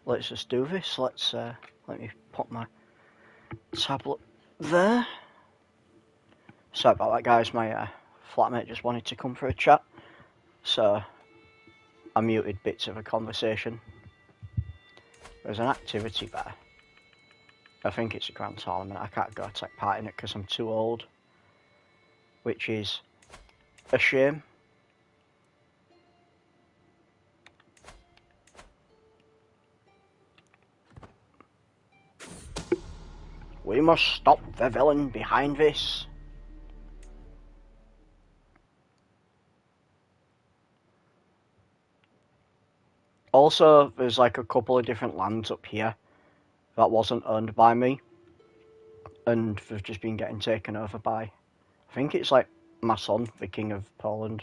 let's just do this. Let me put my tablet there. Sorry about that, guys. My flatmate just wanted to come for a chat, so I muted bits of a conversation. There's an activity there. I think it's a grand tournament. I can't go take part in it because I'm too old, which is a shame. We must stop the villain behind this. Also, there's like a couple of different lands up here that wasn't owned by me, and they've just been getting taken over by, I think it's like my son, the King of Poland.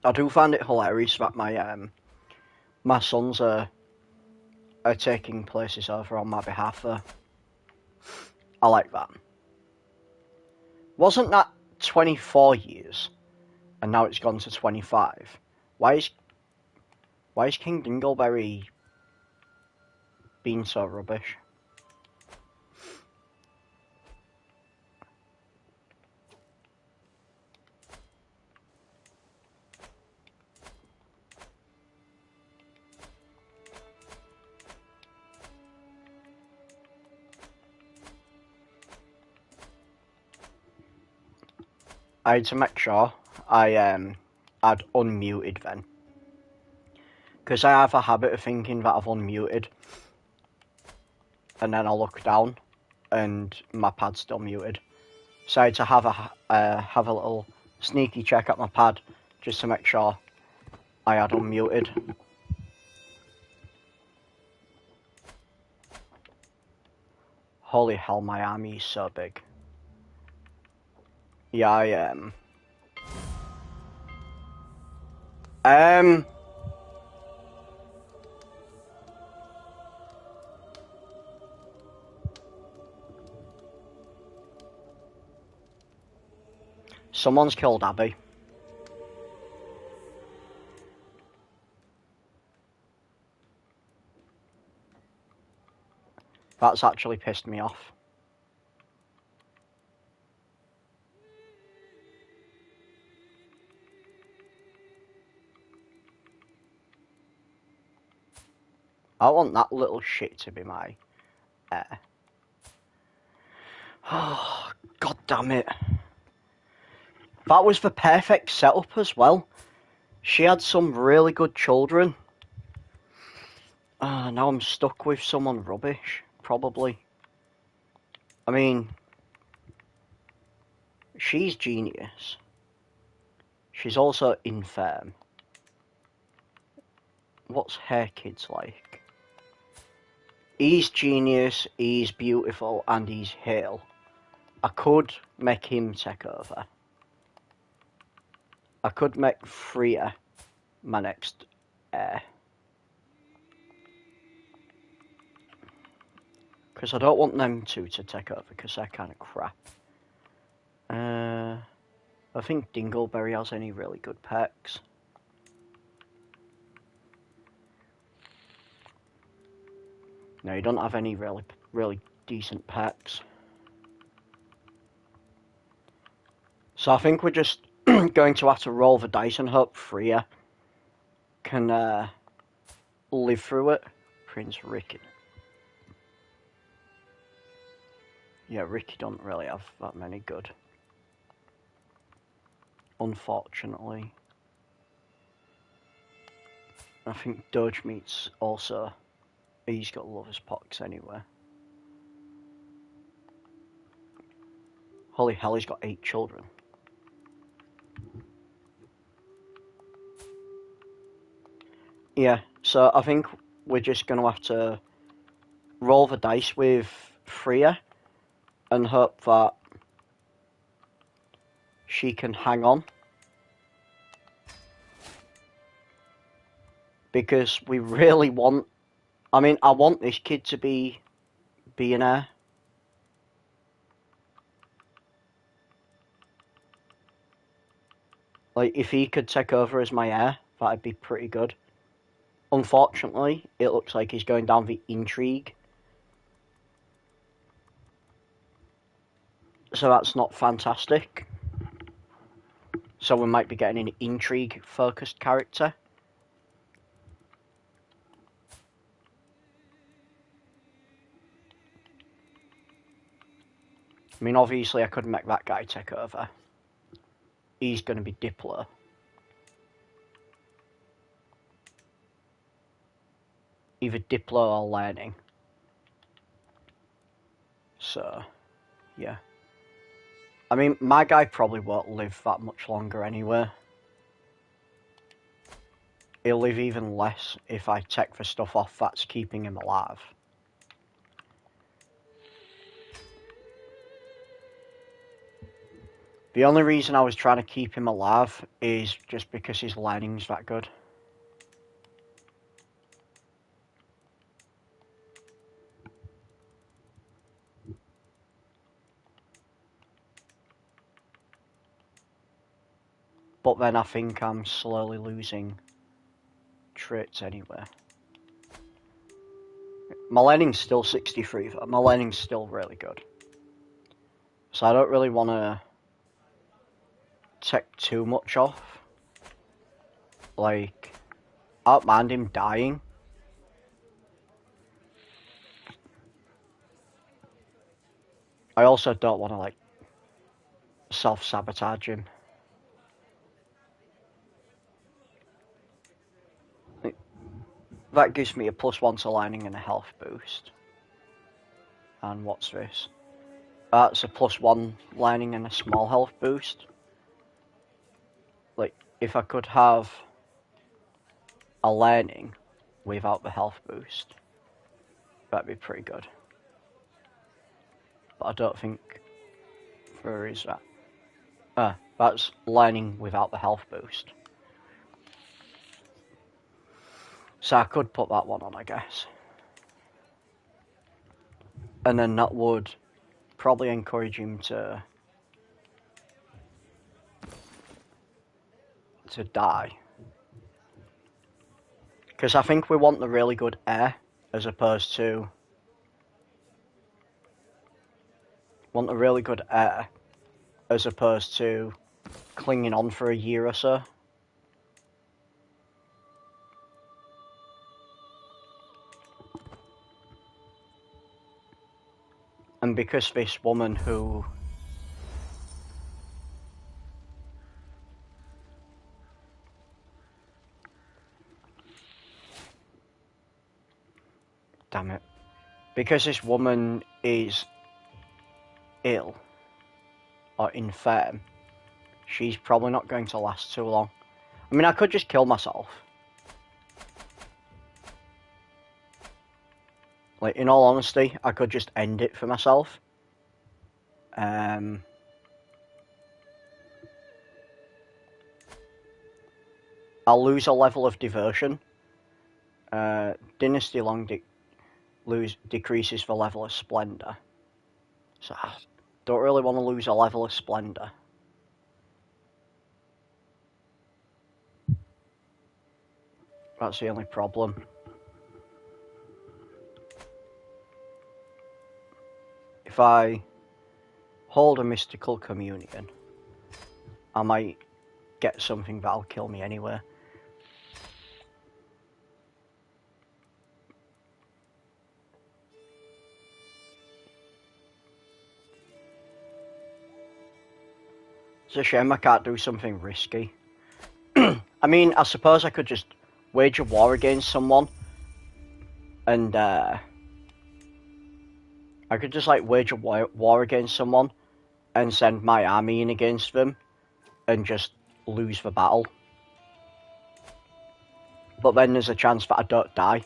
I do find it hilarious that my sons are taking places over on my behalf though. I like that. Wasn't that 24 years? And now it's gone to 25. Why is King Dingleberry being so rubbish? I had to make sure I'd unmuted then. Because I have a habit of thinking that I've unmuted. And then I look down and my pad's still muted. So I had to have a little sneaky check at my pad just to make sure I had unmuted. Holy hell, my army is so big. Yeah, I am. Someone's killed Abby. That's actually pissed me off. I want that little shit to be my heir. Oh, god damn it. That was the perfect setup as well. She had some really good children. Now I'm stuck with someone rubbish, probably. I mean, she's genius. She's also infirm. What's her kids like? He's genius, he's beautiful, and he's hale. I could make him take over. I could make Freya my next heir. Because I don't want them two to take over, because they're kind of crap. I think Dingleberry has any really good perks. No, you don't have any really decent perks. So I think we're just going to have to roll the dice and hope Freya can live through it. Prince Ricky. Yeah, Ricky don't really have that many good. Unfortunately. I think Doge Meat's also... He's got lover's pox anyway. Holy hell, he's got 8 children. Yeah, so I think we're just going to have to roll the dice with Freya and hope that she can hang on. Because we really want... I mean, I want this kid to be an heir. Like, if he could take over as my heir, that'd be pretty good. Unfortunately, it looks like he's going down the intrigue. So that's not fantastic. So we might be getting an intrigue-focused character. I mean, obviously I could make that guy take over. He's going to be Diplo. Either Diplo or Learning. So, yeah. I mean, my guy probably won't live that much longer anyway. He'll live even less if I take the stuff off that's keeping him alive. The only reason I was trying to keep him alive is just because his lining's that good. But then I think I'm slowly losing traits anyway. My lining's still 63 though. My lining's still really good. So I don't really want to take too much off. Like, I don't mind him dying. I also don't want to, like, self-sabotage him. That gives me a +1 to lining and a health boost. And what's this? That's a +1 lining and a small health boost. Like, if I could have a lining without the health boost, that'd be pretty good. But I don't think there is that. That's lining without the health boost. So I could put that one on, I guess. And then that would probably encourage him to die. Because I think we want the really good air as opposed to... Want the really good air as opposed to clinging on for a year or so. And because this woman who... Damn it. Because this woman is ill or infirm, she's probably not going to last too long. I mean, I could just kill myself. Like, in all honesty, I could just end it for myself. I'll lose a level of devotion. Dynasty Long decreases the level of splendor. So I don't really want to lose a level of splendor. That's the only problem. If I hold a mystical communion, I might get something that'll kill me anyway. It's a shame I can't do something risky. I mean, I suppose I could just wage a war against someone and I could just like wage a war against someone and send my army in against them and just lose the battle. But then there's a chance that I don't die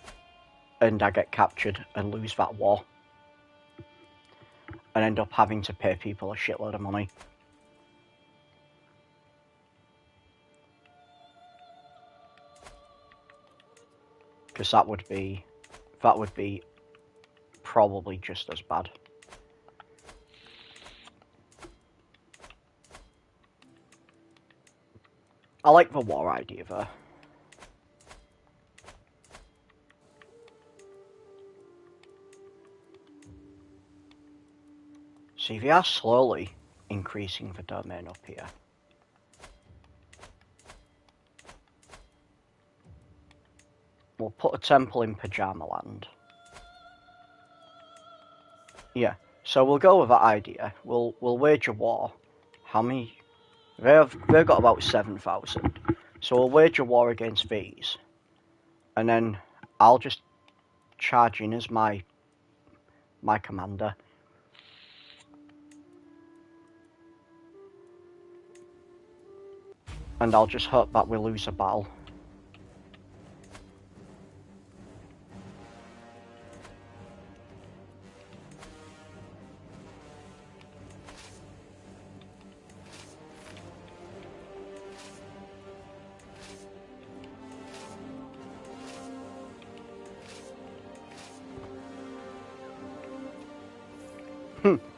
and I get captured and lose that war and end up having to pay people a shitload of money. Because that would be probably just as bad. I like the war idea though. See, they are slowly increasing the domain up here. We'll put a temple in Pajama Land. Yeah, so we'll go with that idea. We'll wage a war. How many? They've got about 7,000. So we'll wage a war against these. And then I'll just charge in as my commander. And I'll just hope that we lose a battle.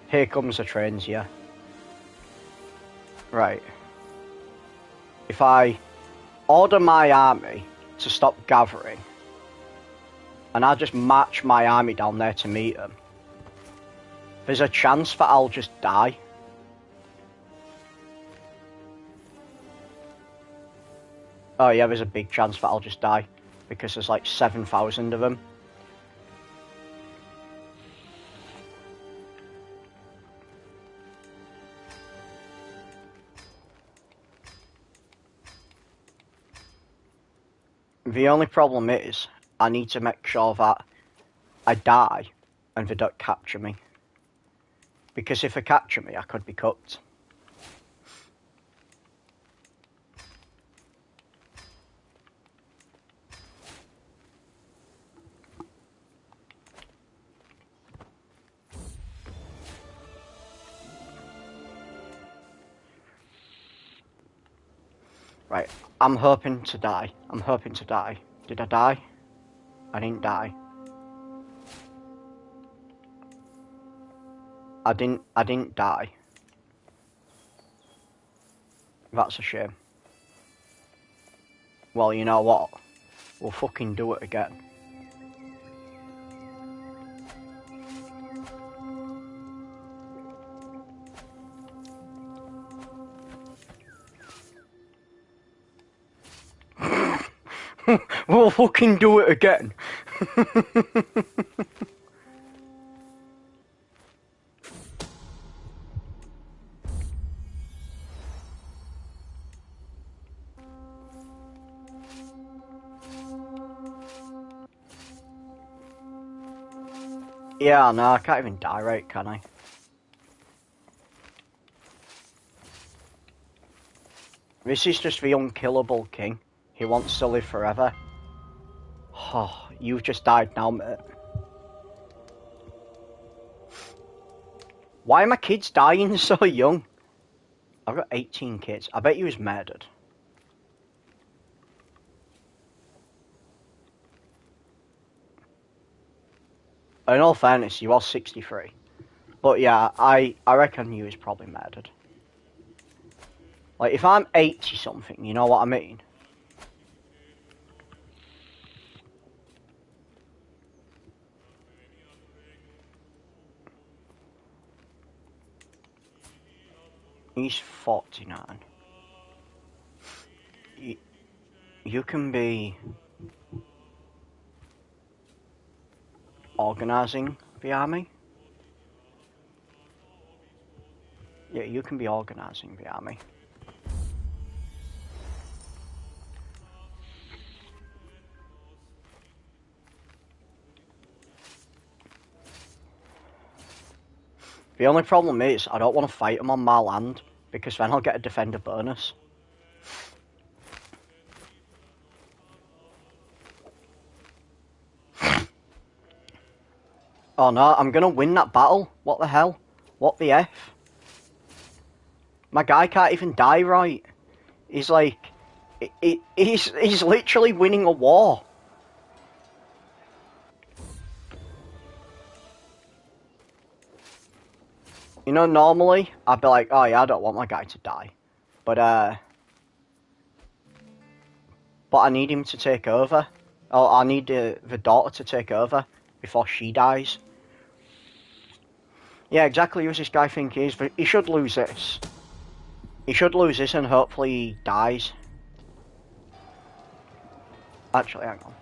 Here comes the trains here. Right. If I order my army to stop gathering, and I just march my army down there to meet them, there's a chance that I'll just die. Oh yeah, there's a big chance that I'll just die, because there's like 7,000 of them. The only problem is, I need to make sure that I die and they don't capture me. Because if they capture me, I could be cooked. Right, I'm hoping to die. I'm hoping to die. Did I die? I didn't die. I didn't die. That's a shame. Well, you know what? We'll fucking do it again. We'll fucking do it again. Yeah, no, I can't even die right, can I? This is just the unkillable king. He wants to live forever. Oh, you've just died now, mate. Why are my kids dying so young? I've got 18 kids. I bet you was murdered. In all fairness, you are 63. But yeah, I reckon you was probably murdered. Like, if I'm 80 something, you know what I mean? He's 49. You can be organising the army. Yeah, you can be organising the army. The only problem is, I don't want to fight them on my land, because then I'll get a defender bonus. Oh no, I'm gonna win that battle. What the hell? What the F? My guy can't even die right. He's like... He's literally winning a war. You know, normally, I'd be like, oh yeah, I don't want my guy to die. But I need him to take over. Oh, I need the daughter to take over before she dies. Yeah, exactly who's this guy think he is. He should lose this. He should lose this and hopefully he dies. Actually, hang on.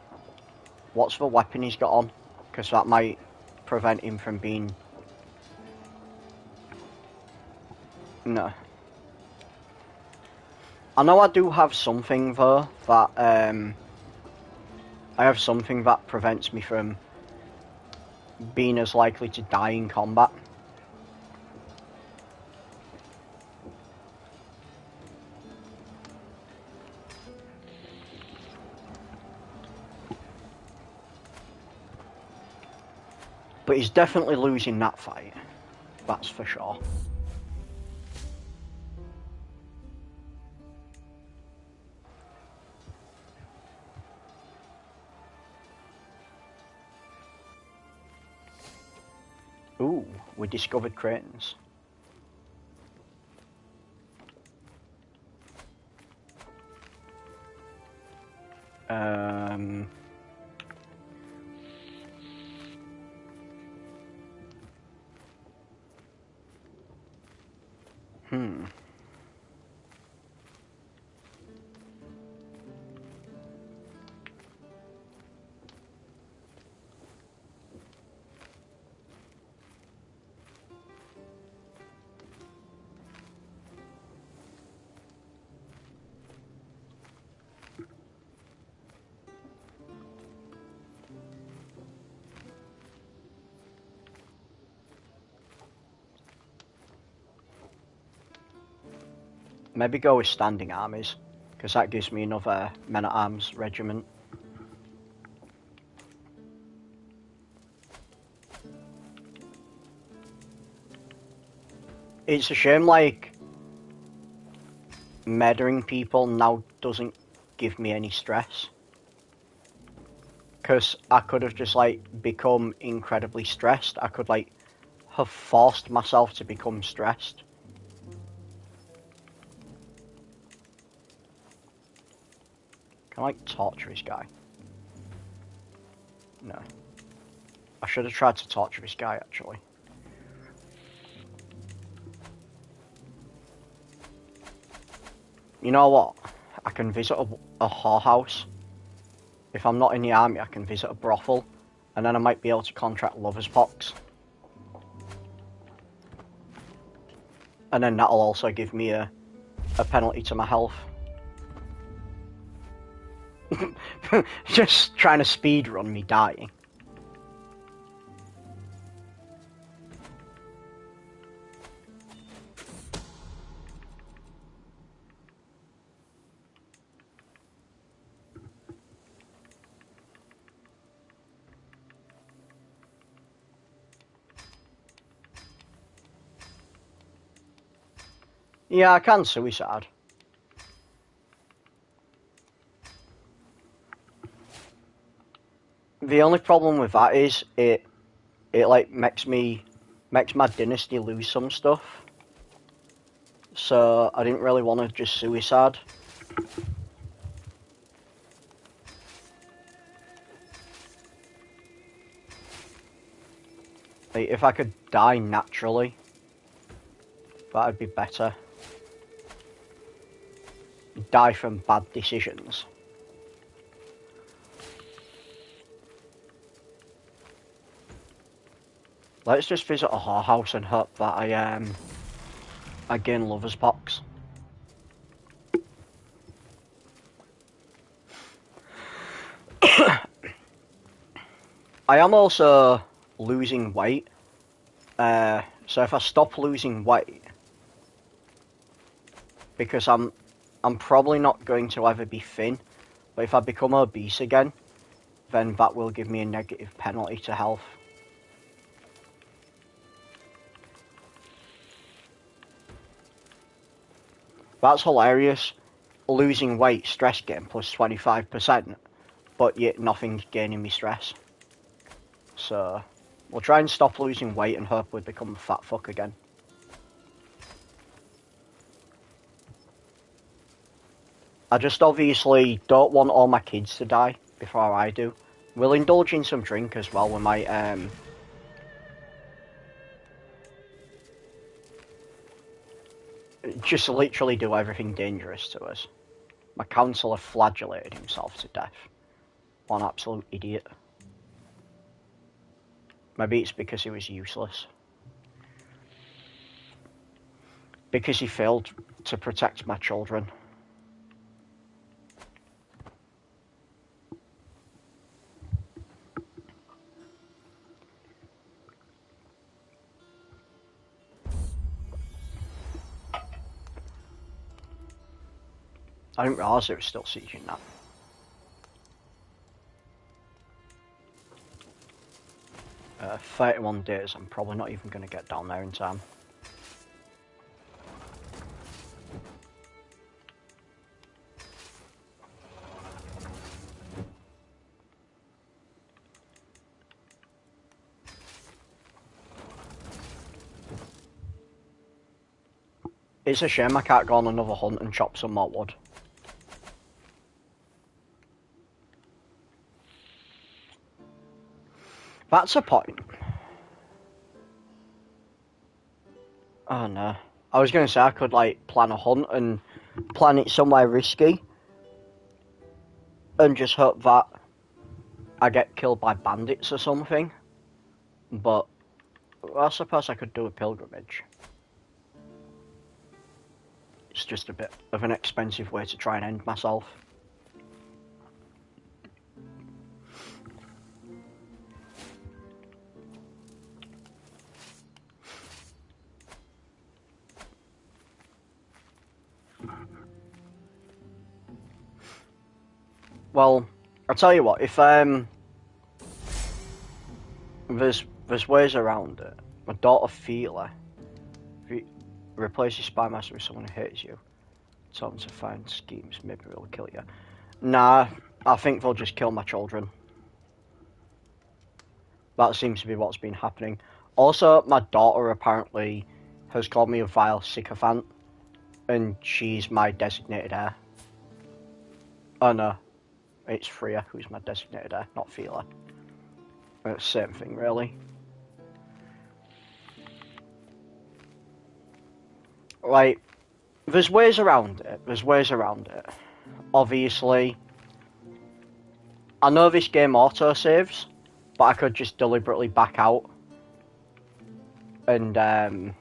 What's the weapon he's got on? Because that might prevent him from being... No. I know I do have something though that I have something that prevents me from being as likely to die in combat. But he's definitely losing that fight. That's for sure. Ooh, we discovered cratons. Hmm. Maybe go with standing armies, because that gives me another men-at-arms regiment. It's a shame, like, murdering people now doesn't give me any stress. Because I could have just, like, become incredibly stressed. I could, like, have forced myself to become stressed. Can I, like, torture this guy? No. I should have tried to torture this guy, actually. You know what? I can visit a whorehouse. If I'm not in the army, I can visit a brothel. And then I might be able to contract lover's pox. And then that'll also give me a penalty to my health. Just trying to speed run me dying. Yeah, I can suicide. The only problem with that is it like makes my dynasty lose some stuff. So I didn't really want to just suicide. Like, if I could die naturally, that'd be better. Die from bad decisions. Let's just visit a whorehouse and hope that I gain lover's pox. I am also losing weight. So if I stop losing weight, because I'm probably not going to ever be thin, but if I become obese again, then that will give me a negative penalty to health. That's hilarious. Losing weight, stress gain plus 25%, but yet nothing's gaining me stress. So we'll try and stop losing weight and hope we become a fat fuck again. I just obviously don't want all my kids to die before I do. We'll indulge in some drink as well. We might just literally do everything dangerous to us. My counsellor flagellated himself to death. What an absolute idiot. Maybe it's because he was useless. Because he failed to protect my children. I didn't realise it was still sieging that. 31 days, I'm probably not even going to get down there in time. It's a shame I can't go on another hunt and chop some more wood. That's a point. Oh no. I was going to say I could like plan a hunt and plan it somewhere risky and just hope that I get killed by bandits or something. But I suppose I could do a pilgrimage. It's just a bit of an expensive way to try and end myself. Well, I'll tell you what, if there's ways around it. My daughter Feela, if you replace your spy master with someone who hates you, tell them to find schemes, maybe it'll kill you. Nah, I think they'll just kill my children. That seems to be what's been happening. Also, my daughter apparently has called me a vile sycophant, and she's my designated heir. Oh no, it's Freya who's my designated heir, not Feela. It's the same thing, really. Like, there's ways around it. Obviously, I know this game auto-saves, but I could just deliberately back out. And, I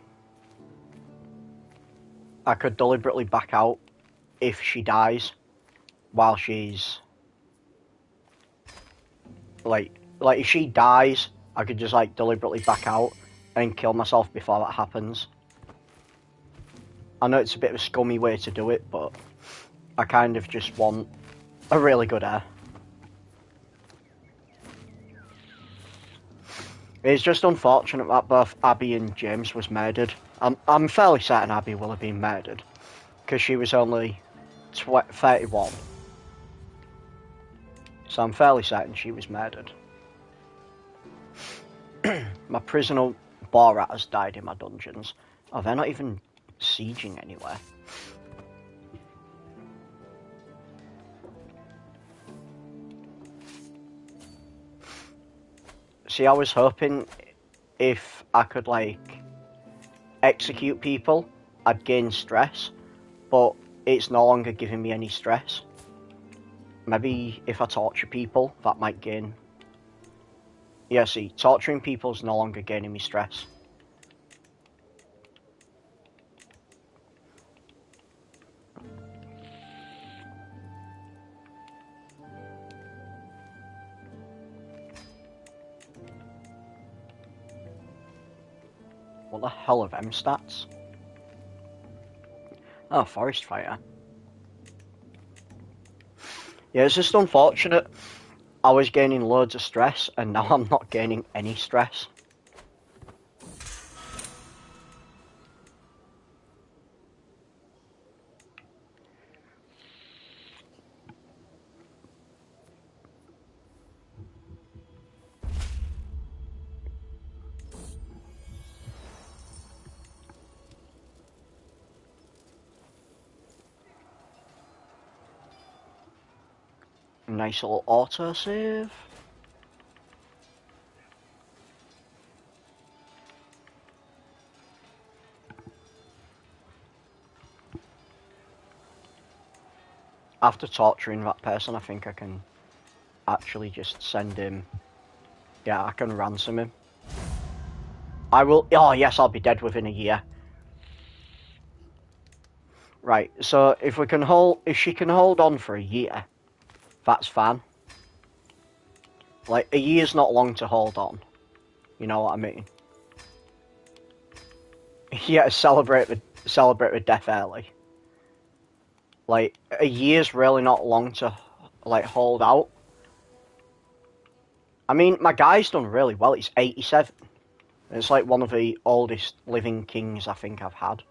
could deliberately back out if she dies while she's... Like, if she dies, I could just, like, deliberately back out and kill myself before that happens. I know it's a bit of a scummy way to do it, but I kind of just want a really good heir. It's just unfortunate that both Abby and James was murdered. I'm fairly certain Abby will have been murdered, because she was only 31. So I'm fairly certain she was murdered. My prisoner Borat has died in my dungeons. Oh, they're not even sieging anywhere. See, I was hoping if I could, like, execute people, I'd gain stress, but it's no longer giving me any stress. Maybe if I torture people, that might gain... Yeah, see, torturing people's no longer gaining me stress. What the hell are them stats? Oh, forest fire. Yeah, it's just unfortunate. I was gaining loads of stress, and now I'm not gaining any stress. Nice little autosave. After torturing that person, I think I can actually just send him... Yeah, I can ransom him. I will... Oh, yes, I'll be dead within a year. Right, so if we can hold... If she can hold on for a year, that's fine. Like, a year's not long to hold on. You know what I mean? Yeah, celebrate with death early. Like, a year's really not long to, like, hold out. I mean, my guy's done really well. He's 87. It's like one of the oldest living kings I think I've had.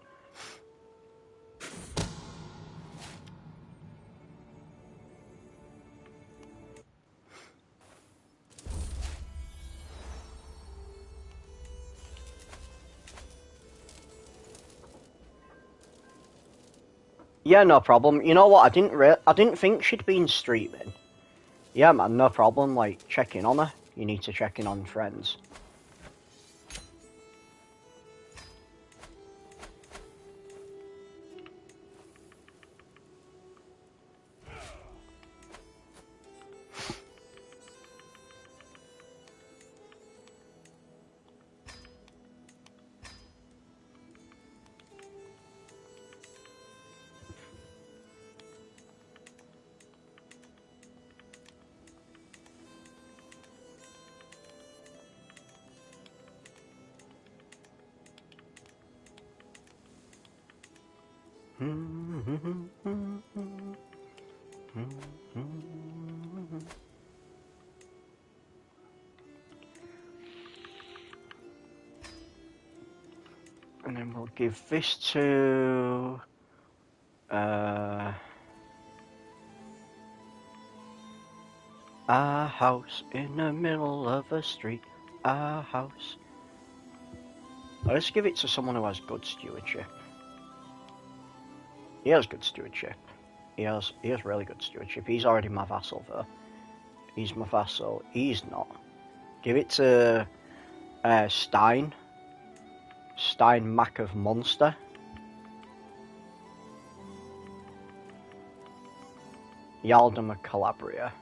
Yeah, no problem. You know what? I didn't think she'd been streaming. Yeah, man, no problem. Like, check in on her. You need to check in on friends. And then we'll give this to... a house in the middle of a street. A house. Let's give it to someone who has good stewardship. He has good stewardship. He has really good stewardship. He's already my vassal though. He's my vassal. He's not. Give it to Stein. Stein Mac of Munster. Yaldom of Calabria.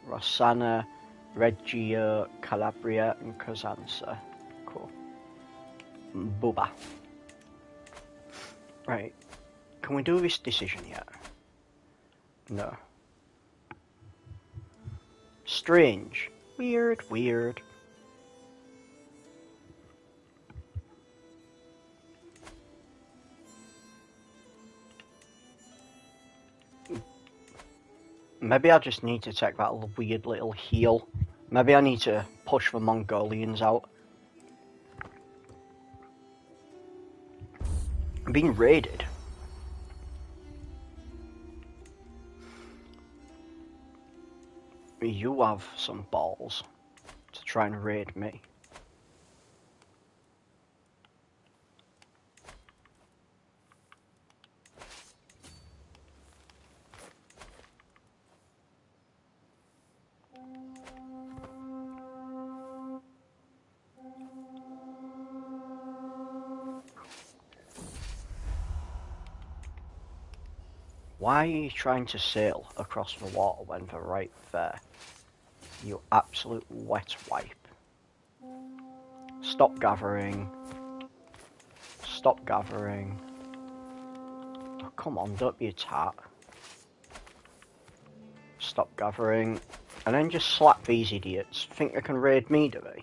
Rossana, Reggio, Calabria, and Cosenza. Cool. Booba. Right. Can we do this decision yet? No. Strange. Weird, weird. Maybe I just need to take that weird little heal. Maybe I need to push the Mongolians out. I'm being raided. You have some balls to try and raid me. Why are you trying to sail across the water when they're right there? You absolute wet wipe. Stop gathering. Stop gathering. Oh, come on, don't be a tart. Stop gathering. And then just slap these idiots. Think they can raid me, do they?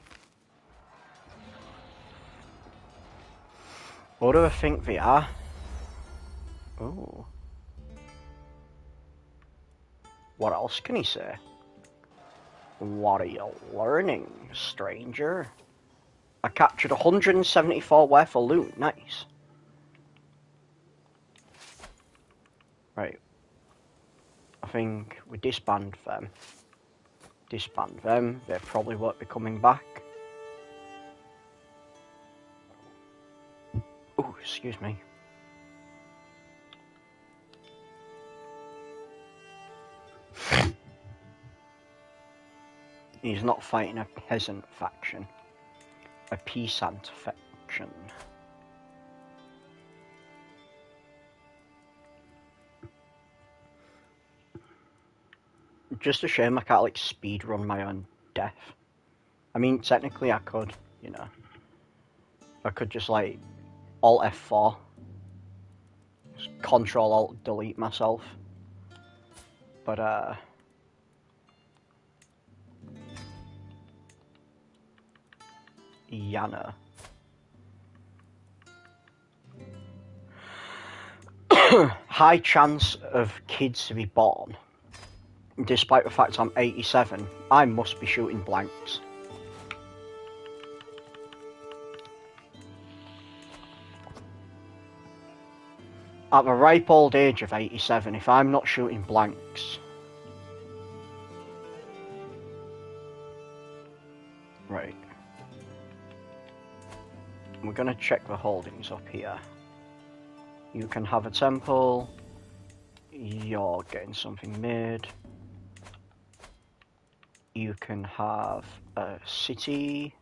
What do I think they are? Ooh. What else can he say? What are you learning, stranger? I captured 174 worth of loot. Nice. Right. I think we disband them. Disband them. They probably won't be coming back. Oh, excuse me. He's not fighting a peasant faction. A peasant faction. Just a shame I can't like speed run my own death. I mean, technically I could, you know. I could just like Alt F4. Just Control Alt delete myself. But Yana. High chance of kids to be born. Despite the fact I'm 87, I must be shooting blanks. At the ripe old age of 87, if I'm not shooting blanks... Right. We're gonna check the holdings up here. You can have a temple, You're getting something made. You can have a city.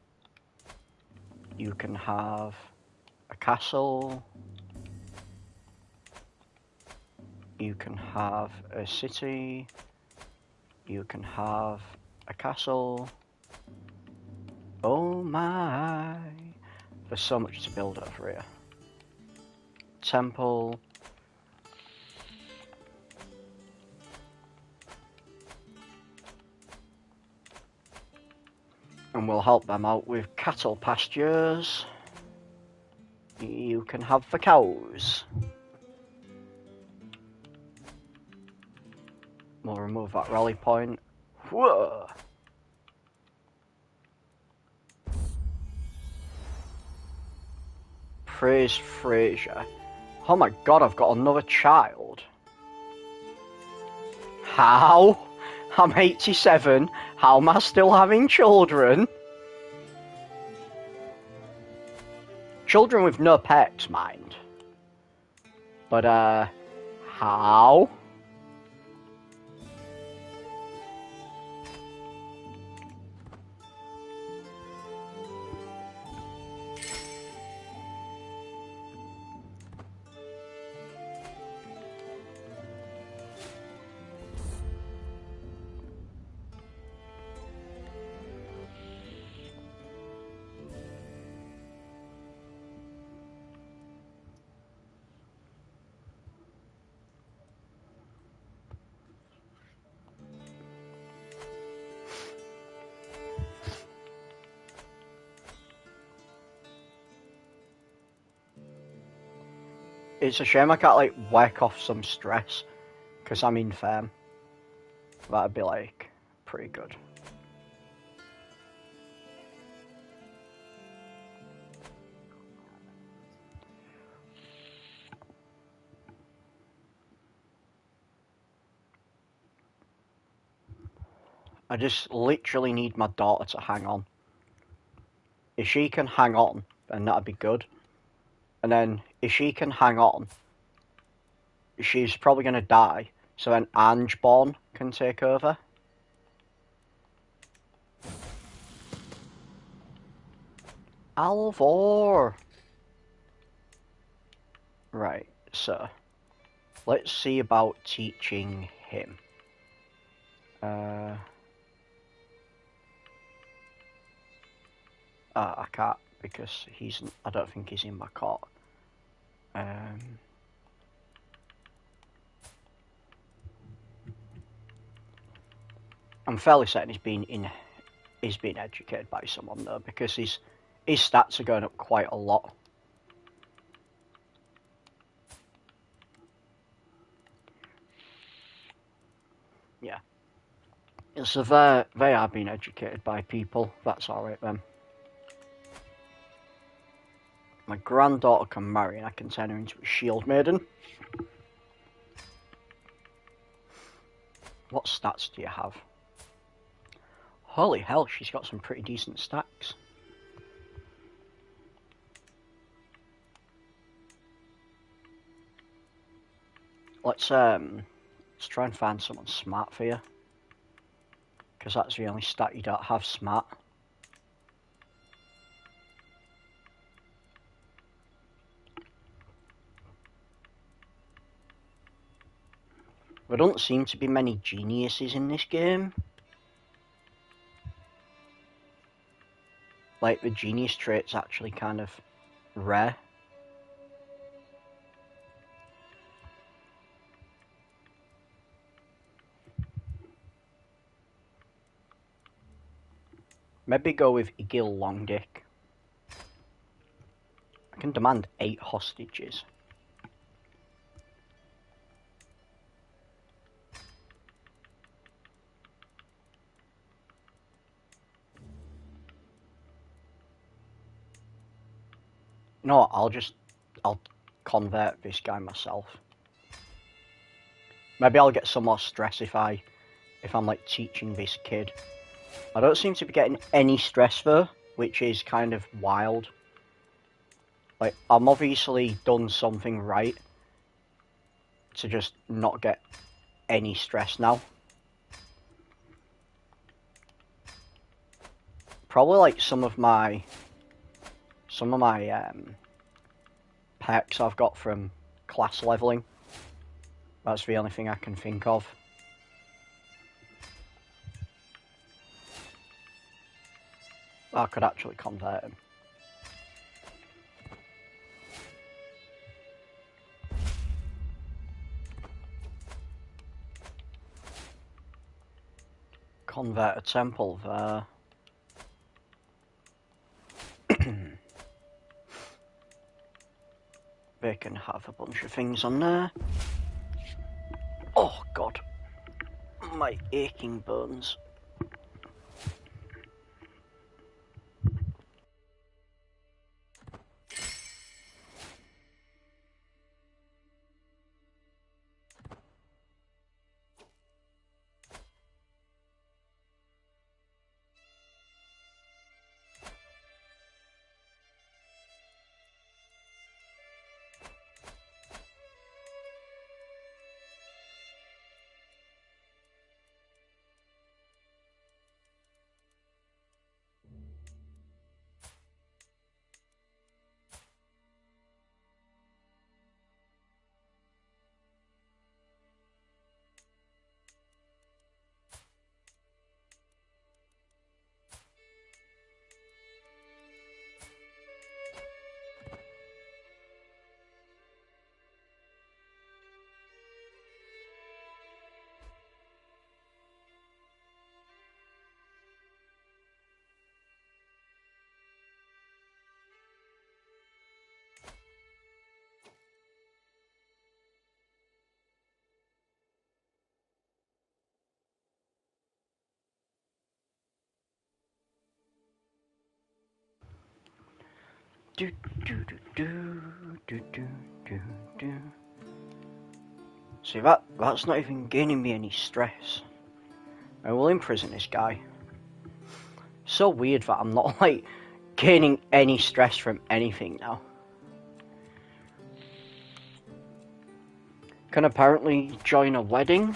You can have a castle. You can have a city. You can have a castle. Oh my. There's so much to build over here. Temple. And we'll help them out with cattle pastures. You can have the cows. We'll remove that rally point. Whoa! Praise Fraser. Oh my god, I've got another child. How? I'm 87. How am I still having children? Children with no pets, mind. But, how? It's a shame I can't, like, work off some stress, because I'm infirm. That'd be, like, pretty good. I just literally need my daughter to hang on. If she can hang on, then that'd be good. And then, if she can hang on, she's probably going to die. So then Angeborn can take over. Alvor! Right, so let's see about teaching him. I can't because I don't think he's in my court. I'm fairly certain he's been educated by someone though, because his stats are going up quite a lot. Yeah. So they are being educated by people. That's alright then. My granddaughter can marry and I can turn her into a shield maiden. What stats do you have? Holy hell, she's got some pretty decent stacks. Let's try and find someone smart for you. Because that's the only stat you don't have, smart. There don't seem to be many geniuses in this game. Like, the genius trait's actually kind of rare. Maybe go with Igil Longdick. I can demand 8 hostages. You know what, I'll convert this guy myself. Maybe I'll get some more stress if I'm like teaching this kid. I don't seem to be getting any stress though, which is kind of wild. Like, I'm obviously done something right. to just not get any stress now. Probably like some of my perks I've got from class leveling. That's the only thing I can think of. I could actually convert him. Convert a temple there. They can have a bunch of things on there. Oh god, my aching bones. Do, do, do, do, do, do, do, do. See, that's not even gaining me any stress. I will imprison this guy. So weird that I'm not, like, gaining any stress from anything now. Can apparently join a wedding.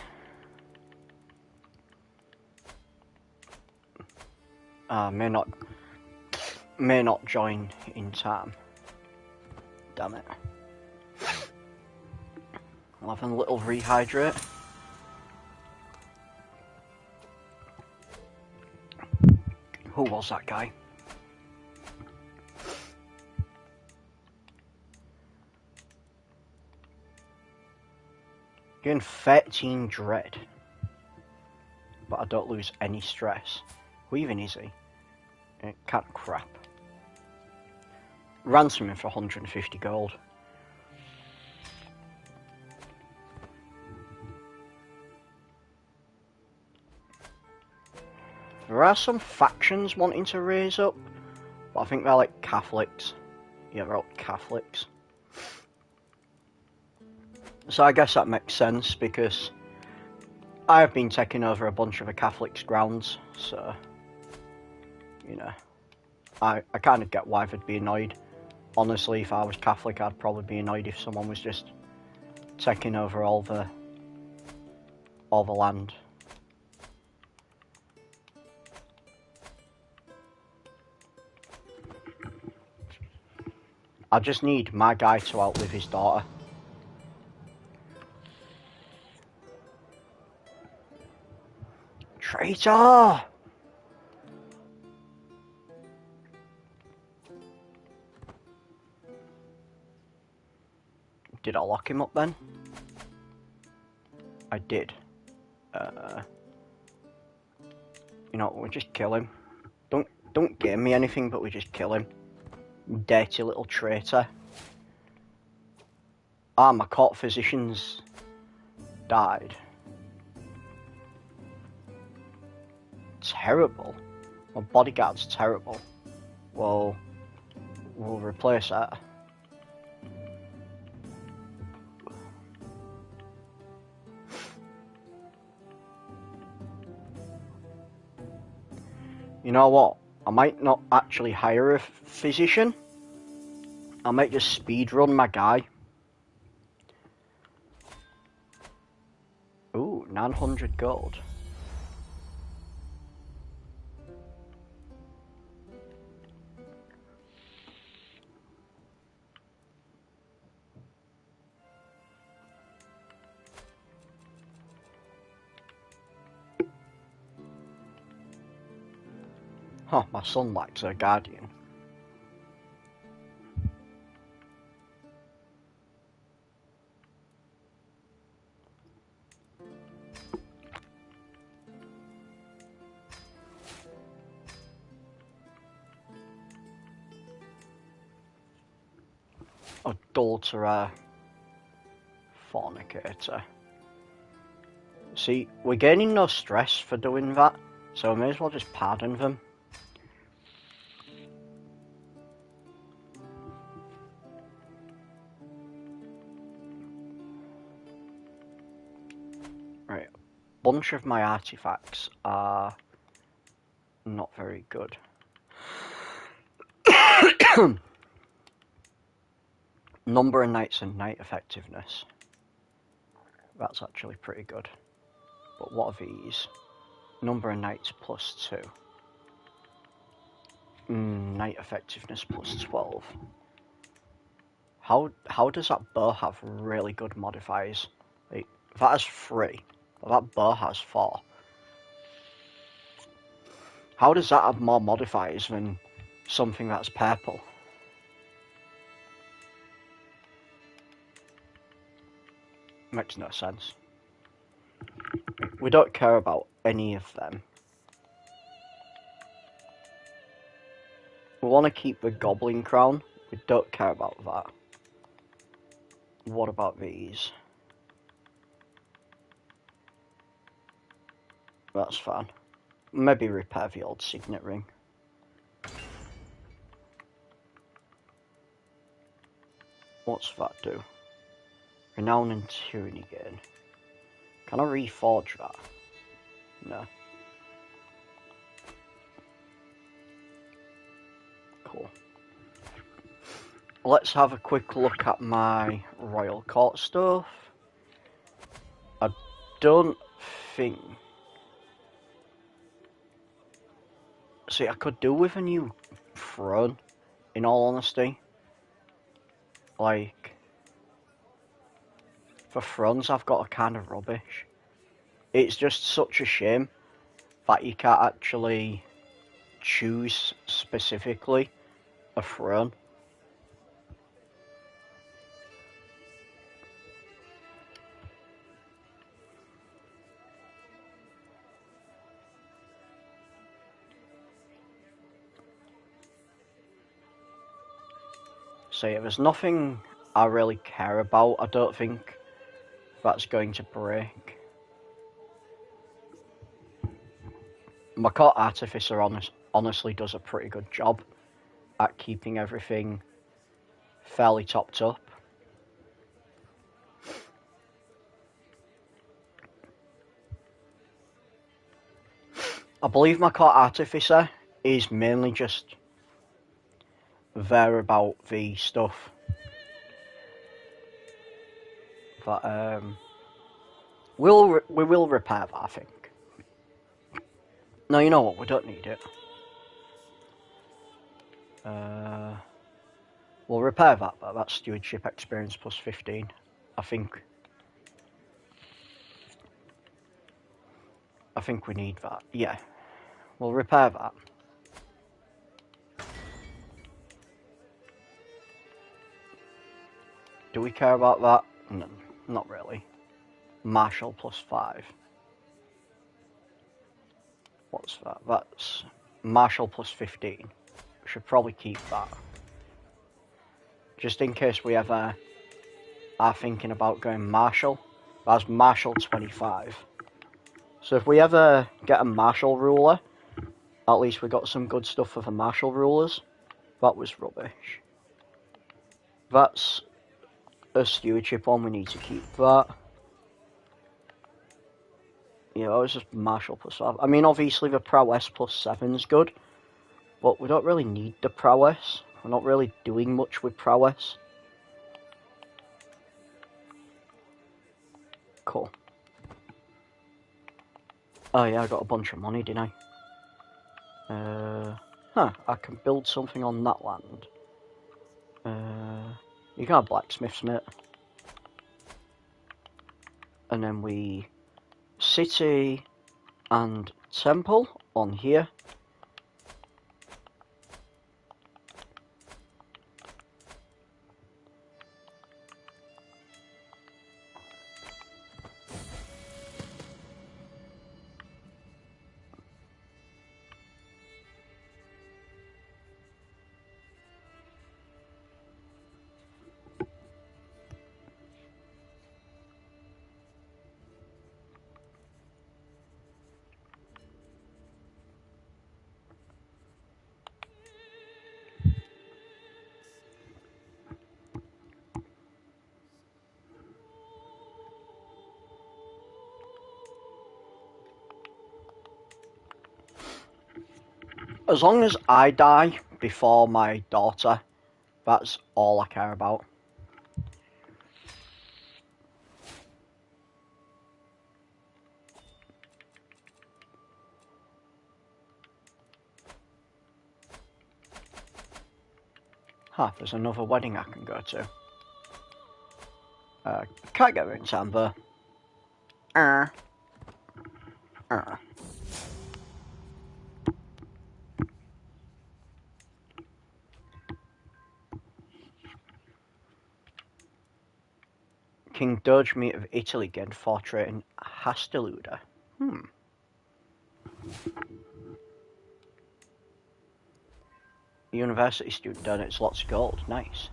May not join in time. Damn it. I'll have a little rehydrate. Who was that guy? Getting 13 dread. But I don't lose any stress. Who even is he? Cat crap. Ransom him for 150 gold. There are some factions wanting to raise up, but I think they're like Catholics. Yeah, they're all Catholics. So I guess that makes sense, because I have been taking over a bunch of the Catholics' grounds, so, you know, I kind of get why they'd be annoyed. Honestly, if I was Catholic, I'd probably be annoyed if someone was just taking over all the land. I just need my guy to outlive his daughter. Traitor! Did I lock him up then? I did. You know, we'll just kill him. Don't give me anything, but we just kill him. Dirty little traitor. Ah, my court physicians died. Terrible. My bodyguard's terrible. Well, we'll replace that. You know what? I might not actually hire a physician. I might just speedrun my guy. 900 gold. Huh, my son likes a guardian. Adulterer. Fornicator. See, we're gaining no stress for doing that, so I may as well just pardon them. Right, a bunch of my artifacts are not very good. Number of nights and night effectiveness. That's actually pretty good. But what are these? Number of nights plus 2. Night effectiveness plus 12. How does that bow have really good modifiers? Like, that has 3, but that bow has 4. How does that have more modifiers than something that's purple? Makes no sense. We don't care about any of them. We want to keep the Goblin Crown. We don't care about that. What about these? That's fine. Maybe repair the old signet ring. What's that do? Renown and tyranny gain. Can I reforge that? No. Cool. Let's have a quick look at my royal court stuff. I don't think... See, I could do with a new throne, in all honesty. Like, for thrones I've got a kind of rubbish. It's just such a shame that you can't actually choose specifically a throne. So yeah, there's nothing I really care about. I don't think that's going to break. My court artificer honestly does a pretty good job at keeping everything fairly topped up. I believe my court artificer is mainly just there about the stuff that we will repair that, I think. No, you know what? We don't need it. We'll repair that, but that's stewardship experience plus 15. I think we need that. Yeah, we'll repair that. Do we care about that? No, not really. Martial plus 5. What's that? That's Martial plus 15. We should probably keep that. Just in case we ever are thinking about going Martial. That's Martial 25. So if we ever get a Martial ruler, at least we got some good stuff for the Martial rulers. That was rubbish. That's a stewardship one, we need to keep that. You know, it's just Martial plus 5. I mean, obviously the Prowess plus 7 is good, but we don't really need the Prowess. We're not really doing much with Prowess. Cool. Oh yeah, I got a bunch of money, didn't I? I can build something on that land. You can have blacksmiths, mate. And then we... city and temple on here. As long as I die before my daughter, that's all I care about. There's another wedding I can go to. Can't get there in time, though. King Dogemete of Italy gained for trading Hasteluda. University student donates lots of gold. Nice.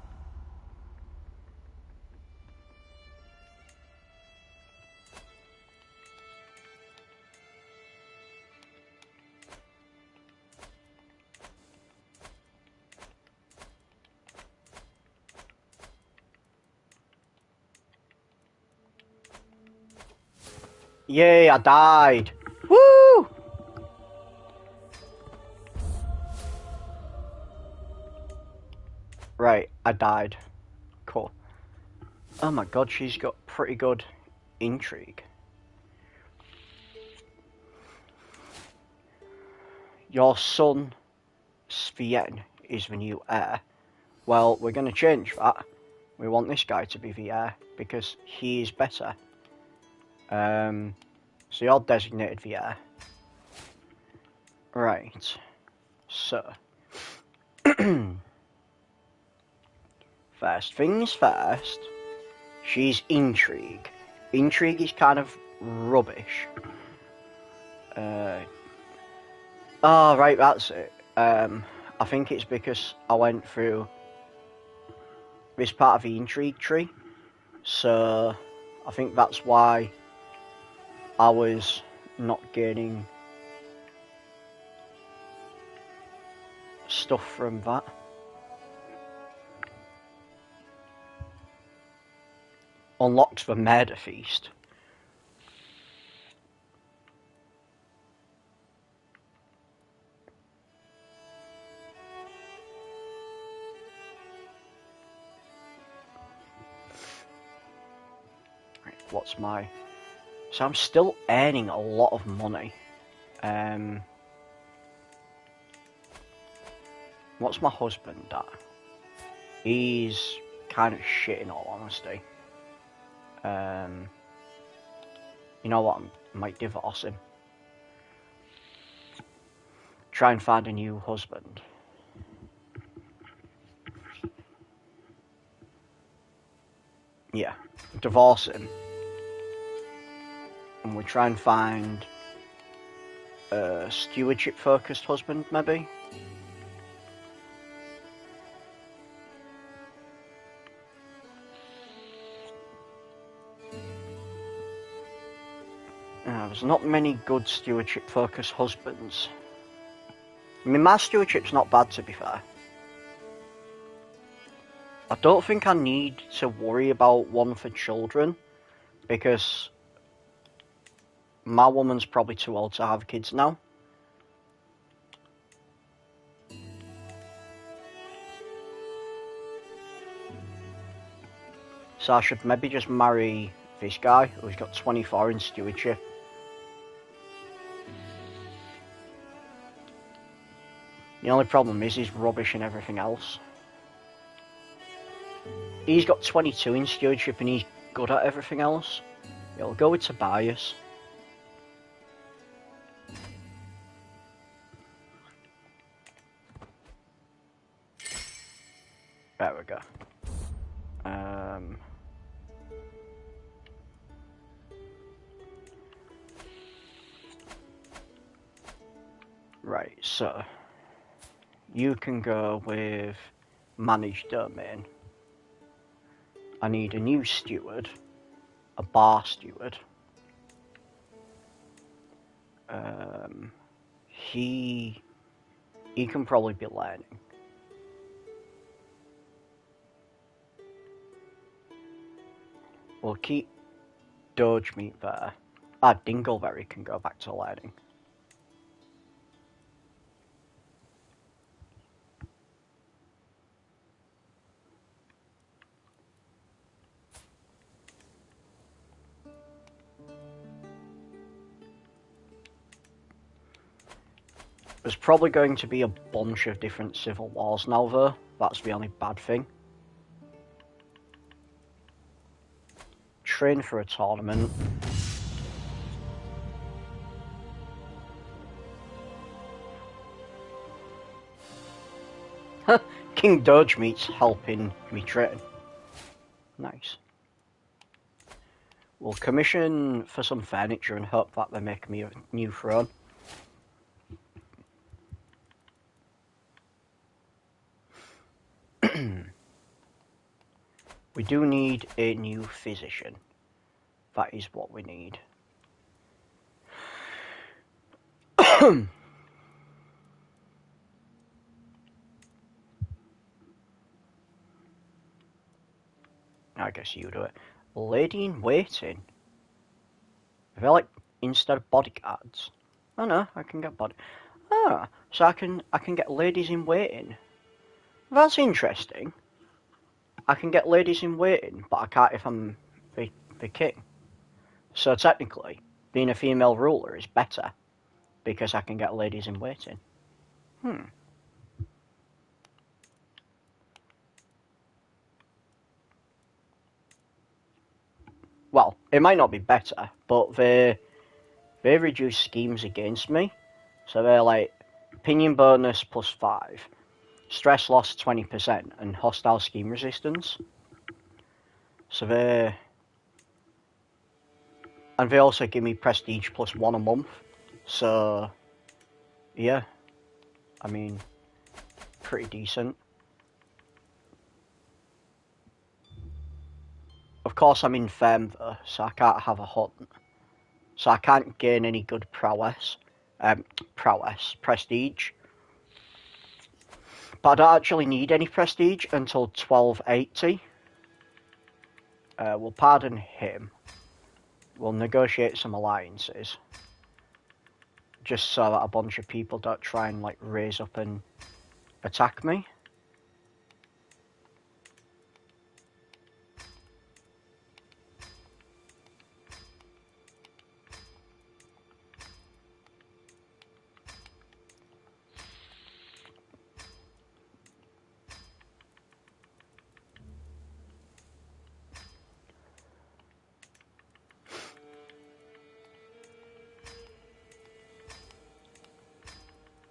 Yay, I died! Woo! Right, I died. Cool. Oh my god, she's got pretty good intrigue. Your son, Sven, is the new heir. Well, we're going to change that. We want this guy to be the heir because he is better. So you're designated the heir. Right. So. First things first. She's intrigue. Intrigue is kind of rubbish. Oh, right, that's it. I think it's because I went through this part of the intrigue tree. So, I think that's why I was not gaining stuff from that. Unlocks the murder feast. Right, what's my... So I'm still earning a lot of money. What's my husband at? He's kind of shit in all honesty. You know what? I might divorce him. Try and find a new husband. Yeah, divorce him. And we try and find a stewardship-focused husband, maybe? There's not many good stewardship-focused husbands. I mean, my stewardship's not bad, to be fair. I don't think I need to worry about one for children, because my woman's probably too old to have kids now. So I should maybe just marry this guy who's got 24 in stewardship. The only problem is he's rubbish in everything else. He's got 22 in stewardship and he's good at everything else. It'll go with Tobias. There we go. Right, so you can go with manage domain. I need a new steward, a bar steward. He can probably be learning. We'll keep Doge Meat there. Dingleberry can go back to learning. There's probably going to be a bunch of different civil wars now, though. That's the only bad thing. Train for a tournament. King Doge Meat's helping me train. Nice. We'll commission for some furniture and hope that they make me a new throne. We do need a new physician. That is what we need. I guess you do it. Lady in waiting. I feel like instead of bodyguards. Oh no, I can get body. Ah, so I can get ladies in waiting. That's interesting. I can get ladies in waiting, but I can't if I'm the king. So technically, being a female ruler is better because I can get ladies in waiting. Well, it might not be better, but they reduce schemes against me. So they're like opinion bonus +5, stress loss 20%, and hostile scheme resistance. So they also give me prestige +1 a month. So yeah, I mean, pretty decent. Of course, I'm infirm though, so I can't have a hunt. So I can't gain any good prestige. But I don't actually need any prestige until 1280. We'll pardon him. We'll negotiate some alliances. Just so that a bunch of people don't try and like raise up and attack me.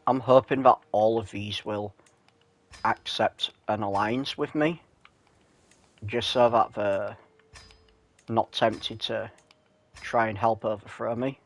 I'm hoping that all of these will accept an alliance with me, just so that they're not tempted to try and help overthrow me.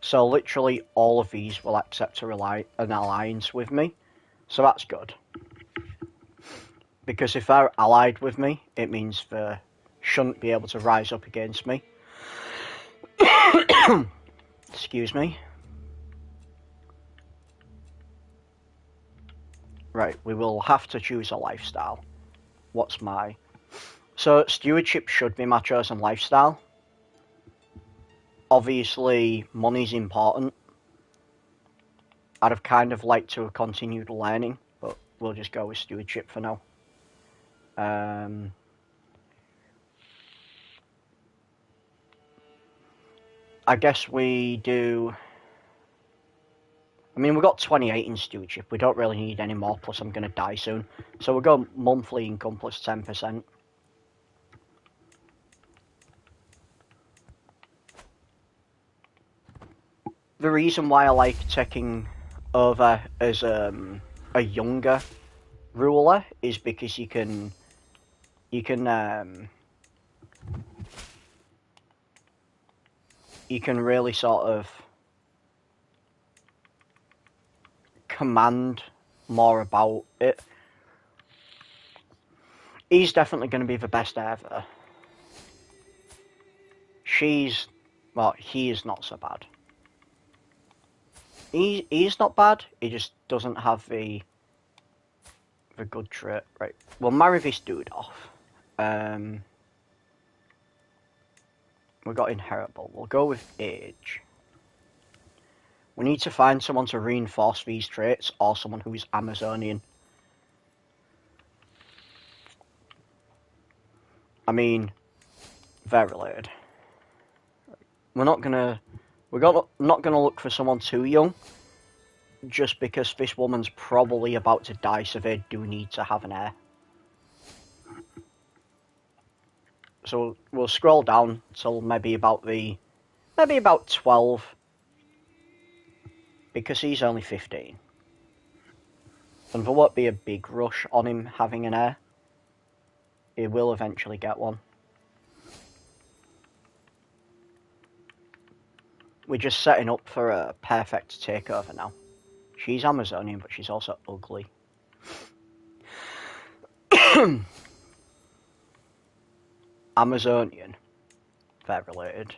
So literally all of these will accept an alliance with me. So that's good. Because if they're allied with me, it means they shouldn't be able to rise up against me. Excuse me. Right, we will have to choose a lifestyle. What's my So stewardship should be my chosen lifestyle. Obviously, money's important. I'd have kind of liked to have continued learning, but we'll just go with stewardship for now. I guess we do... I mean, we've got 28 in stewardship. We don't really need any more, plus I'm going to die soon. So we'll go monthly income plus 10%. The reason why I like taking over as a younger ruler is because you can really sort of command more about it. He's definitely going to be the best ever. Well, he is not so bad. He's not bad, he just doesn't have the good trait. Right, we'll marry this dude off. We got inheritable. We'll go with age. We need to find someone to reinforce these traits, or someone who is Amazonian. I mean, they're related. We're not gonna look for someone too young, just because this woman's probably about to die, so they do need to have an heir. So we'll scroll down till maybe about 12, because he's only 15. And there won't be a big rush on him having an heir. He will eventually get one. We're just setting up for a perfect takeover now. She's Amazonian, but she's also ugly. Amazonian. They're related.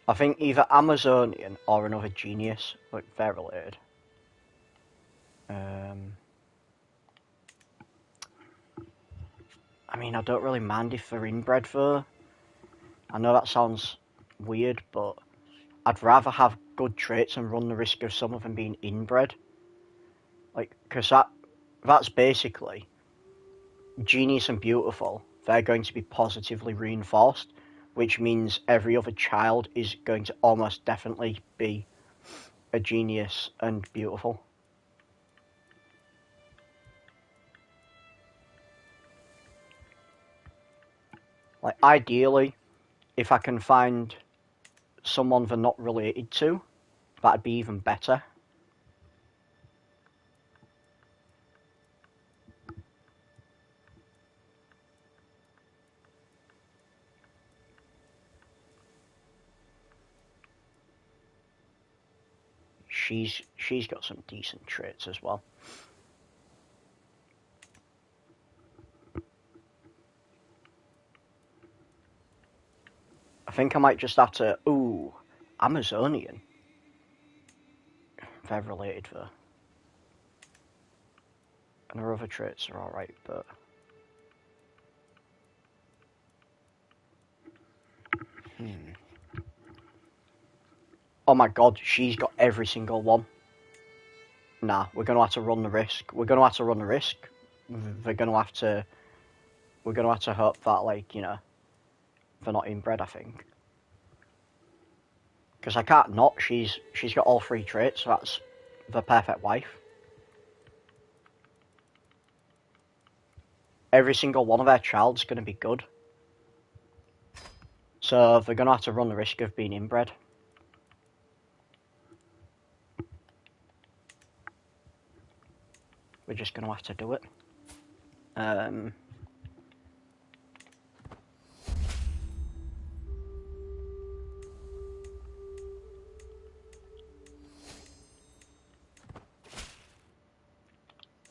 I think either Amazonian or another genius, but they're related. I mean, I don't really mind if they're inbred though. I know that sounds weird, but I'd rather have good traits and run the risk of some of them being inbred. Like, because that's basically genius and beautiful. They're going to be positively reinforced, which means every other child is going to almost definitely be a genius and beautiful. Like, ideally, if I can find someone they're not related to, that'd be even better. She's got some decent traits as well. I think I might just have to... Ooh, Amazonian. They're related though. And her other traits are alright, but... Oh my god, she's got every single one. Nah, we're going to have to run the risk. We're going to have to run the risk. We're going to have to hope that, like, you know, they're not inbred, I think. Because I can't not. She's got all three traits, so that's the perfect wife. Every single one of their child's going to be good. So they're going to have to run the risk of being inbred. We're just going to have to do it.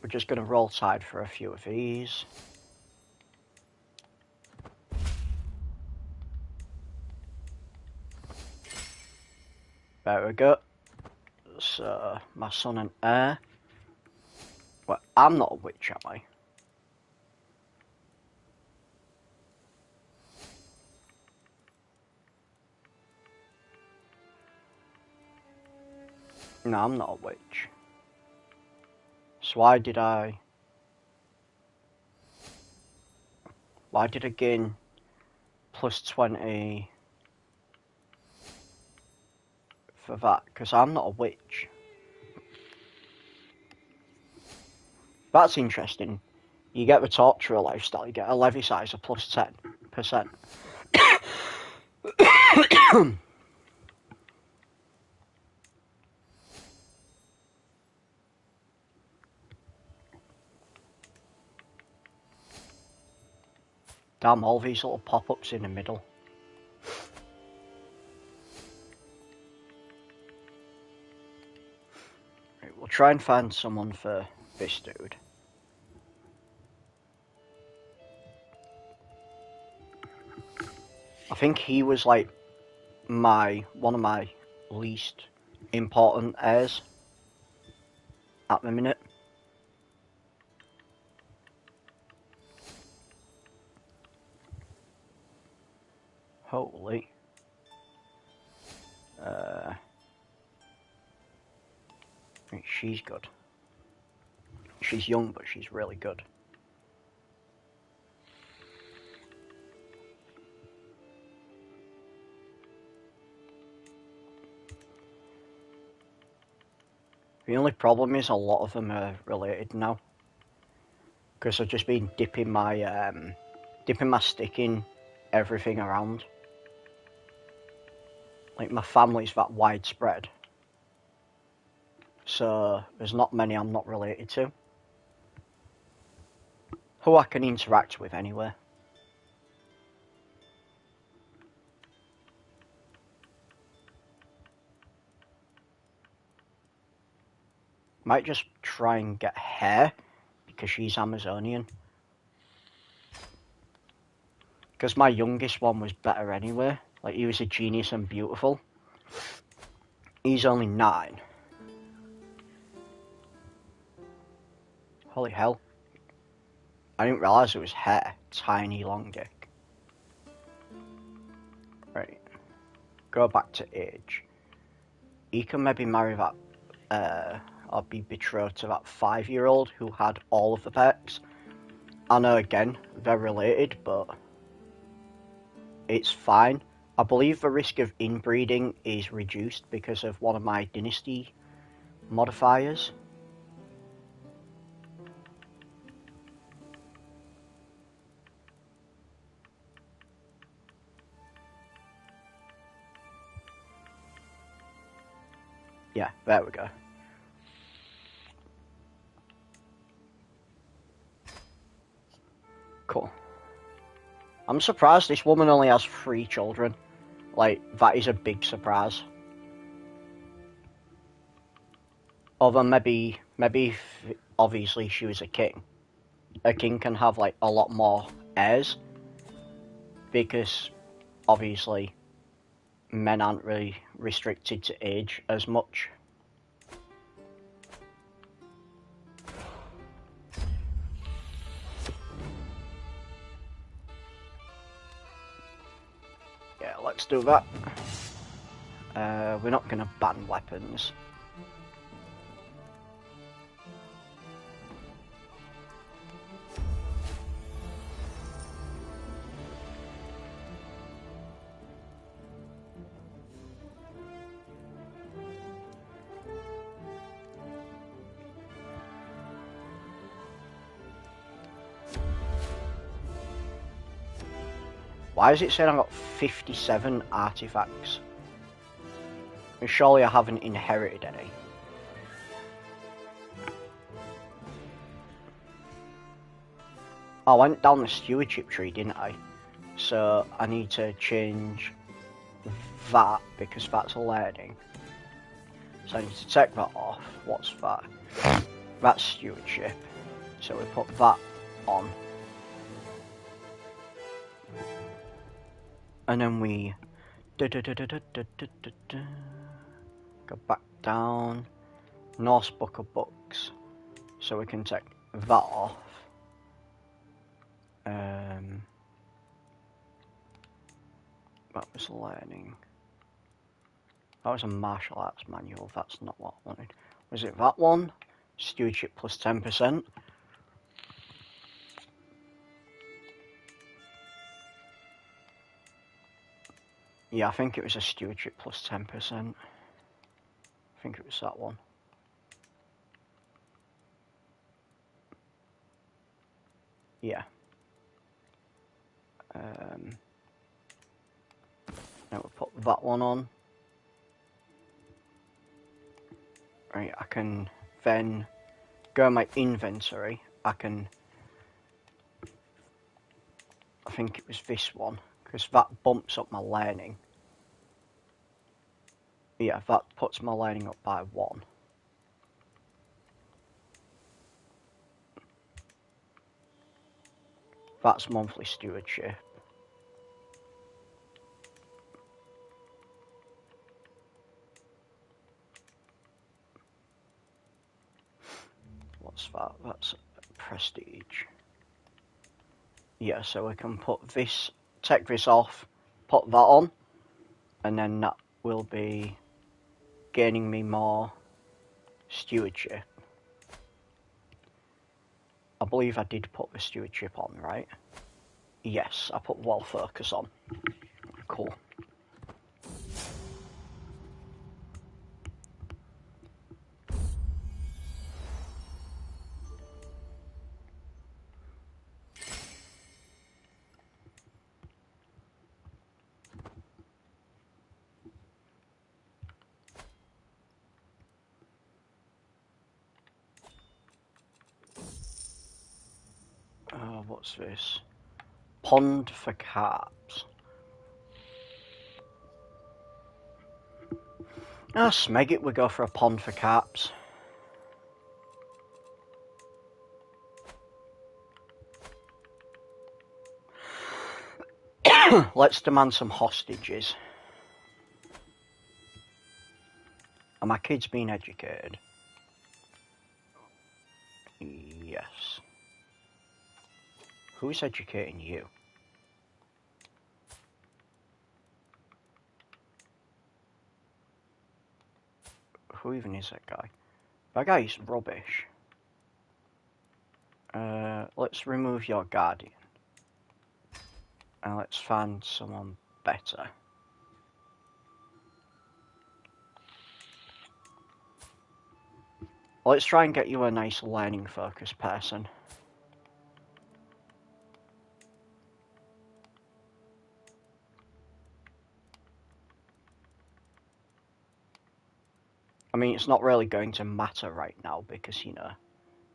We're just going to roll tide for a few of these. There we go. So, my son and heir. Well, I'm not a witch, am I? No, I'm not a witch. So why did I gain plus 20 for that? Because I'm not a witch. That's interesting. You get the torturer lifestyle, you get a levy size of plus 10%. Damn, all these little pop-ups in the middle. Right, we'll try and find someone for this dude. I think he was like one of my least important heirs at the minute. Holy. She's good. She's young, but she's really good. The only problem is a lot of them are related now. Because I've just been dipping my stick in everything around. Like, my family's that widespread. So, there's not many I'm not related to. Who I can interact with anyway. Might just try and get her, because she's Amazonian. Because my youngest one was better anyway. Like, he was a genius and beautiful. He's only 9. Holy hell. I didn't realise it was hair. Tiny long dick. Right. Go back to age. He can maybe marry that, or be betrothed to that 5-year-old who had all of the perks. I know, again, they're related, but it's fine. I believe the risk of inbreeding is reduced because of one of my dynasty modifiers. Yeah, there we go. Cool. I'm surprised this woman only has 3 children. Like, that is a big surprise. Although maybe obviously she was a king. A king can have, like, a lot more heirs. Because, obviously, men aren't really restricted to age as much. Yeah, let's do that. We're not going to ban weapons. Why is it saying I've got 57 artifacts? And surely I haven't inherited any. I went down the stewardship tree, didn't I? So I need to change that because that's learning. So I need to take that off. What's that? That's stewardship. So we put that on. And then we go back down. Norse Book of Books. So we can take that off. That was learning. That was a martial arts manual. That's not what I wanted. Was it that one? Stewardship plus 10%. Yeah, I think it was a stewardship plus 10%. I think it was that one. Yeah. Now we'll put that one on. Right, I can then go in my inventory. I think it was this one, because that bumps up my learning. Yeah, that puts my learning up by 1. That's monthly stewardship. What's that? That's prestige. Yeah, so we can put this, take this off, put that on, and then that will be gaining me more stewardship. I believe I did put the stewardship on, right? Yes, I put wall focus on. Cool. What's this? Pond for carps. Ah, smeg it, we go for a pond for carps. Let's demand some hostages. Are my kids being educated? Yes. Who's educating you? Who even is that guy? That guy is rubbish. Let's remove your guardian. And let's find someone better. Let's try and get you a nice learning focused person. I mean, it's not really going to matter right now because, you know,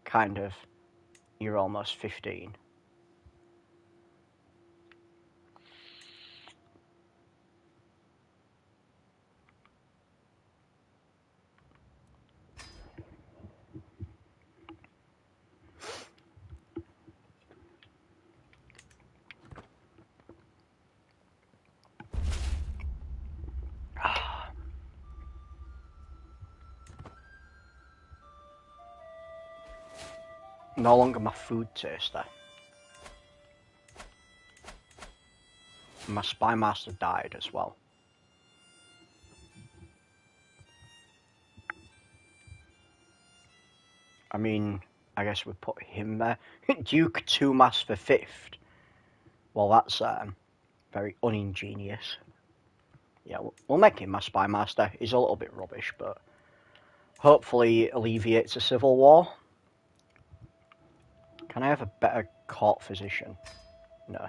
kind of, you're almost 15. No longer my food taster. My spy master died as well. I mean, I guess we put him there. Duke 2 Mass for 5th. Well, that's very uningenious. Yeah, we'll make him my spy master. He's a little bit rubbish, but hopefully it alleviates a civil war. Can I have a better court physician? No.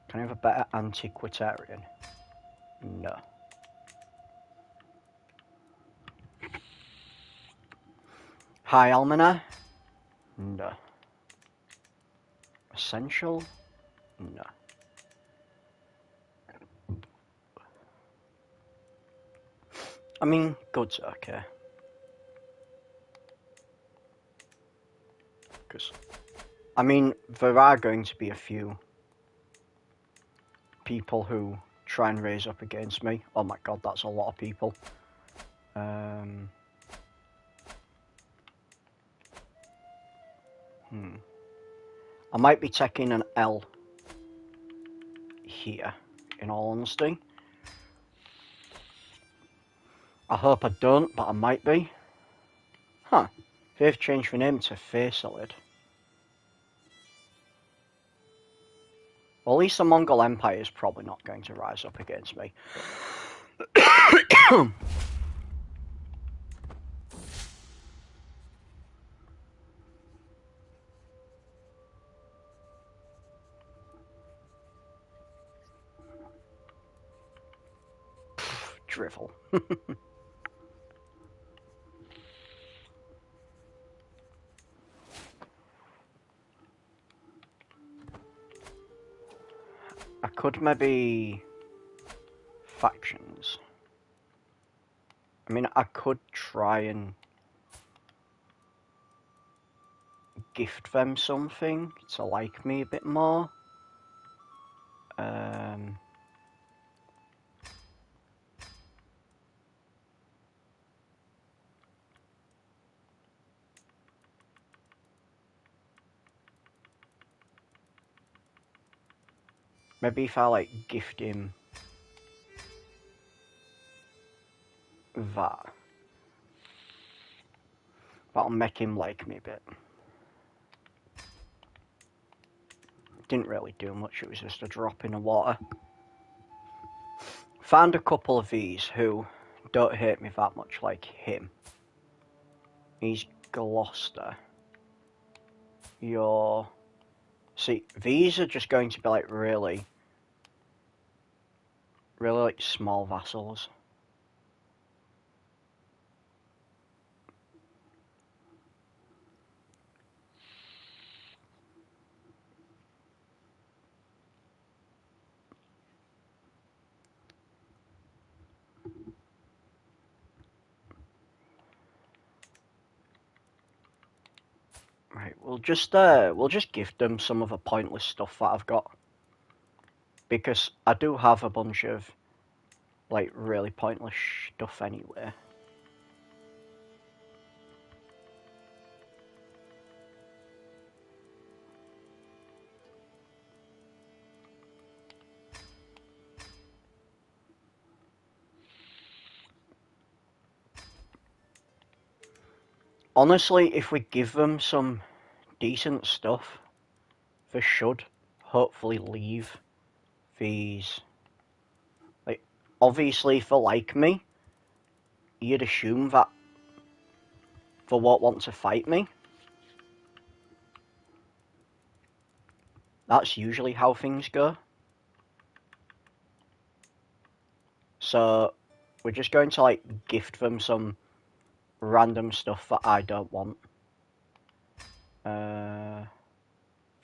Can I have a better antiquarian? No. High almoner? No. Essential? No. I mean, good's okay. Because, I mean, there are going to be a few people who try and raise up against me. Oh my god, that's a lot of people. I might be taking an L here, in all honesty. I hope I don't, but I might be. Huh. They've changed the name to Faisalid. Well, at least the Mongol Empire is probably not going to rise up against me. Drivel. I could maybe... factions. I mean, I could try and gift them something to like me a bit more. Maybe if I like gift him that, that'll make him like me a bit. Didn't really do much, it was just a drop in the water. Found a couple of these who don't hate me that much like him. He's Gloucester. See, these are just going to be like really like small vassals. Right, we'll just gift them some of the pointless stuff that I've got. Because I do have a bunch of like really pointless stuff anyway. Honestly, if we give them some decent stuff, they should hopefully leave these. Like, obviously, if they like me, you'd assume that they won't want to fight me. That's usually how things go. So, we're just going to, like, gift them some random stuff that I don't want.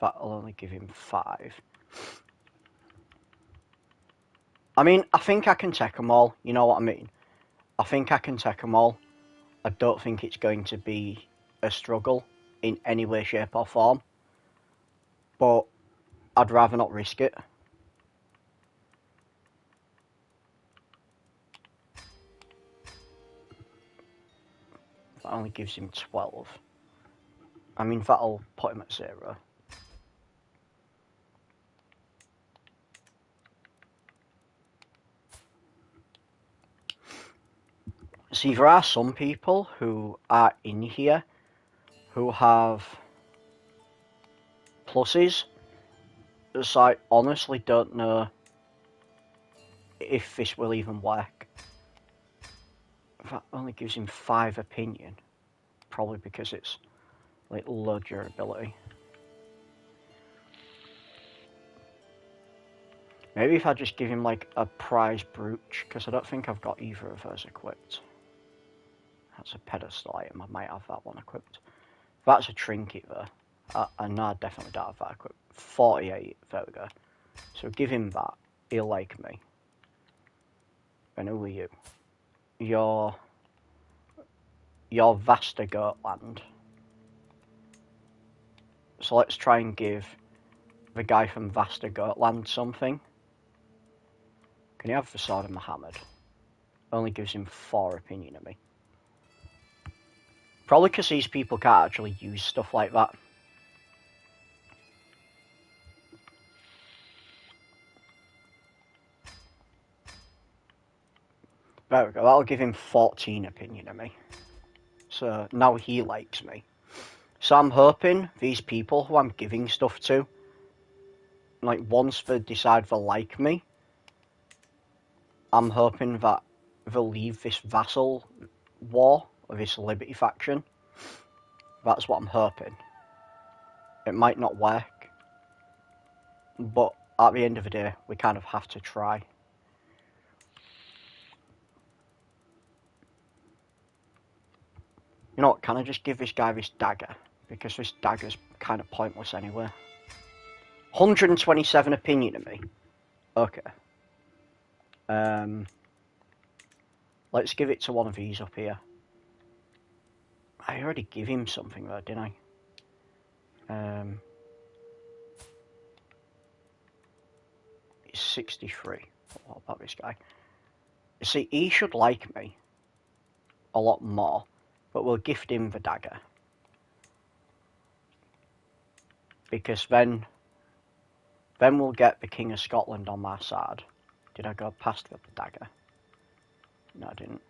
That'll only give him 5. I mean, I think I can take them all, you know what I mean? I think I can take them all. I don't think it's going to be a struggle in any way, shape or form. But I'd rather not risk it. That only gives him 12. I mean, that'll put him at 0. See, there are some people who are in here who have pluses. So I honestly don't know if this will even work. That only gives him 5 opinion. Probably because it's like low durability. Maybe if I just give him like a prize brooch, because I don't think I've got either of those equipped. That's a pedestal item, I might have that one equipped. That's a trinket though. I know I definitely don't have that equipped. 48, there we go. So give him that, he'll like me. And who are you? You're Vasta Goatland. So let's try and give the guy from Vasta Goatland something. Can you have the Sword of Muhammad? Only gives him 4 opinion of me. Probably because these people can't actually use stuff like that. There we go, that'll give him 14 opinion of me. So now he likes me. So I'm hoping these people who I'm giving stuff to, like, once they decide they like me, I'm hoping that they'll leave this vassal war, or this liberty faction. That's what I'm hoping. It might not work, but at the end of the day, we kind of have to try. You know what, can I just give this guy this dagger? Because this dagger's kind of pointless anyway. 127 opinion of me. Okay. Let's give it to one of these up here. I already gave him something though, didn't I? He's 63. What about this guy? You see, he should like me a lot more, but we'll gift him the dagger. Because then we'll get the King of Scotland on my side. Did I go past the dagger? No, I didn't.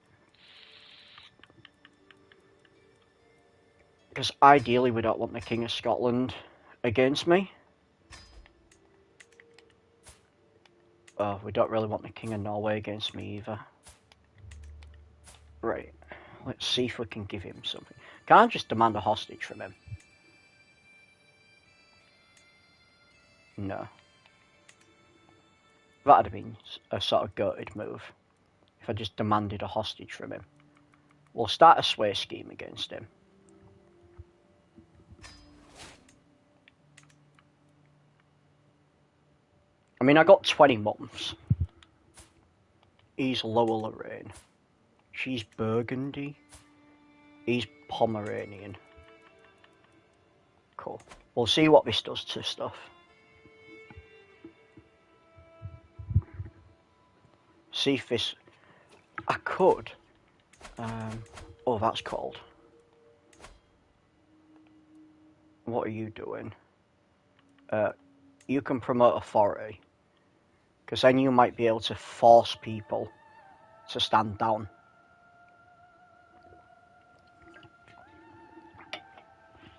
Because ideally we don't want the King of Scotland against me. Oh, we don't really want the King of Norway against me either. Right, let's see if we can give him something. Can I just demand a hostage from him? No. That'd have been a sort of goated move. If I just demanded a hostage from him. We'll start a sway scheme against him. I mean, I got 20 months. He's Lower Lorraine. She's Burgundy. He's Pomeranian. Cool. We'll see what this does to stuff. See if this... I could. Oh, that's cold. What are you doing? You can promote authority. Because then you might be able to force people to stand down.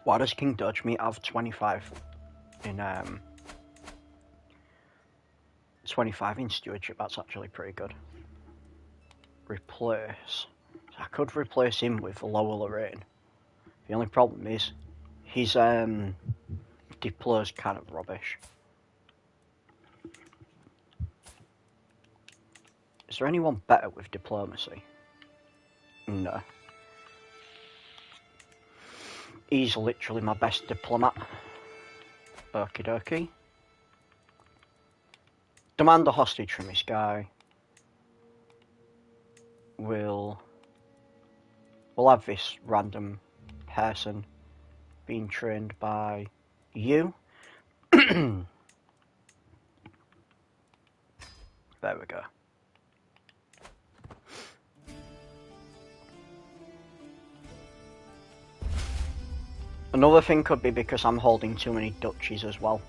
Why does King Dodgemeat have 25 in 25 in stewardship? That's actually pretty good. Replace. So I could replace him with Lower Lorraine. The only problem is his deploy's kind of rubbish. Is there anyone better with diplomacy? No. He's literally my best diplomat. Okie dokie. Demand a hostage from this guy. We'll have this random person being trained by you. There we go. Another thing could be because I'm holding too many duchies as well.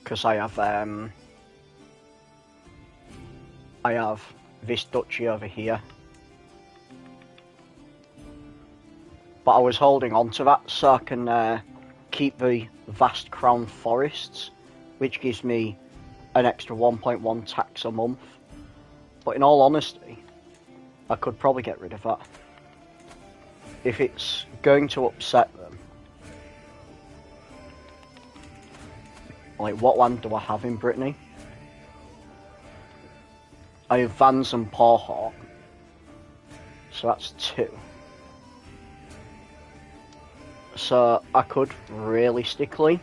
Because I have this duchy over here. But I was holding on to that so I can keep the vast crown forests, which gives me an extra 1.1 tax a month. But in all honesty, I could probably get rid of that. If it's going to upset them. Like, what land do I have in Brittany? I have Vans and Pawhawk. So that's 2. So I could realistically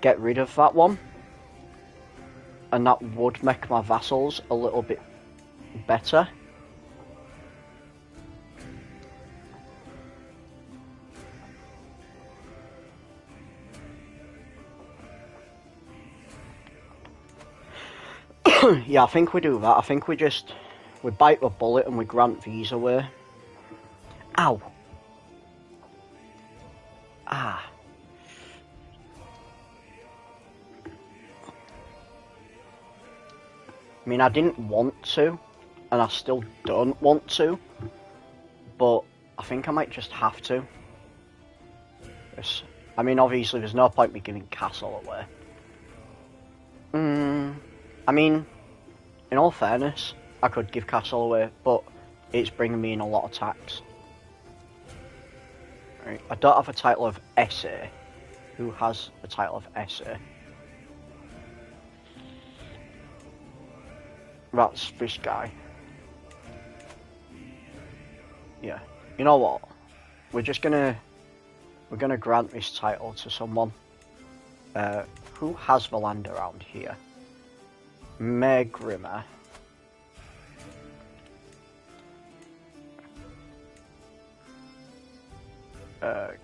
get rid of that one. And that would make my vassals a little bit better. Yeah, I think we do that. I think we bite the bullet and we grant these away. Ow. Ah. I mean, I didn't want to, and I still don't want to, but I think I might just have to. I mean, obviously, there's no point me giving castle away. I mean, in all fairness, I could give castle away, but it's bringing me in a lot of tax. Right. I don't have a title of SA. Who has a title of SA? That's this guy. Yeah. You know what? We're gonna grant this title to someone. Who has the land around here? Megrimer.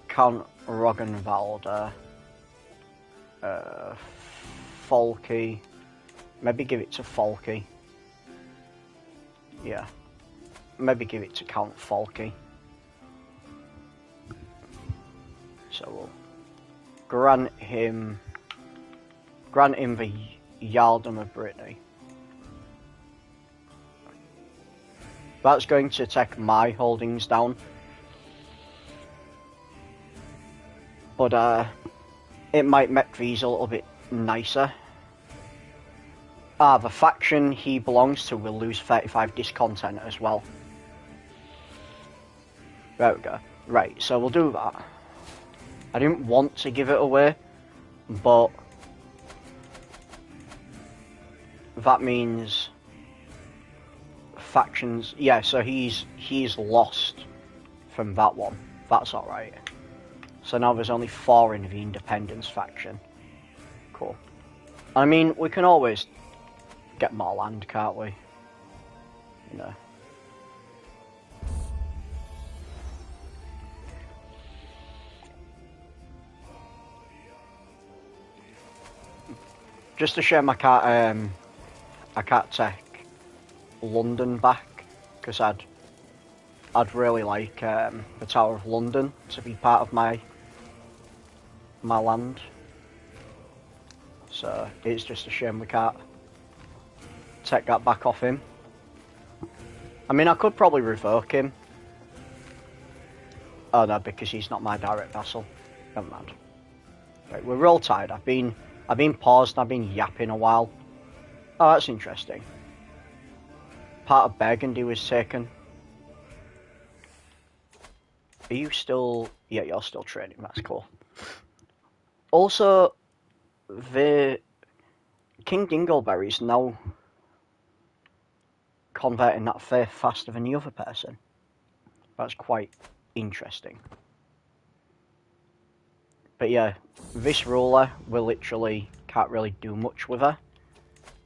Count Roggenwalder. Folky. Maybe give it to Folky. Yeah. Maybe give it to Count Folky. So we'll grant him the Yaldom of Brittany. That's going to take my holdings down. But it might make these a little bit nicer. The faction he belongs to will lose 35 discontent as well. There we go. Right, so we'll do that. I didn't want to give it away, but that means factions. Yeah, so he's lost from that one. That's all right. So now there's only 4 in the Independence faction. Cool. I mean, we can always get more land, can't we? You know. Just a shame I can't take London back, because I'd really like the Tower of London to be part of my land. So it's just a shame we can't take that back off him. I mean, I could probably revoke him. Oh no, because he's not my direct vassal. Never mind. Right, we're real tired. I've been paused and I've been yapping a while. Oh, that's interesting. Part of Burgundy was taken. Are you still... Yeah, you're still training. That's cool. Also, the King Dingleberry's now converting that faith faster than the other person. That's quite interesting. But yeah, this ruler, we literally can't really do much with her.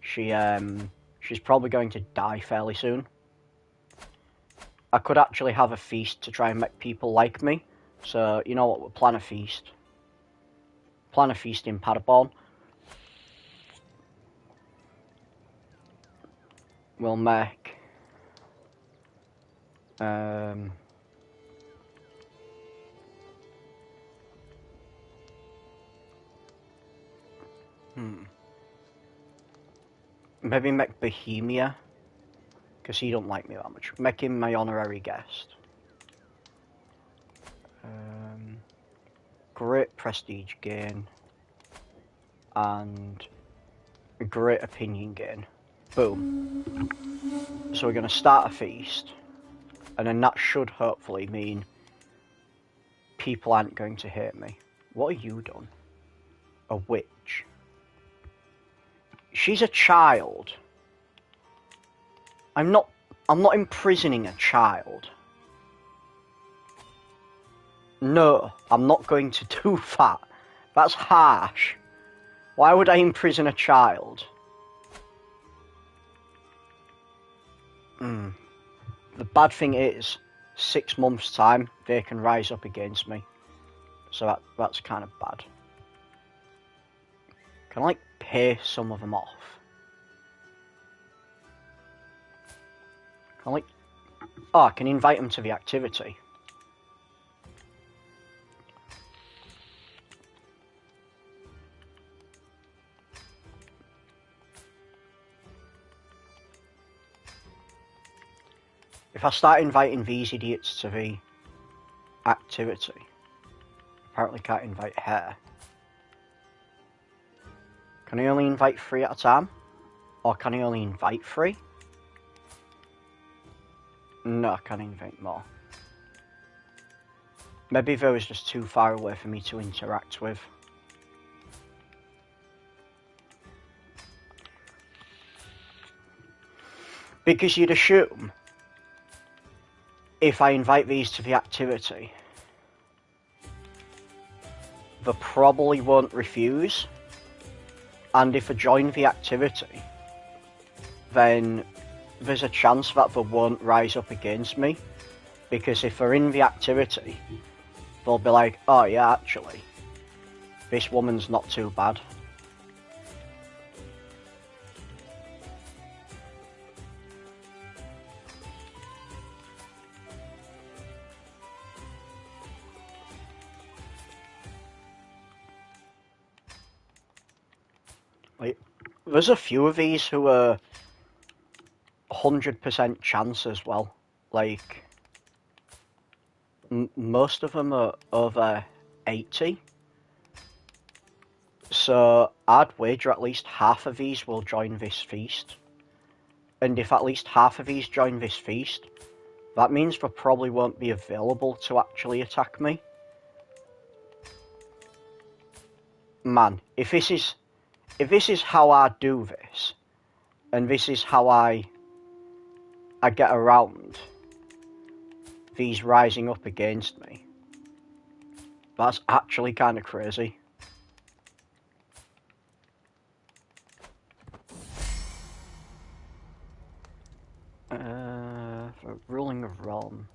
She's probably going to die fairly soon. I could actually have a feast to try and make people like me. So, you know what, we'll plan a feast. Plan a feast in Paderborn. We'll make... Maybe make Bohemia, because he don't like me that much. Make him my honorary guest. Great prestige gain. And a great opinion gain. Boom. So we're going to start a feast. And then that should hopefully mean people aren't going to hate me. What have you done? A witch. She's a child. I'm not imprisoning a child. No, I'm not going to do that. That's harsh. Why would I imprison a child? The bad thing is, 6 months' time, they can rise up against me. So that's kind of bad. Can I, like, pay some of them off? Can I, like... Oh, I can invite them to the activity. If I start inviting these idiots to the activity, apparently can't invite her. Can I only invite 3 at a time? Or can I only invite 3? No, I can invite more. Maybe they was just too far away for me to interact with. Because you'd assume, if I invite these to the activity, they probably won't refuse. And if I join the activity, then there's a chance that they won't rise up against me. Because if they're in the activity, they'll be like, oh yeah, actually, this woman's not too bad. Like, there's a few of these who are 100% chance as well. Like, most of them are over 80. So I'd wager at least half of these will join this feast. And if at least half of these join this feast, that means they probably won't be available to actually attack me. Man, if this is how I do this, and this is how I get around these rising up against me, that's actually kind of crazy. The ruling of realm.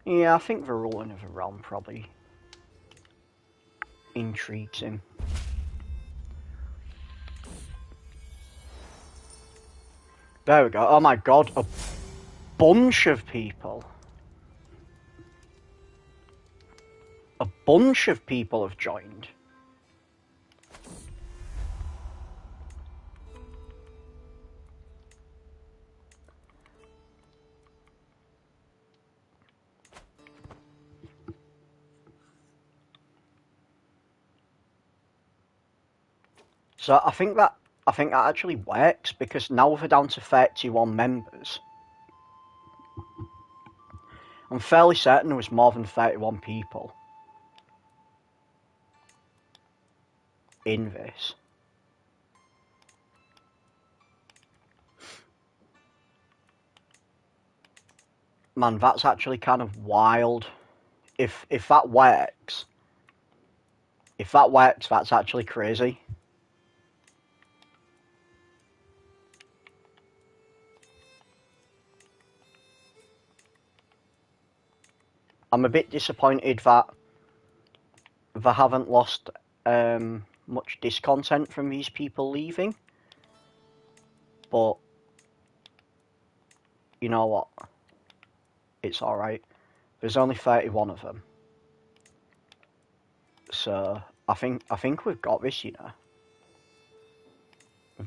Yeah, I think the ruling of a realm probably intrigues him. There we go. Oh my god, a bunch of people. A bunch of people have joined. So I think that actually works, because now we're down to 31 members. I'm fairly certain there was more than 31 people in this. Man, that's actually kind of wild. If that works, that's actually crazy. I'm a bit disappointed that they haven't lost much discontent from these people leaving. But you know what? It's alright. There's only 31 of them. So I think we've got this, you know.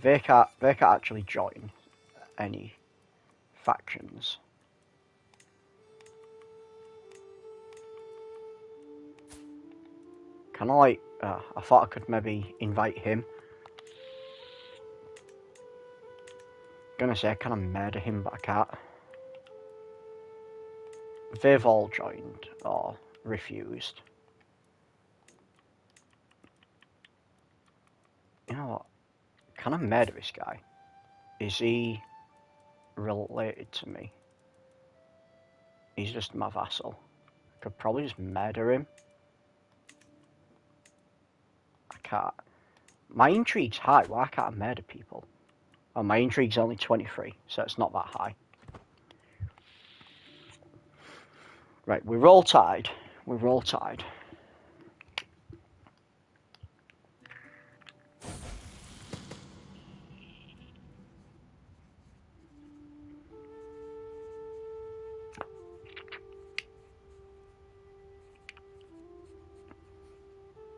They can't actually join any factions. Can I, like, I thought I could maybe invite him. Gonna say, can I murder him, but I can't. They've all joined, or refused. You know what? Can I murder this guy? Is he related to me? He's just my vassal. I could probably just murder him. I can't. My intrigue's high. Why can't I murder people? Oh, my intrigue's only 23, so it's not that high. Right, we're all tied. We're all tied.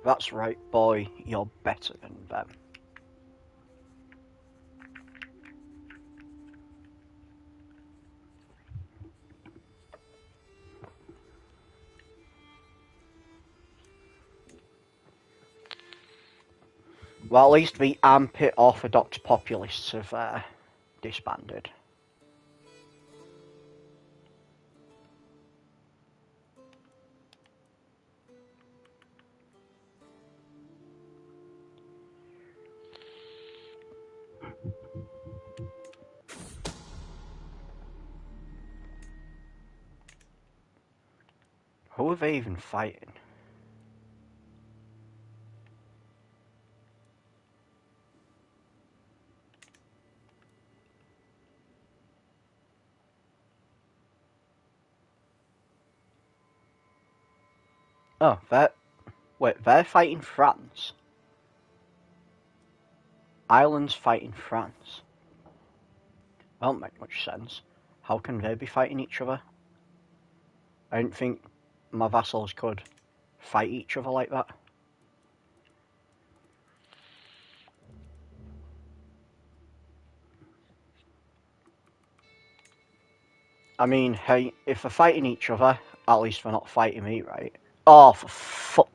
That's right, boy. You're better than them. Well, at least the armpit orthodox populists have disbanded. Who are they even fighting? Oh, they're fighting France. Ireland's fighting France. That don't make much sense. How can they be fighting each other? I didn't think my vassals could fight each other like that. I mean, hey, if they're fighting each other, at least they're not fighting me, right? Oh, for fuck.